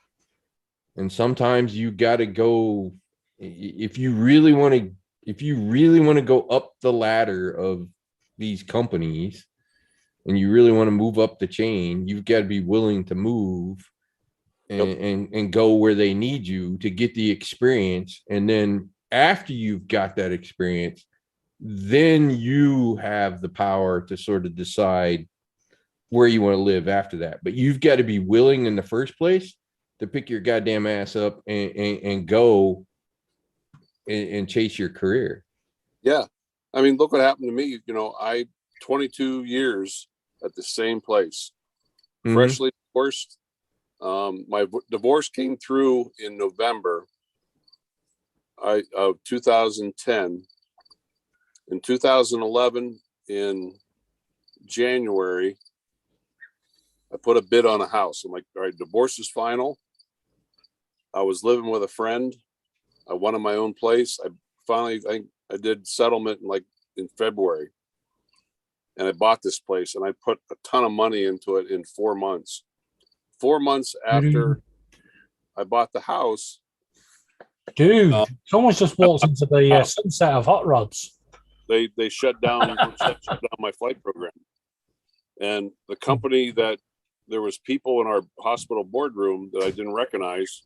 And sometimes you got to go, if you really want to go up the ladder of these companies and you really want to move up the chain, you've got to be willing to move and go where they need you to get the experience. And then after you've got that experience, then you have the power to sort of decide where you want to live after that. But you've got to be willing in the first place to pick your goddamn ass up and go and chase your career. yeah. I mean, look what happened to me. You know, 22 years at the same place, Mhm. freshly divorced. My divorce came through in November of 2010. In 2011, in January, I put a bid on a house. I'm like, all right, divorce is final. I was living with a friend. I wanted my own place. I did settlement in February, and I bought this place, and I put a ton of money into it in 4 months. 4 months after I bought the house, Dude, someone's just walked into the sunset of Hot Rods. they shut down my flight program, and the company that there was people in our hospital boardroom that I didn't recognize.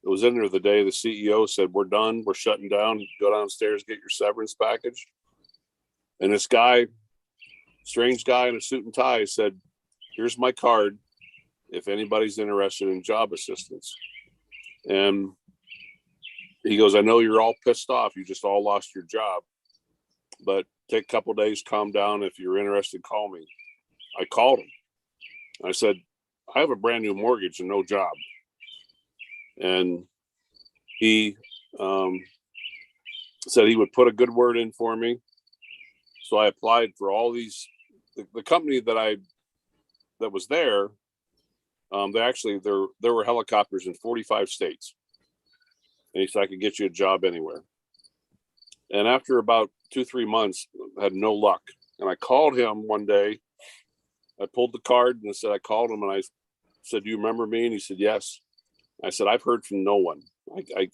It was in there the day the CEO said, "We're done. We're shutting down. Go downstairs, get your severance package." And this guy, strange guy in a suit and tie, said, "Here's my card if anybody's interested in job assistance." And he goes, "I know you're all pissed off. You just all lost your job, but take a couple days, calm down. If you're interested, call me." I called him. I said, "I have a brand new mortgage and no job." And he said he would put a good word in for me. So I applied for all these. The company that was there, there were helicopters in 45 states. And he said I could get you a job anywhere. And after about 2-3 months, I had no luck. And I called him one day. I pulled the card and I said, I called him and I said, "Do you remember me?" And he said, "Yes." I said, "I've heard from no one. I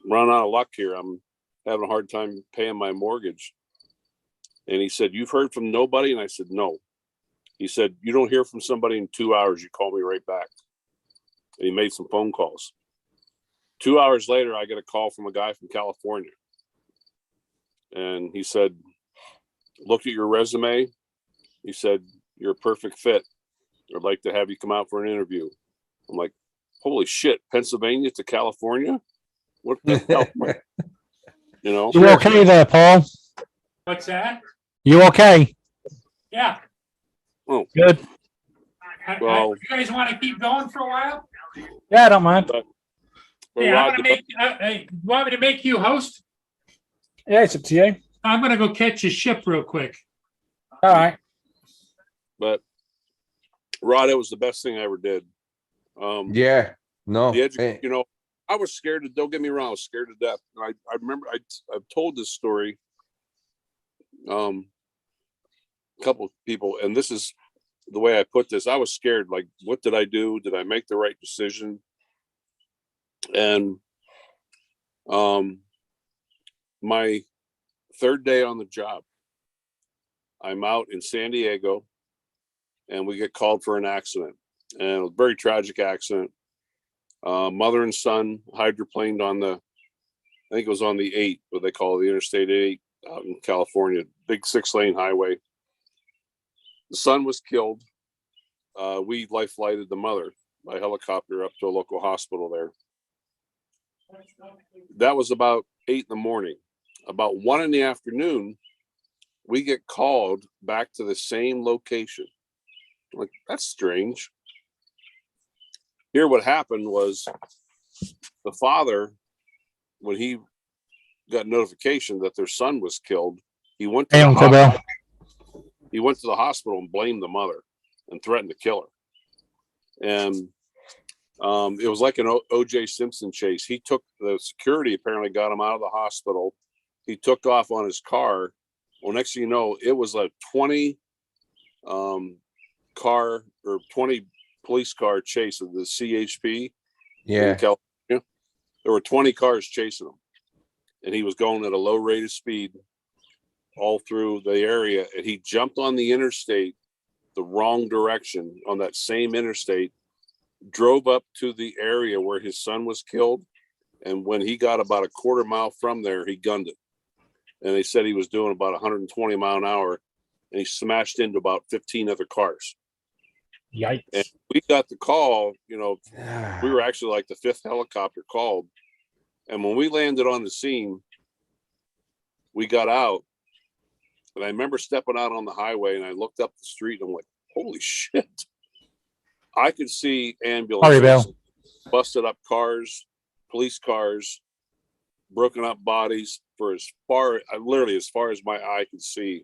run out of luck here. I'm having a hard time paying my mortgage." And he said, "You've heard from nobody?" And I said, "No." He said, "You don't hear from somebody in 2 hours, you call me right back." And he made some phone calls. 2 hours later, I get a call from a guy from California. And he said, "Looked at your resume. He said, "You're a perfect fit. I'd like to have you come out for an interview." I'm like, holy shit, Pennsylvania to California? What the hell? You know? You okay there, Paul? What's that? You okay? Yeah. Oh, Good. Well- You guys want to keep going for a while? Yeah, I don't mind. but Yeah, Rod, I'm gonna make. Hey, you want me to make you host? Yeah, it's up to you. I'm gonna go catch a ship real quick. All right. but Rod, it was the best thing I ever did. Yeah, no. The eh, you know, I was scared to, don't get me wrong, I was scared to death. And I remember I've told this story a couple of people, and this is the way I put this. I was scared, like, what did I do? Did I make the right decision? And my third day on the job, I'm out in San Diego and we get called for an accident, and it was a very tragic accident. Mother and son hydroplaned on the, I think it was on the 8, what they call the Interstate 8 out in California, big 6-lane highway. The son was killed. We life flighted the mother by helicopter up to a local hospital there. That was about 8 in the morning. About 1 in the afternoon, we get called back to the same location. Like, that's strange. Here, what happened was the father, when he got notification that their son was killed, he went to Hey, the Uncle hospital. Bill. He went to the hospital and blamed the mother and threatened to kill her. And it was like an O.J. Simpson chase. He took the security, apparently got him out of the hospital. He took off on his car. Well, next thing you know, it was a 20 car or 20 police car chase of the CHP yeah. in California. There were 20 cars chasing him, and he was going at a low rate of speed all through the area. And he jumped on the interstate the wrong direction on that same interstate, drove up to the area where his son was killed. And when he got about a quarter mile from there, he gunned it. And they said he was doing about 120 mile an hour, and he smashed into about 15 other cars. Yikes. And we got the call, you know, we were actually like the 5th helicopter called. And when we landed on the scene, we got out. And I remember stepping out on the highway, and I looked up the street, and I'm like, holy shit. I could see ambulances, Bill. busted up cars, police cars, broken up bodies for literally as far as my eye could see.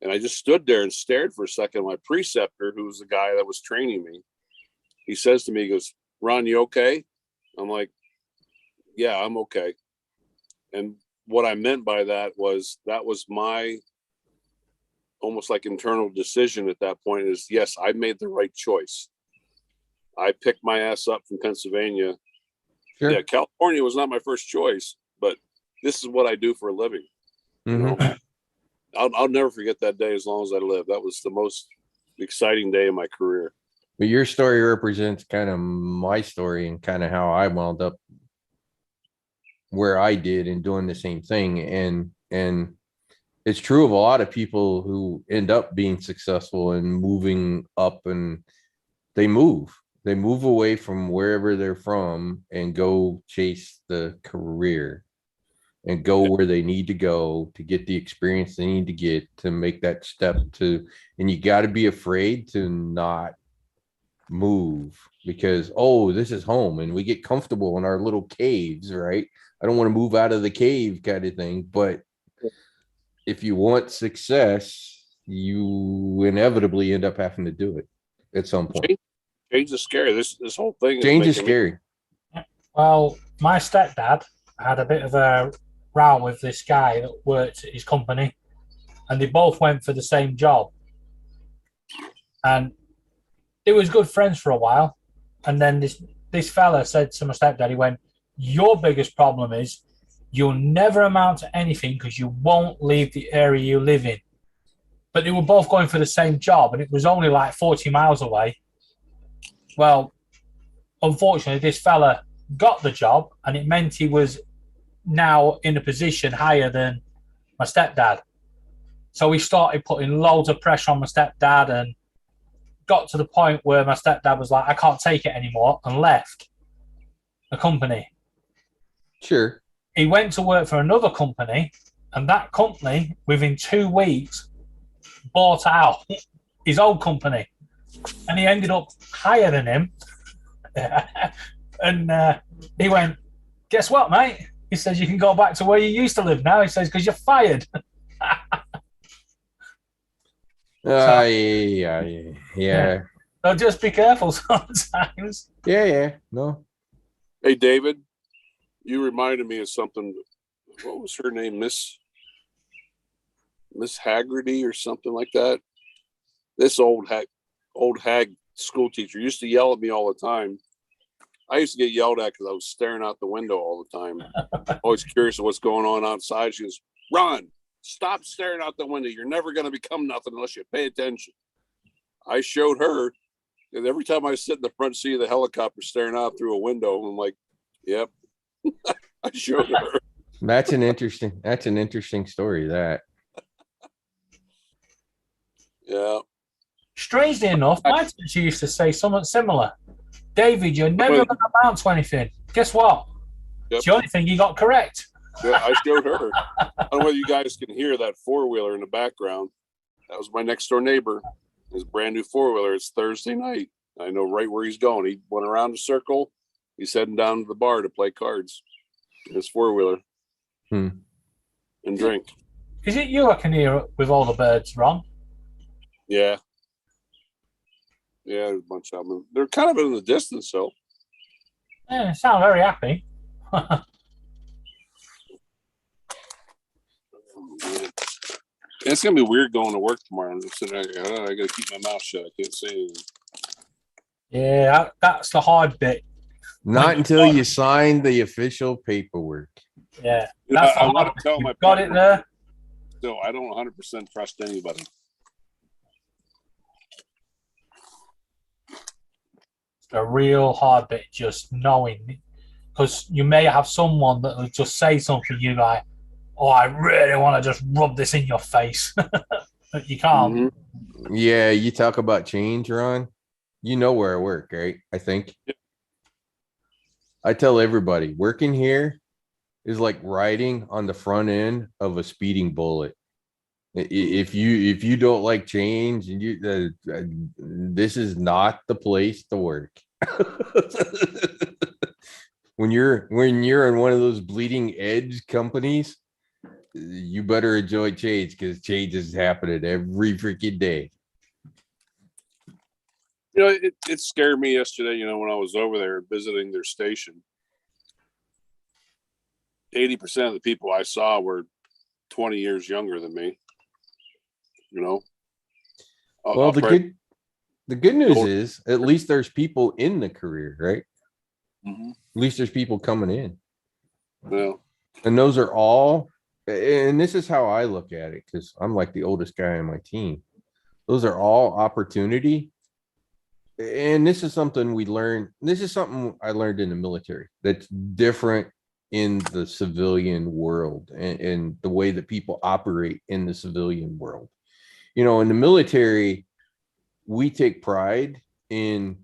And I just stood there and stared for a second. My preceptor, who was the guy that was training me, he says to me, he goes, "Ron, you okay?" I'm like, "Yeah, I'm okay." And what I meant by that was my almost like internal decision at that point is, yes, I made the right choice. I picked my ass up from Pennsylvania. Sure. Yeah, California was not my first choice, but this is what I do for a living. You Mhm. know? I'll never forget that day as long as I live. That was the most exciting day of my career. But your story represents kind of my story and kind of how I wound up where I did and doing the same thing. And it's true of a lot of people who end up being successful and moving up, and they move away from wherever they're from and go chase the career and go where they need to go to get the experience they need to get to make that step to, and you got to be afraid to not move because, oh, this is home, and we get comfortable in our little caves, right? I don't want to move out of the cave kind of thing. But if you want success, you inevitably end up having to do it at some point. Change is scary. This whole thing Change is making me- scary. Well, my stepdad had a bit of a row with this guy that worked at his company, and they both went for the same job. And they was good friends for a while. And then this fella said to my stepdad, he went, "Your biggest problem is you'll never amount to anything because you won't leave the area you live in." But they were both going for the same job, and it was only like 40 miles away. Well, unfortunately, this fella got the job, and it meant he was now in a position higher than my stepdad. So we started putting loads of pressure on my stepdad and got to the point where my stepdad was like, I can't take it anymore, and left the company. Sure. He went to work for another company, and that company, within 2 weeks, bought out his old company. And he ended up higher than him. And he went, guess what, mate? He says, you can go back to where you used to live now. He says, because you're fired. Yeah. So just be careful sometimes. Yeah. No. Hey, David, you reminded me of something. What was her name? Miss Haggerty or something like that. This old hag school teacher used to yell at me all the time. I used to get yelled at because I was staring out the window all the time. Always curious of what's going on outside. She goes, Ron, stop staring out the window. You're never going to become nothing unless you pay attention. I showed her, and every time I sit in the front seat of the helicopter staring out through a window, I'm like, yep. I showed her. That's an interesting story, that. Yeah. Strangely enough, my teacher used to say something similar. David, you're never going to amount to anything. Guess what? Yep. It's the only thing you got correct. Yeah, I showed her. I don't know whether you guys can hear that four-wheeler in the background. That was my next door neighbor. His brand new four-wheeler. It's Thursday night. I know right where he's going. He went around the circle. He's heading down to the bar to play cards in his four-wheeler and drink. Is it you I can hear with all the birds, Ron? Yeah. Yeah, there's a bunch of them. They're kind of in the distance, though. Yeah, sound very happy. It's gonna be weird going to work tomorrow. I'm just sitting there, I gotta keep my mouth shut. I can't say anything. Yeah, that's the hard bit. Not until you sign the official paperwork. Yeah, You know, that's the I hard want to bit. tell my You've got it there. Still, I don't 100% trust anybody. The real hard bit, just knowing, because you may have someone that will just say something, you like, oh, I really want to just rub this in your face, but you can't. Mm-hmm. Yeah, you talk about change, Ron. You know where I work, right? I think. Yep. I tell everybody, working here is like riding on the front end of a speeding bullet. If you don't like change, and you this is not the place to work. when you're in one of those bleeding edge companies, you better enjoy change, because change is happening every freaking day. You know, it scared me yesterday, you know, when I was over there visiting their station. 80% of the people I saw were 20 years younger than me. You know? Well, the good news is at least there's people in the career, right? Mm-hmm. At least there's people coming in. Yeah. And those are all, and this is how I look at it, because I'm like the oldest guy on my team. Those are all opportunity. And this is something we learned. This is something I learned in the military that's different in the civilian world, and the way that people operate in the civilian world. You know, in the military, we take pride in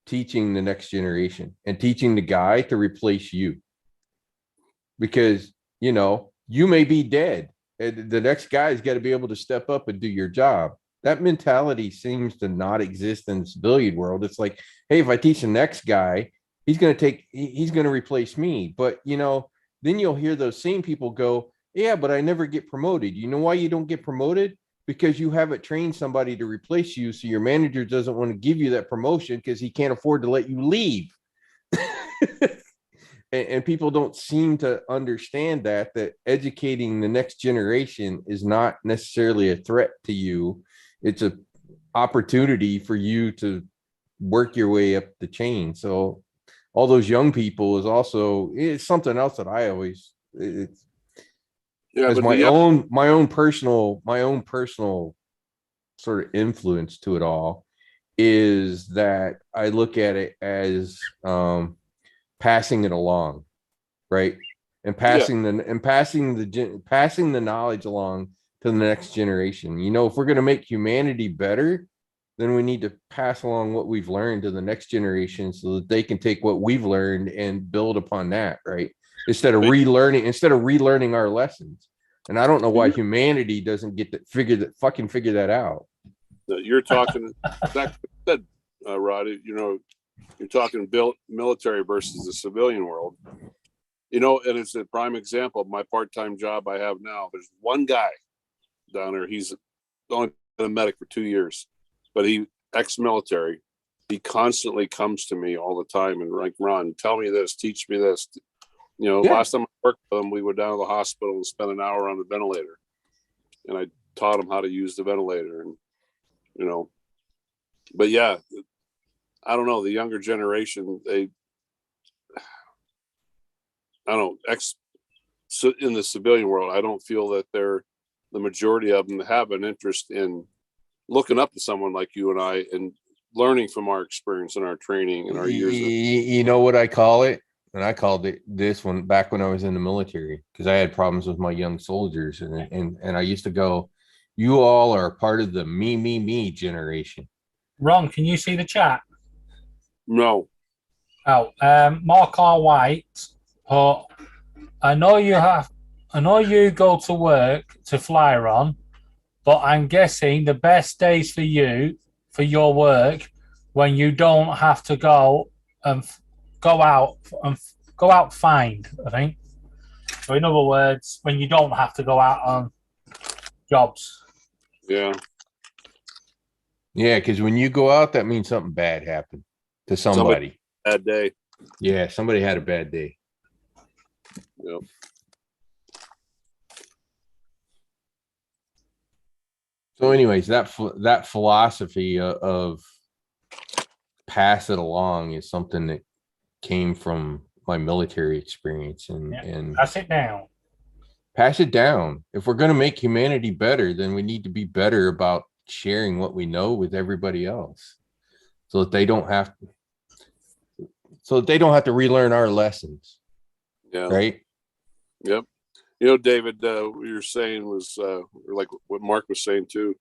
teaching the next generation and teaching the guy to replace you. Because, you know, you may be dead, and the next guy's got to be able to step up and do your job. That mentality seems to not exist in the civilian world. It's like, hey, if I teach the next guy, he's going to replace me. But, you know, then you'll hear those same people go, yeah, but I never get promoted. You know why you don't get promoted? Because you haven't trained somebody to replace you. So your manager doesn't want to give you that promotion because he can't afford to let you leave. And people don't seem to understand that educating the next generation is not necessarily a threat to you. It's an opportunity for you to work your way up the chain. So all those young people it's something else that I always, it's as my own personal sort of influence to it all, is that I look at it as passing it along, right? And passing the knowledge along to the next generation. You know, if we're going to make humanity better, then we need to pass along what we've learned to the next generation so that they can take what we've learned and build upon that, right? Instead of relearning our lessons. And I don't know why humanity doesn't get to figure that out. You're talking, that said, Roddy, you know, you're talking built military versus the civilian world. You know, and it's a prime example of my part-time job I have now. There's one guy down there. He's only been a medic for 2 years, but he ex-military. He constantly comes to me all the time and like, Ron, tell me this, teach me this. You know, Yeah. last time I worked with him, we went down to the hospital and spent an hour on the ventilator, and I taught him how to use the ventilator. And you know, but yeah, I don't know, the younger generation, I don't know, so in the civilian world, I don't feel that the majority of them have an interest in looking up to someone like you and I and learning from our experience and our training and our years. You know what I call it? And I called it this one back when I was in the military, because I had problems with my young soldiers. And I used to go, you all are part of the me generation. Ron, can you see the chat? No, Oh, Mark R. White, but I know you go to work to fly, Ron, but I'm guessing the best days for you, for your work, when you don't have to go and go out find, I think. So in other words, when you don't have to go out on jobs. yeah, Yeah, because when you go out, that means something bad happened to somebody. bad day. Yeah, somebody had a bad day. Yep. So, anyways, that philosophy of pass it along is something that came from my military experience, and Pass it down. pass it down. If we're going to make humanity better, then we need to be better about sharing what we know with everybody else, so that they don't have to relearn our lessons, Yeah. right? Yep. You know, David, what you're saying was like what Mark was saying too.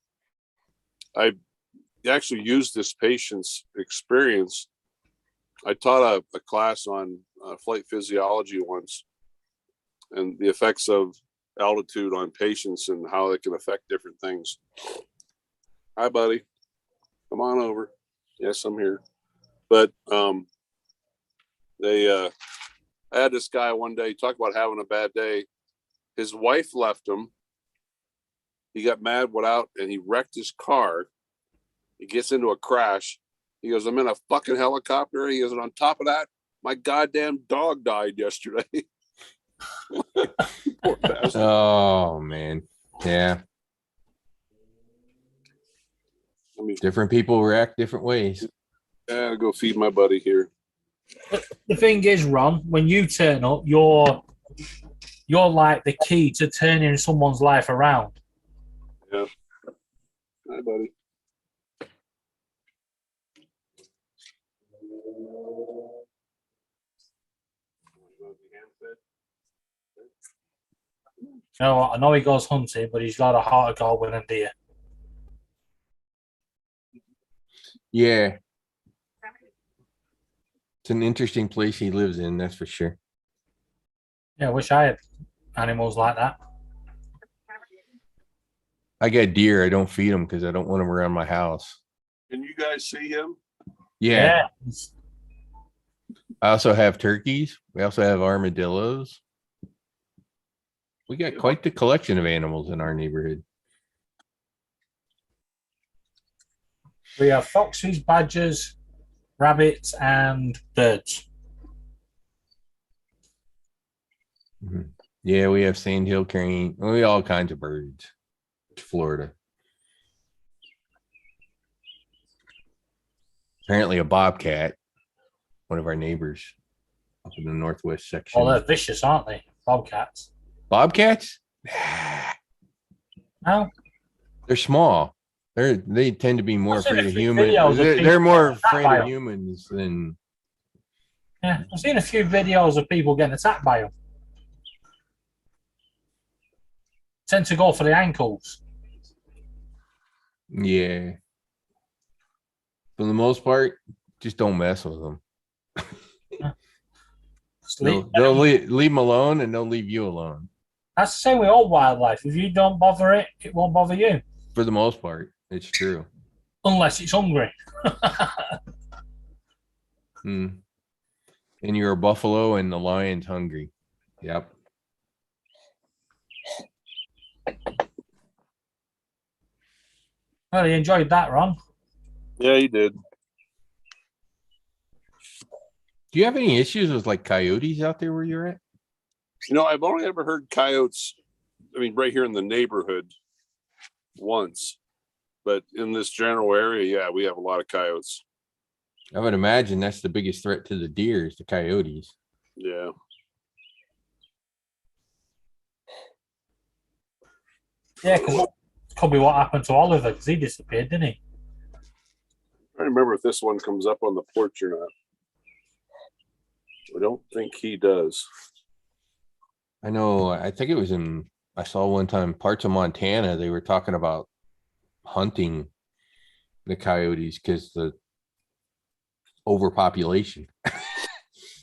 I actually used this patient's experience. I taught a class on flight physiology once, and the effects of altitude on patients and how it can affect different things. Hi, buddy. Come on over. Yes, I'm here. But I had this guy one day talk about having a bad day. His wife left him. He got mad, went out, and he wrecked his car. He gets into a crash. He goes, I'm in a fucking helicopter. He goes, and on top of that, my goddamn dog died yesterday. Poor bastard. Oh man, yeah. I mean, Different people react different ways. I'll go feed my buddy here. The thing is, Ron, when you turn up, you're like the key to turning someone's life around. Yeah. Hi, buddy. You know, I know he goes hunting, but he's got a heart of gold winning deer. Yeah. It's an interesting place he lives in, that's for sure. Yeah, I wish I had animals like that. I got deer. I don't feed them because I don't want them around my house. Can you guys see him? Yeah. Yeah. I also have turkeys. We also have armadillos. We got quite the collection of animals in our neighborhood. We have foxes, badgers, rabbits, and birds. Yeah, we have sandhill crane. We all kinds of birds. Florida. Apparently a bobcat, one of our neighbors up in the northwest section. Well, they're vicious, aren't they? Bobcats. Bobcats? No? They're small. They tend to be more I've seen afraid a of few humans. videos of They're people more getting attacked afraid by of them. humans than. Yeah, I've seen a few videos of people getting attacked by them. tend to go for the ankles. Yeah. For the most part, just don't mess with them. They'll leave them alone, and they'll leave you alone. That's the same with all wildlife. If you don't bother it, it won't bother you. For the most part, it's true. Unless it's hungry. Mm. And you're a buffalo, and the lion's hungry. Yep. Well, you enjoyed that, Ron. Yeah, he did. Do you have any issues with like coyotes out there where you're at? You know, I've only ever heard coyotes. I mean, right here in the neighborhood once, but in this general area, yeah, we have a lot of coyotes. I would imagine that's the biggest threat to the deer is the coyotes. Yeah. Yeah, because could be what happened to Oliver because he disappeared, didn't he? I remember if this one comes up on the porch or not. I don't think he does. I know. I think it was I saw one time parts of Montana. They were talking about hunting the coyotes because the overpopulation.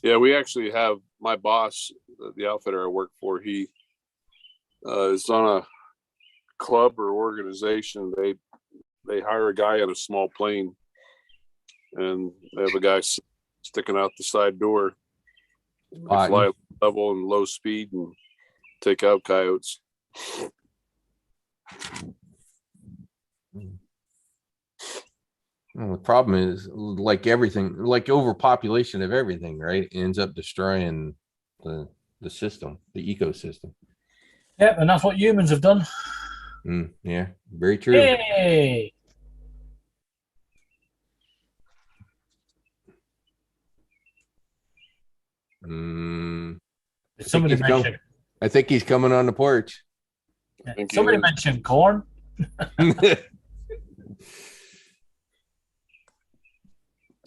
Yeah, we actually have my boss, the outfitter I work for. He is on a club or organization. They hire a guy on a small plane, and they have a guy sticking out the side door. They fly level and low speed and take out coyotes. Well, the problem is like everything, like overpopulation of everything, right? It ends up destroying the system, the ecosystem. Yep, and that's what humans have done. Yeah, very true. Hey! Somebody mentioned. I think he's coming on the porch. Somebody mentioned corn.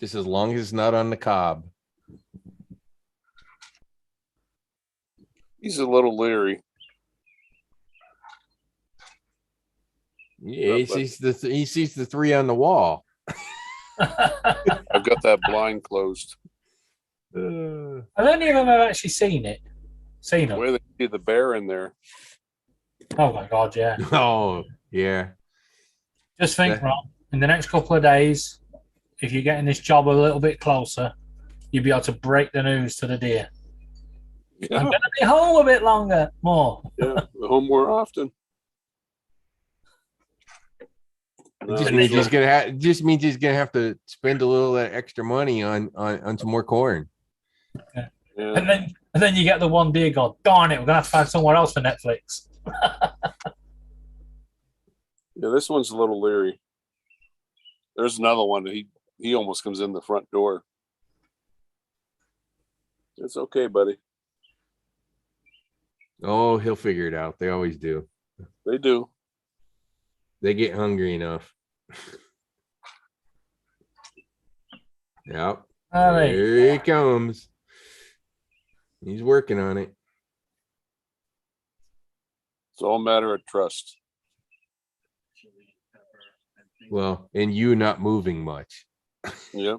Just as long as it's not on the cob. He's a little leery. Yeah, he sees the three on the wall. I've got that blind closed. I don't even have actually seen it. Seen The it. way they see the bear in there. Oh my god, yeah. Oh, yeah. Just think, Ron, in the next couple of days, if you're getting this job a little bit closer, you'll be able to break the news to the deer. Yeah, I'm gonna be home a bit longer, more. yeah, home more often. Just means he's gonna have to spend a little extra money on some more corn. Yeah. And then you get the one deer going, darn it, we're gonna have to find somewhere else for Netflix. Yeah, this one's a little leery. There's another one that he almost comes in the front door. It's okay, buddy. Oh, he'll figure it out. They always do. They do. They get hungry enough. Yep. All right. Here he comes. He's working on it. It's all a matter of trust. Well, and you not moving much. Yep.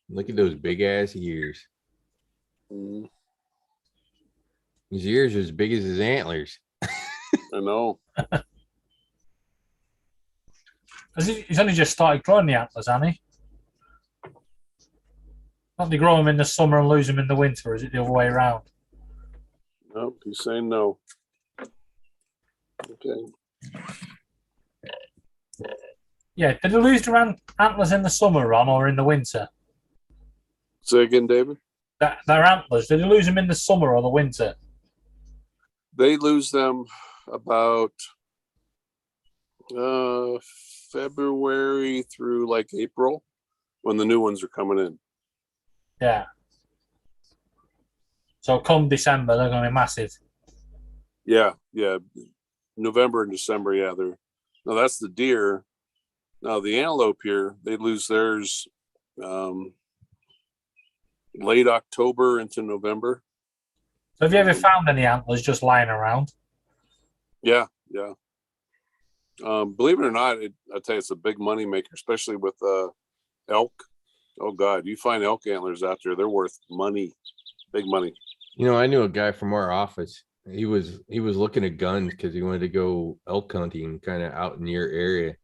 Look at those big ass ears. Mm, His ears are as big as his antlers. I know. He's only just started growing the antlers, hasn't he? Not they grow them in the summer and lose them in the winter, or is it the other way around? Nope, he's saying no. Okay. Yeah, did they lose their antlers in the summer, Ron, or in the winter? Say again, David. Their antlers, did they lose them in the summer or the winter? They lose them about February through like April when the new ones are coming in. Yeah. So come December, they're going to be massive. Yeah, yeah. November and December, yeah. Now that's the deer. Now the antelope here, they lose theirs late October into November. So have you ever found any antlers just lying around? Yeah, yeah. Believe it or not, I tell you, it's a big money maker, especially with elk. Oh God, you find elk antlers out there, they're worth money, big money. You know, I knew a guy from our office. He was looking at guns because he wanted to go elk hunting kind of out in your area.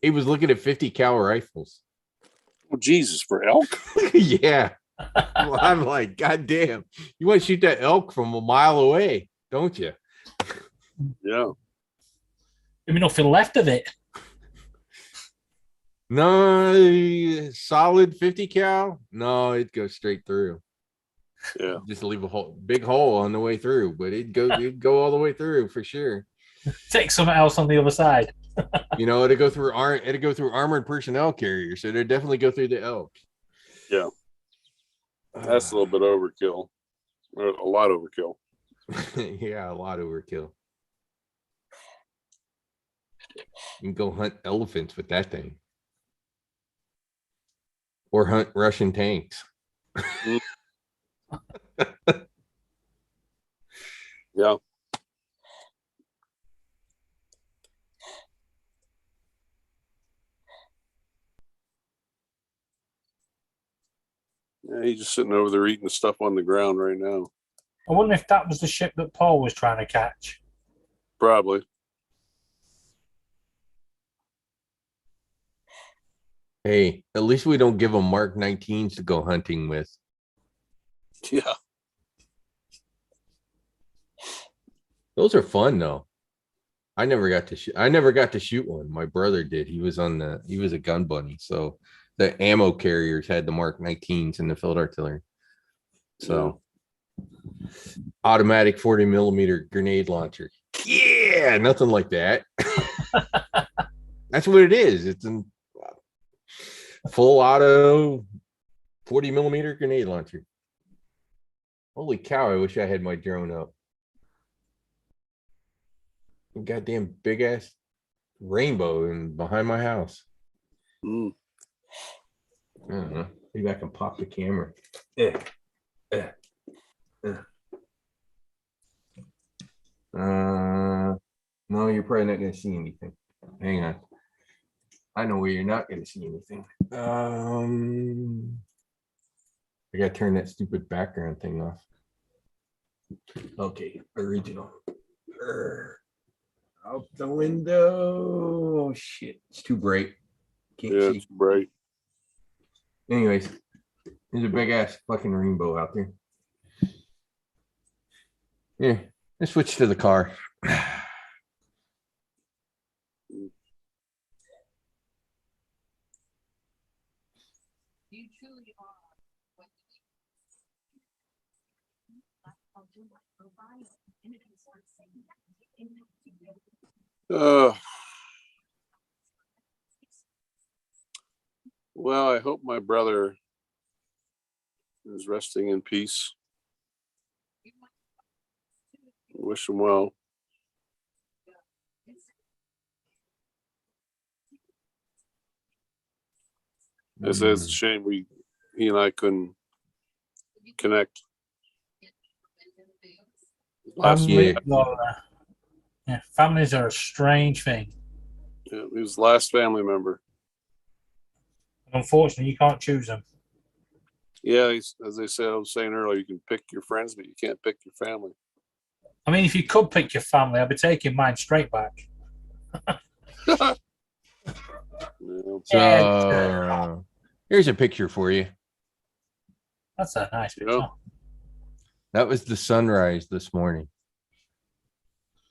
He was looking at 50 cal rifles. Oh Jesus, for elk? Yeah. Well, I'm like, God damn, you want to shoot that elk from a mile away, don't you? Yeah. There'd be nothing left of it. No, solid 50 cal. No, it'd go straight through. Yeah. Just leave a big hole on the way through, but it'd go all the way through for sure. Take something else on the other side. You know, it'd go through armored personnel carriers, so it'd definitely go through the elk. Yeah. That's a little bit overkill. Or a lot overkill. Yeah, a lot overkill. You can go hunt elephants with that thing. Or hunt Russian tanks. Yeah. Yeah, he's just sitting over there eating the stuff on the ground right now. I wonder if that was the ship that Paul was trying to catch. Probably. Hey, at least we don't give them Mark 19s to go hunting with. Yeah. Those are fun though. I never got to shoot one. My brother did. He was a gun bunny. So the ammo carriers had the Mark 19s in the field artillery. So automatic 40 millimeter grenade launcher. Yeah, nothing like that. That's what it is. It's a full auto 40 millimeter grenade launcher. Holy cow, I wish I had my drone up. Goddamn big ass rainbow in behind my house. Mm. I don't know. Maybe I can pop the camera. No, you're probably not gonna see anything. Hang on. I know where you're not gonna see anything. I gotta turn that stupid background thing off. Okay, original. Out the window. Oh, shit, it's too bright. Can't Yeah, see. it's bright. Anyways, there's a big ass fucking rainbow out there. Yeah, let's switch to the car. You truly are. I'll do my mobile, and it can start saying that. Well, I hope my brother is resting in peace. Wish him well. It's a shame he and I couldn't connect. Family, families are a strange thing. Yeah, he was the last family member. Unfortunately, you can't choose them. Yeah, as I said, I was saying earlier, you can pick your friends, but you can't pick your family. I mean, if you could pick your family, I'd be taking mine straight back. Yeah. So here's a picture for you. That's a nice picture. Yeah. That was the sunrise this morning.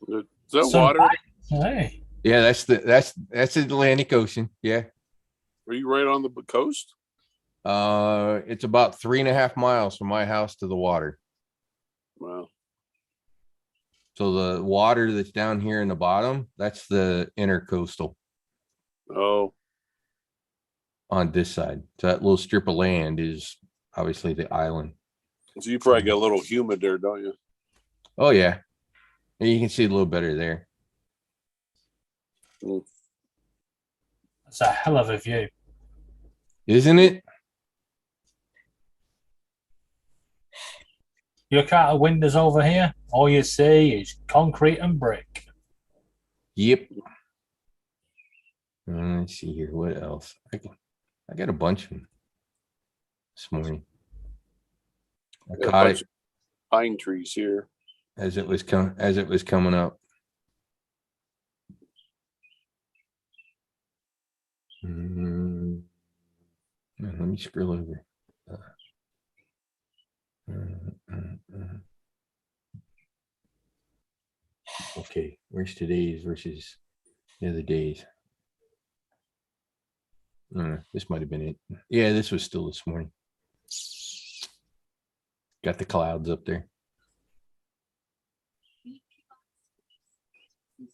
Is that water? Hey, Yeah, that's the Atlantic Ocean. Yeah. Are you right on the coast? It's about 3.5 miles from my house to the water. Wow. So the water that's down here in the bottom, that's the intercoastal Oh, on this side. So that little strip of land is obviously the island. so you probably get a little humid there, don't you? Oh yeah. And you can see a little better there. that's a hell of a view. Isn't it? You look out the windows over here, all you see is concrete and brick. Yep. Let's see here. What else? I got a bunch of them this morning. I Got a caught bunch it of pine trees here. as it was coming up. Mm, let me scroll over. Okay, where's today's versus the other days? This might have been it. Yeah, this was still this morning. Got the clouds up there.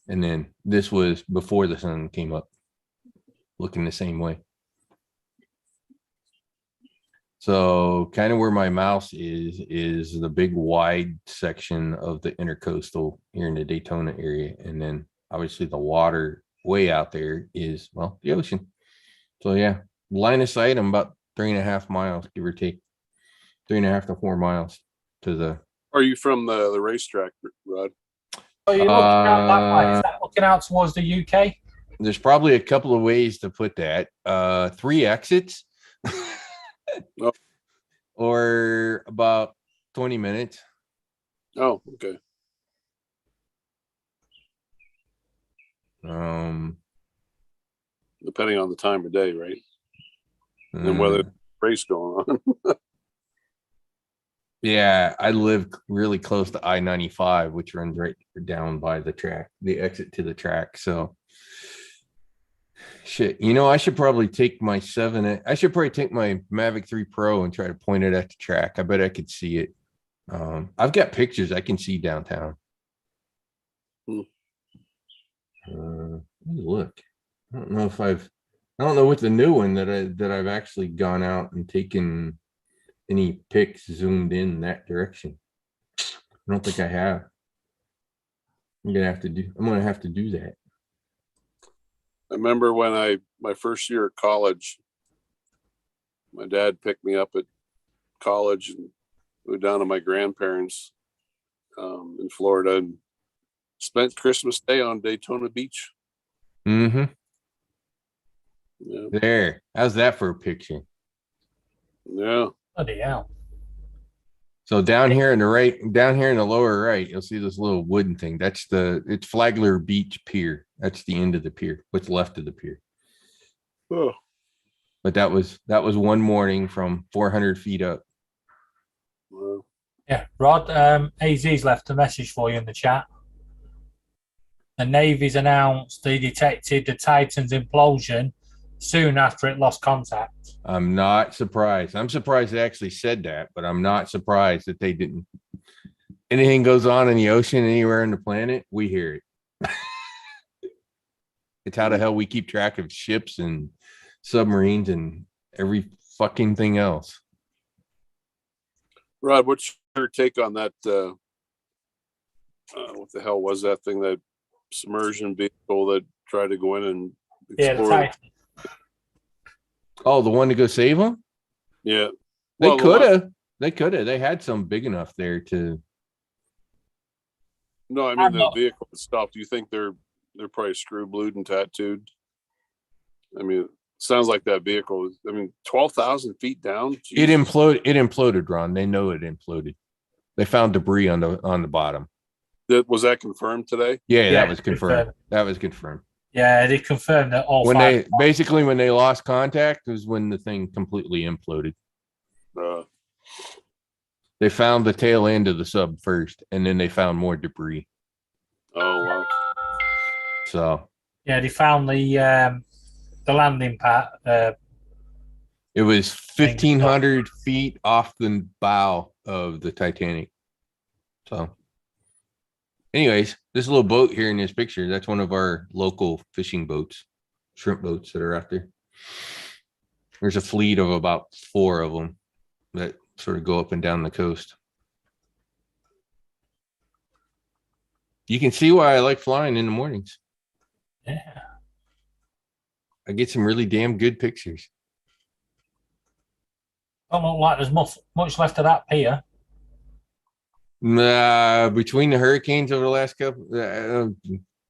And then this was before the sun came up, looking the same way. So kind of where my mouse is the big wide section of the intercoastal here in the Daytona area. And then obviously the water way out there is, well, the ocean. So yeah, line of sight, I'm about 3.5 miles, give or take 3.5 to 4 miles to the. Are you from the racetrack, Rod? Oh, you're looking out that way. Is that looking out towards the UK? There's probably a couple of ways to put that. 3 exits. Oh. Or about 20 minutes. Oh, okay. Depending on the time of day, right? And whether race going on. Yeah, I live really close to I-95, which runs right down by the track, the exit to the track. So shit, I should probably take my I should probably take my Mavic 3 Pro and try to point it at the track. I bet I could see it. I've got pictures I can see downtown. Look, I don't know with the new one that I've actually gone out and taken any pics zoomed in that direction. I don't think I have. I'm gonna have to do that. I remember when my first year at college, my dad picked me up at college and we went down to my grandparents in Florida and spent Christmas Day on Daytona Beach. Mm-hmm. Yeah. There. How's that for a picture? Yeah. Bloody hell. So down here in the lower right, you'll see this little wooden thing. It's Flagler Beach Pier. That's the end of the pier. What's left of the pier. Oh. But that was one morning from 400 feet up. Wow. Yeah, Rod, AZ's left a message for you in the chat. The Navy's announced they detected the Titan's implosion soon after it lost contact. I'm not surprised. I'm surprised they actually said that, but I'm not surprised that they didn't. Anything goes on in the ocean anywhere on the planet, we hear it. It's how the hell we keep track of ships and submarines and every fucking thing else. Rod, what's your take on that? What the hell was that thing? That submersion vehicle that tried to go in and explore? Yeah, Oh, the one to go save them? Yeah. They Well, could have. They had some big enough there to. No, I mean the vehicle itself. Do you think they're probably screw blued and tattooed? I mean, it sounds like that vehicle. I mean, 12,000 feet down. It Jesus. imploded, Ron. They know it imploded. They found debris on the bottom. Was that confirmed today? Yeah, Yeah, that was confirmed. That was confirmed. Yeah, they confirmed that all When five. when they lost contact was when the thing completely imploded. They found the tail end of the sub first, and then they found more debris. Oh wow. So Yeah, they found the landing pad. it was 1,500 feet off the bow of the Titanic. So anyways, this little boat here in this picture, that's one of our local fishing boats, shrimp boats that are out there. There's a fleet of about 4 of them that sort of go up and down the coast. You can see why I like flying in the mornings. Yeah. I get some really damn good pictures. Don't look like there's much left of that pier. Between the hurricanes over the last couple,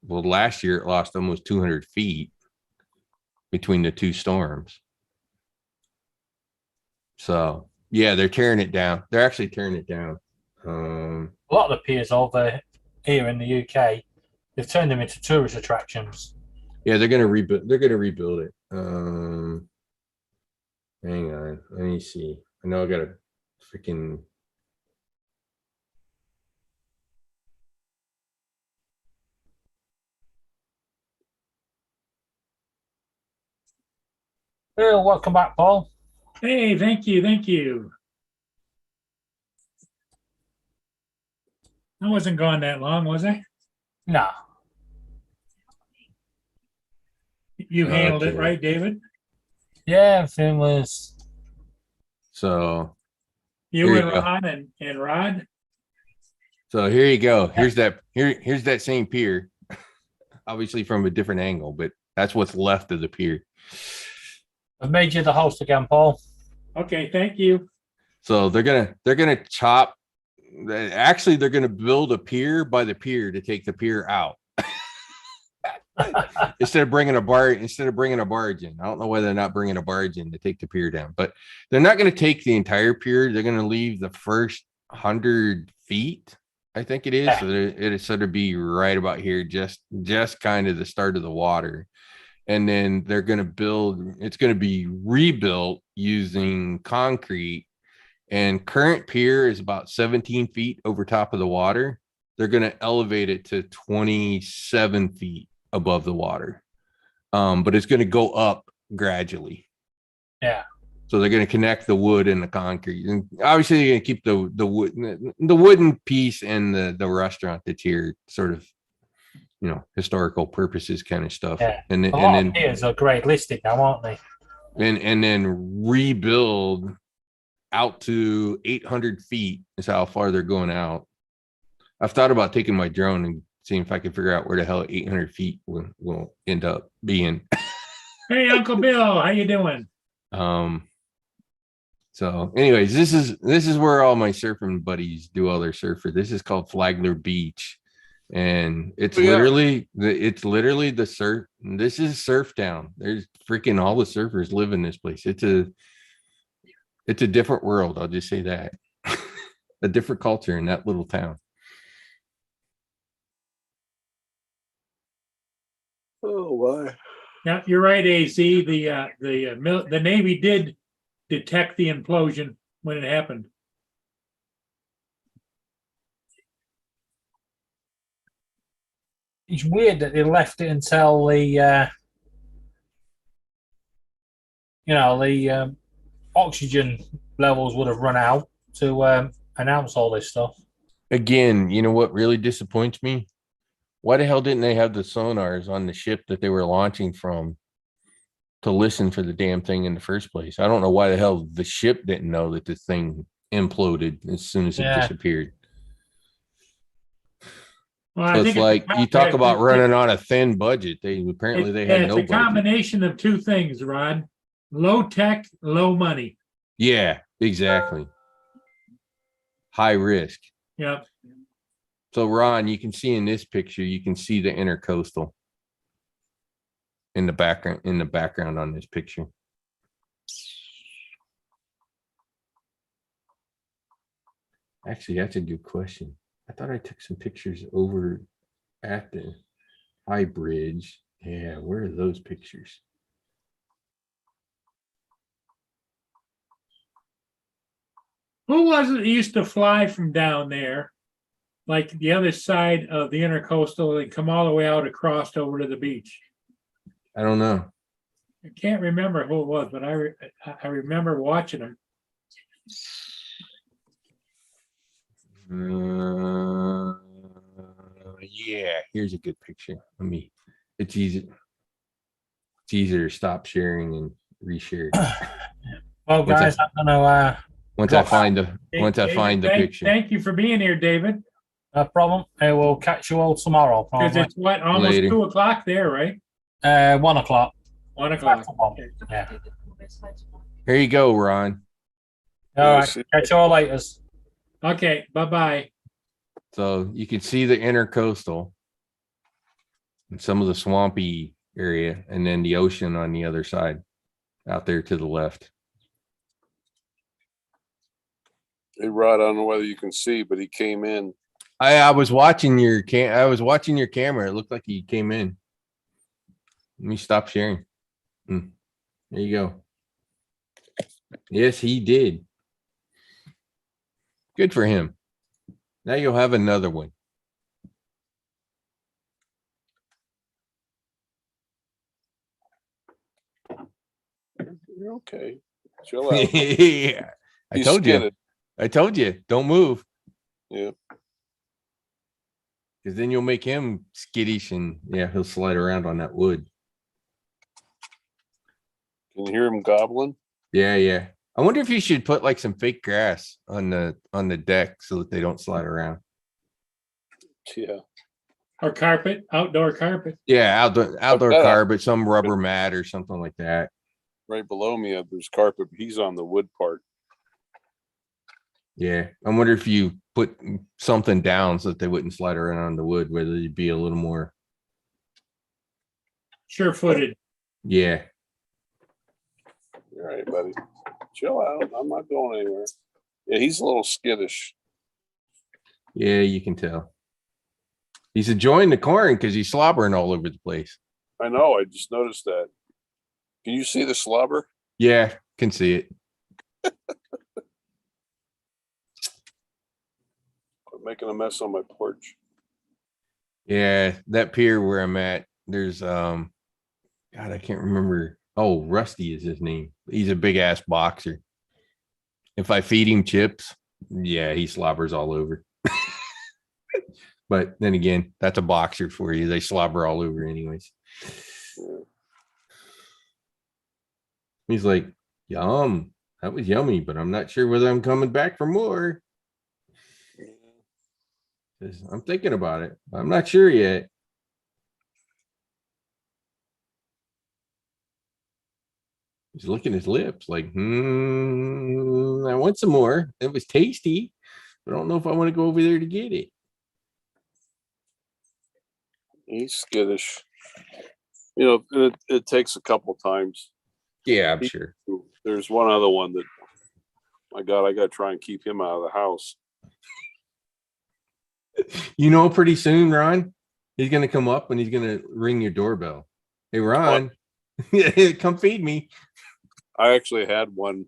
well, last year it lost almost 200 feet between the two storms. So yeah, they're tearing it down. They're actually tearing it down. A lot of the piers over here in the UK, they've turned them into tourist attractions. Yeah, they're gonna rebuild. They're gonna rebuild it. Hang on, let me see. I know I got a freaking. Well, welcome back, Paul. Hey, thank you, thank you. I wasn't gone that long, was I? No, You handled it Okay. right, David? yeah, everything was. So You Here you and go. Ron and Rod? So here you go. Here's that same pier, obviously from a different angle, but that's what's left of the pier. I've made you the host again, Paul. Okay, thank you. So they're gonna chop. Actually, they're gonna build a pier by the pier to take the pier out. instead of bringing a barge in. I don't know why they're not bringing a barge in to take the pier down, but they're not going to take the entire pier. They're going to leave the first 100 feet, I think it is. Yeah. So it'll sort of be right about here, just kind of the start of the water. And then they're going to build, it's going to be rebuilt using concrete. And current pier is about 17 feet over top of the water. They're going to elevate it to 27 feet above the water. But it's going to go up gradually. Yeah. So they're going to connect the wood and the concrete, and obviously they're going to keep the wooden piece and the restaurant that's here, sort of, historical purposes kind of stuff. Yeah. And A then lot of piers are grade listed now, aren't they? and then rebuild out to 800 feet is how far they're going out. I've thought about taking my drone and seeing if I can figure out where the hell 800 feet will end up being. Hey, Uncle Bill, how you doing? So anyways, this is where all my surfing buddies do all their surfing. This is called Flagler Beach. And it's literally the surf. This is Surf Town. There's freaking all the surfers live in this place. It's a different world. I'll just say that. A different culture in that little town. Oh, why? Yeah, you're right, AZ. The Navy did detect the implosion when it happened. It's weird that they left it until the oxygen levels would have run out to announce all this stuff. Again, you know what really disappoints me? Why the hell didn't they have the sonars on the ship that they were launching from to listen for the damn thing in the first place? I don't know why the hell the ship didn't know that this thing imploded as soon as it disappeared. Well, So it's like you talk about running on a thin budget. They had it's no a budget. combination of two things, Rod. Low tech, low money. Yeah, exactly. High risk. Yep. So Ron, you can see in this picture, you can see the intercoastal in the background on this picture. Actually, that's a good question. I thought I took some pictures over at the High Bridge. Yeah, where are those pictures? Who was it that used to fly from down there, like the other side of the intercoastal, and come all the way out across over to the beach? I don't know. I can't remember who it was, but I remember watching them. Yeah, here's a good picture. It's easier to stop sharing and reshare. Well, guys, I'm gonna Once I find the picture. Thank you for being here, David. no problem. I will catch you all tomorrow. Because Probably. it's what, almost Later. 2:00 there, right? 1 o'clock. 1 o'clock. Yeah. Here you go, Ron. All right. see. Catch you all later. Okay, bye-bye. So you can see the intercoastal and some of the swampy area, and then the ocean on the other side out there to the left. Hey, Rod, I don't know whether you can see, but he came in. I was watching your camera. It looked like he came in. Let me stop sharing. There you go. Yes, he did. Good for him. Now you'll have another one. You're okay. Chill out. Yeah. I He's told you. skidded. I told you. Don't move. Yeah. Because then you'll make him skittish and yeah, he'll slide around on that wood. Can you hear him gobbling? Yeah, yeah. I wonder if you should put like some fake grass on the deck so that they don't slide around. Yeah. Or carpet, outdoor carpet. Yeah, outdoor that up. carpet, some rubber mat or something like that. Right below me, there's carpet. But he's on the wood part. Yeah. I wonder if you put something down so that they wouldn't slide around on the wood, whether they'd be a little more. Sure-footed. Yeah. All right, buddy. Chill out. I'm not going anywhere. Yeah, he's a little skittish. Yeah, you can tell. He's enjoying the corn because he's slobbering all over the place. I know. I just noticed that. Can you see the slobber? Yeah, can see it. I'm making a mess on my porch. Yeah, that pier where I'm at, there's God, I can't remember. Oh, Rusty is his name. He's a big ass boxer. If I feed him chips, yeah, he slobbers all over. But then again, that's a boxer for you. They slobber all over anyways. Yeah. He's like, yum, that was yummy, but I'm not sure whether I'm coming back for more. 'Cause I'm thinking about it. I'm not sure yet. He's licking his lips like, I want some more. It was tasty, but I don't know if I want to go over there to get it. He's skittish. You know, it takes a couple times. Yeah, I'm sure. There's one other one that, my God, I got to try and keep him out of the house. You know, pretty soon, Ron, he's gonna come up and he's gonna ring your doorbell. Hey, Ron, come feed me. I actually had one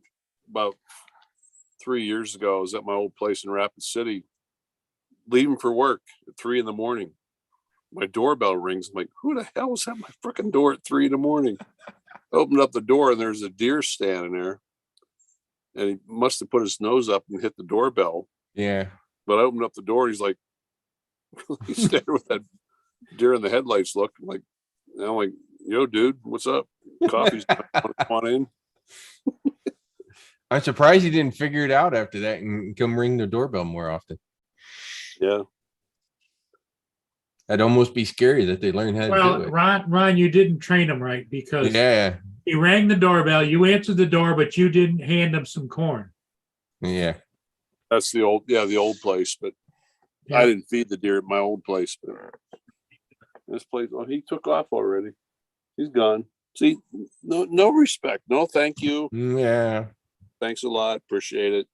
about 3 years ago. I was at my old place in Rapid City, leaving for work at 3 a.m. My doorbell rings. I'm like, who the hell was at my freaking door at 3 a.m? Opened up the door and there's a deer standing there. And he must have put his nose up and hit the doorbell. Yeah. But I opened up the door. He's like, he's standing with that deer in the headlights look. I'm like, yo, dude, what's up? Coffee's come on in. I'm surprised he didn't figure it out after that and come ring the doorbell more often. Yeah. That'd almost be scary that they learn how to do Well, it. Ron, you didn't train him right because Yeah. he rang the doorbell, you answered the door, but you didn't hand him some corn. Yeah. That's the old place, but I didn't feed the deer at my old place. But this place, oh, he took off already. He's gone. See, no respect. No, thank you. Yeah. Thanks a lot. Appreciate it.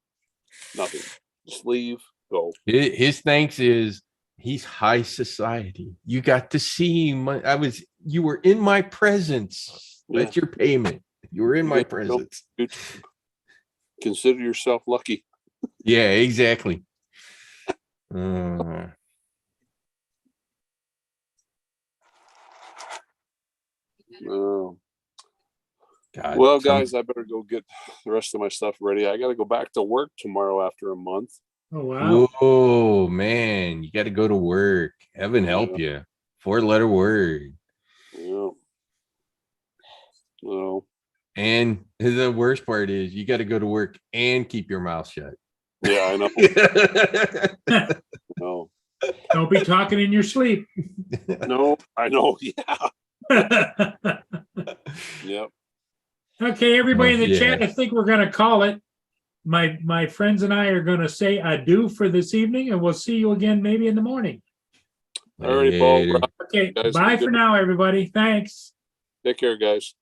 Nothing. Just leave. Go. His thanks is he's high society. You got to see you were in my presence. That's your payment. You were in my presence. Consider yourself lucky. Yeah, exactly. Oh. God, Well, guys, I better go get the rest of my stuff ready. I got to go back to work tomorrow after a month. Oh, wow. Oh man, you got to go to work. Heaven help you. 4-letter word. Yeah. No. And the worst part is you got to go to work and keep your mouth shut. Yeah, I know. No. Don't be talking in your sleep. No, I know. Yeah. Yep. Okay, everybody in the Yeah. chat, I think we're gonna call it. my friends and I are gonna say adieu for this evening, and we'll see you again maybe in the morning. All righty, Paul. Later. Rob, Okay, Guys, bye good- for now, everybody. Thanks. Take care, guys.